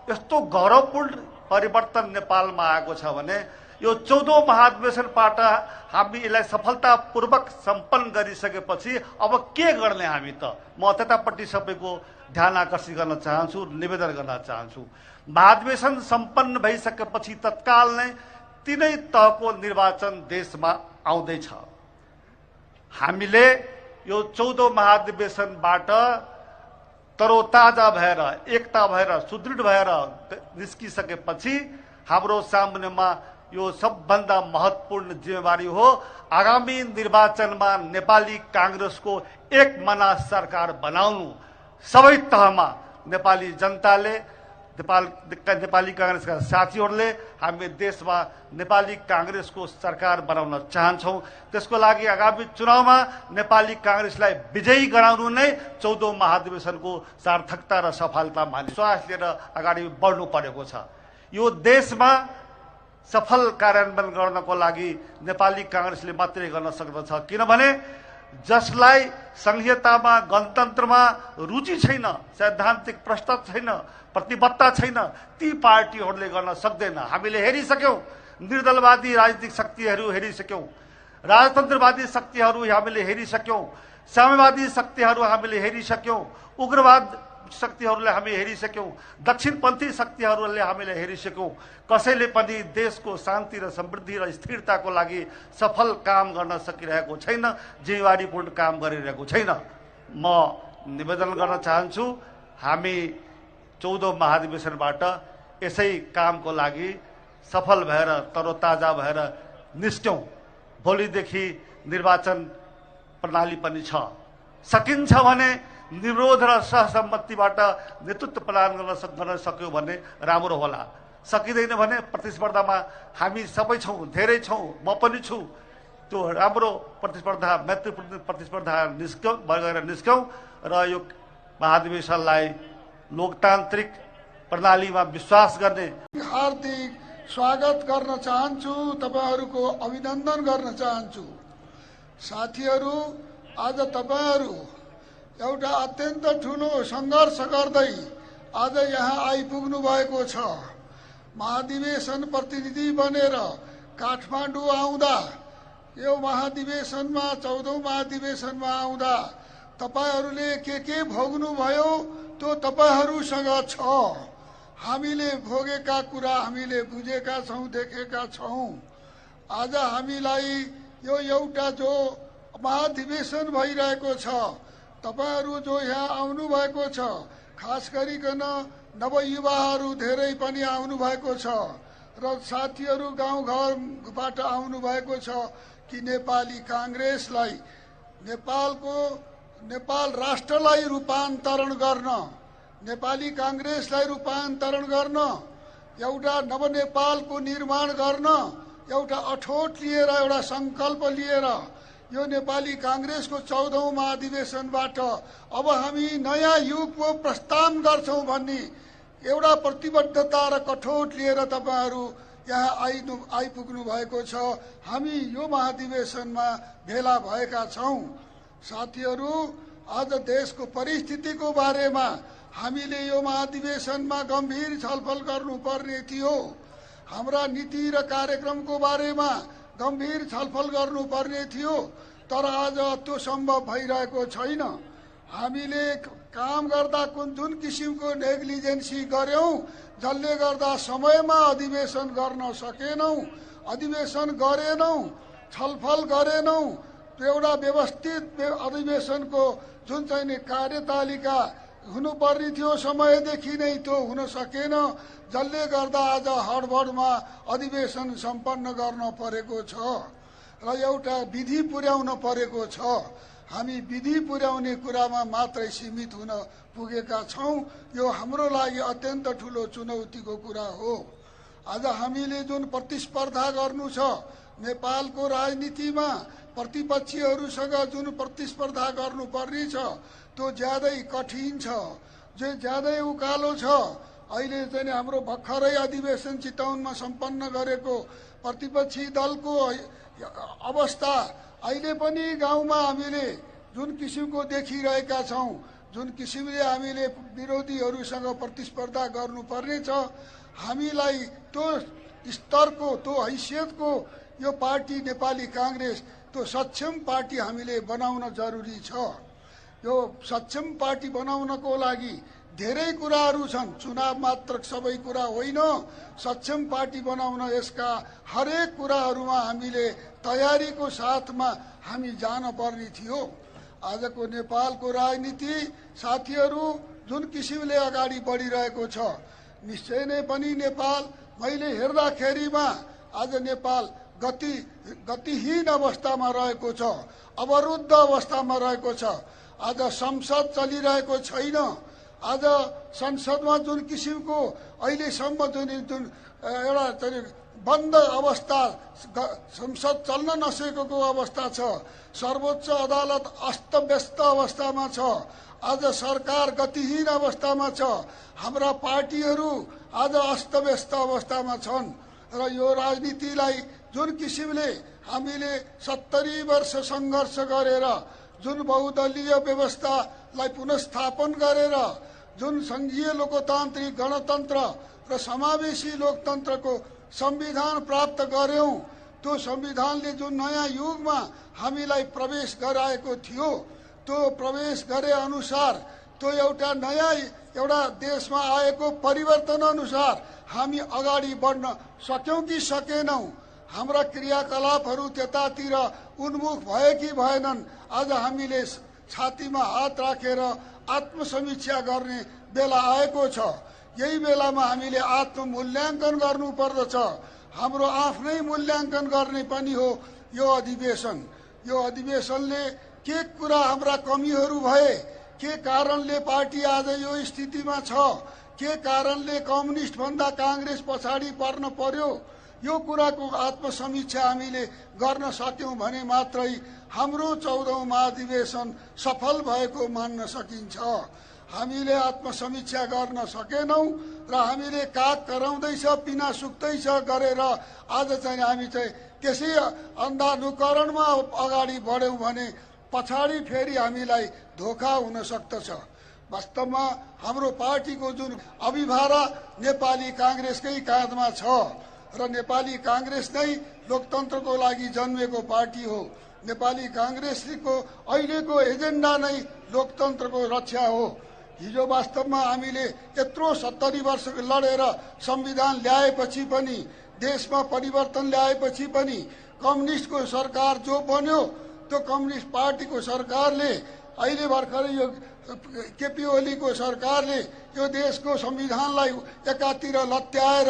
यस्तो गौरवपूर्ण परिवर्तन नेपालमा आएको छ भने यो 14औं महाधिवेशनबाट हामी यसलाई सफलतापूर्वक सम्पन्न गरिसकेपछि अब के गर्ने हामी त? म त्यतापट्टि सबैको ध्यान आकर्षित गर्न चाहन्छु, निवेदन गर्न चाहन्छु। महाधिवेशन सम्पन्न भइसकेपछि तत्काल नै 3 तहको निर्वाचन देशमा आउँदैछ। हामीले यो 14औं महाधिवेशनबाट तरोताजा भएर, एकता भएर, सुदृढ भएर निस्किसकेपछि हाम्रो सामुन्नेमा यो सबभन्दा महत्त्वपूर्ण जिम्मेवारी हो। आगामी निर्वाचनमा नेपाली कांग्रेसको एक मना सरकार बनाउनु सबै तहमा नेपाली जनताले, नेपाली कांग्रेसका साथीहरूले हामी देशमा नेपाली कांग्रेसको सरकार बनाउन चाहन्छौं। त्यसको लागि आगामी चुनावमा नेपाली कांग्रेसलाई विजयी गराउनु नै 14औं महाधिवेशनको सार्थकता र सफलता मानि विश्वास लिएर अगाडि बढ्नु परेको छ। यो देशमा सफल कार्यान्वयन गर्नको लागि नेपाली कांग्रेसले मात्रै गर्न सक्दछ, किनभने जसलाई संघीयतामा, गणतन्त्रमा रुचि छैन, सैद्धान्तिक प्रश्न छैन, प्रतिबद्धता छैन, ती पार्टीहरूले गर्न सक्दैन। हामीले हेरिसक्यौं, निर्दलवादी राजनीतिक शक्तिहरू हेरिसक्यौं, राजतन्त्रवादी शक्तिहरू हामीले हेरिसक्यौं, साम्यवादी शक्तिहरू हामीले हेरिसक्यौं, उग्रवाद शक्तिहरूले हामी हेरिसक्यौं, दक्षिणपन्थी शक्तिहरूले हामीले हेरिसक्यौं। कसैले पनि देशको शान्ति र समृद्धि र स्थिरताको लागि सफल काम गर्न सकिरहेको छैन, जिम्मेवारीपूर्ण काम गरिरहेको छैन। म निवेदन गर्न चाहन्छु, हामी 14औं महाधिवेशनबाट यसै कामको लागि सफल भएर तरोताजा भएर निस्क्यौं। भोलिदेखि निर्वाचन प्रणाली पनि छ। सकिन्छ भने निरोध र सहसम्मतिबाट नेतृत्व प्रदान गर्न सक्यो भने राम्रो होला। सकिँदैन भने प्रतिस्पर्धामा हामी सबै छौं, धेरै छौं, म पनि छु। त्यो राम्रो प्रतिस्पर्धा, मैत्रीपूर्ण प्रतिस्पर्धा निस्क्यौं र यो महाधिवेशनलाई लोकतान्त्रिक प्रणालीमा विश्वास गर्ने हार्दिक स्वागत गर्न चाहन्छु, तपाईहरुको अभिनन्दन गर्न चाहन्छु। साथीहरु, आज तपाईहरु एउटा अत्यन्त ठूलो संघर्ष गर्दै आज यहाँ आइपुग्नु भएको छ। महाधिवेशन प्रतिनिधि बनेर काठमाडौँ आउँदा, यो महाधिवेशनमा 14औं महाधिवेशनमा आउँदा तपाईहरुले के भोग्नु भयो त्यो तपाईहरुसँग छ। हामीले भोगेका कुरा हामीले बुझेका छौं, देखेका छौं। आज हामीलाई यो एउटा जो महाधिवेशन भइरहेको छ, तपाईहरु जो यहाँ आउनु भएको छ, खास गरिकन नवयुवाहरू धेरै पनि आउनु भएको छ र साथीहरु गाउँघरबाट आउनु भएको छ कि नेपाली कांग्रेसलाई, नेपाल राष्ट्रलाई रूपान्तरण गर्न, नेपाली कांग्रेसलाई रूपान्तरण गर्न, एउटा नवनेपालको निर्माण गर्न एउटा अठोट लिएर, एउटा संकल्प लिएर यो नेपाली कांग्रेसको 14औं महाधिवेशनबाट अब हामी नयाँ युगको प्रस्थान गर्छौं भन्ने एउटा प्रतिबद्धता र कठोट लिएर तपाईहरु यहाँ आइपुग्नु भएको छ। हामी यो महाधिवेशनमा भेला भएका छौं। साथीहरु, आज देशको परिस्थितिको बारेमा हामीले यो महाधिवेशनमा गम्भीर छलफल गर्नुपर्ने थियो। हाम्रा नीति र कार्यक्रमको बारेमा गम्भीर छलफल गर्नुपर्ने थियो, तर आज त्यो सम्भव भइरहेको छैन। हामीले काम गर्दा जुन किसिमको नेग्लिजेन्सी गर्यौं, जसले गर्दा समयमा अधिवेशन गर्न सकेनौं, अधिवेशन गरेनौं, छलफल गरेनौं, एउटा व्यवस्थित अधिवेशनको जुन चाहिँ कार्यतालिका हुनुपर्ने थियो समयदेखि नै त्यो हुन सकेन, जसले गर्दा आज हडबडमा अधिवेशन सम्पन्न गर्न परेको छ र एउटा विधि पुर्याउन परेको छ। हामी विधि पुर्याउने कुरामा मात्रै सीमित हुन पुगेका छौं। यो हाम्रो लागि अत्यन्त ठूलो चुनौतीको कुरा हो। आज हामीले जुन प्रतिस्पर्धा गर्नु छ, नेपालको राजनीतिमा प्रतिपक्षीहरूसँग जुन प्रतिस्पर्धा गर्नुपर्ने छ, त्यो ज्यादै कठिन छ, जो ज्यादै उकालो छ। अहिले चाहिँ हाम्रो भर्खरै अधिवेशन चितवनमा सम्पन्न गरेको प्रतिपक्षी दलको अवस्था अहिले पनि गाउँमा हामीले जुन किसिमको देखिरहेका छौं, जुन किसिमले हामीले विरोधीहरूसँग प्रतिस्पर्धा गर्नुपर्ने छ, हामीलाई त्यो स्तरको, त्यो हैसियतको यो पार्टी नेपाली कांग्रेस, त्यो सक्षम पार्टी हामीले बनाउन जरुरी छ। यो सक्षम पार्टी बनाउनको लागि धेरै कुराहरू छन्। चुनाव मात्र सबै कुरा होइन। सक्षम पार्टी बनाउन यसका हरेक कुराहरूमा हामीले तयारीको साथमा हामी जान पर्ने थियो। आजको नेपालको राजनीति साथीहरू जुन किसिमले अगाडि बढिरहेको छ, निश्चय नै पनि नेपाल मैले हेर्दाखेरिमा आज नेपाल गतिहीन अवस्थामा रहेको छ, अवरुद्ध अवस्थामा रहेको छ। आज संसद चलिरहेको छैन। आज संसदमा जुन किसिमको अहिलेसम्म जुन एउटा बन्द अवस्था, संसद चल्न नसकेको अवस्था छ। सर्वोच्च अदालत अस्तव्यस्त अवस्थामा छ। आज सरकार गतिहीन अवस्थामा छ। हाम्रा पार्टीहरू आज अस्तव्यस्त अवस्थामा छन् र यो राजनीतिलाई जुन किसिमले हामीले 70 वर्ष सङ्घर्ष गरेर जुन बहुदलीय व्यवस्थालाई पुनस्थापन गरेर जुन संघीय लोकतान्त्रिक गणतन्त्र र समावेशी लोकतन्त्रको संविधान प्राप्त गर्यौं, त्यो संविधानले जुन नयाँ युगमा हामीलाई प्रवेश गराएको थियो, त्यो प्रवेश गरे अनुसार त्यो एउटा नयाँ एउटा देशमा आएको परिवर्तन अनुसार हामी अगाडि बढ्न सक्यौं कि सकेनौं, हाम्रा क्रियाकलापहरू त्यतातिर उन्मुख भए कि भएनन्, आज हामीले छातीमा हात राखेर आत्मसमीक्षा गर्ने बेला आएको छ। यही बेलामा हामीले आत्ममूल्याङ्कन गर्नुपर्दछ। हाम्रो आफ्नै मूल्याङ्कन गर्ने पनि हो यो अधिवेशन। यो अधिवेशनले के कुरा हाम्रा कमीहरू भए, के कारणले पार्टी आज यो स्थितिमा छ, के कारणले कम्युनिस्ट भन्दा कांग्रेस पछाडि पर्न पर्यो, यो कुराको आत्मसमीक्षा हामीले गर्न सक्यौं भने मात्रै हाम्रो 14औं महाधिवेशन सफल भएको मान्न सकिन्छ। हामीले आत्मसमीक्षा गर्न सकेनौं र हामीले काग कराउँदैछ, पिना सुक्दैछ गरेर आज चाहिँ हामी चाहिँ त्यसै अन्धानुकरणमा अगाडि बढ्यौं भने पछाडि फेरि हामीलाई धोका हुन सक्दछ। वास्तवमा हाम्रो पार्टीको जुन अभिभारा नेपाली कांग्रेसकै काँधमा छ र नेपाली कांग्रेस नै लोकतन्त्रको लागि जन्मेको पार्टी हो। नेपाली कांग्रेसको अहिलेको एजेन्डा नै लोकतन्त्रको रक्षा हो। हिजो वास्तवमा हामीले यत्रो 70 वर्ष लडेर संविधान ल्याएपछि पनि, देशमा परिवर्तन ल्याएपछि पनि कम्युनिस्टको सरकार जो बन्यो, त्यो कम्युनिस्ट पार्टीको सरकारले अहिले भर्खरै यो केपी ओलीको सरकारले यो देशको संविधानलाई एकातिर लत्याएर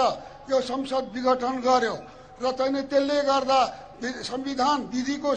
यो संसद विघटन गर्यो र त्यसले गर्दा संविधान विधिको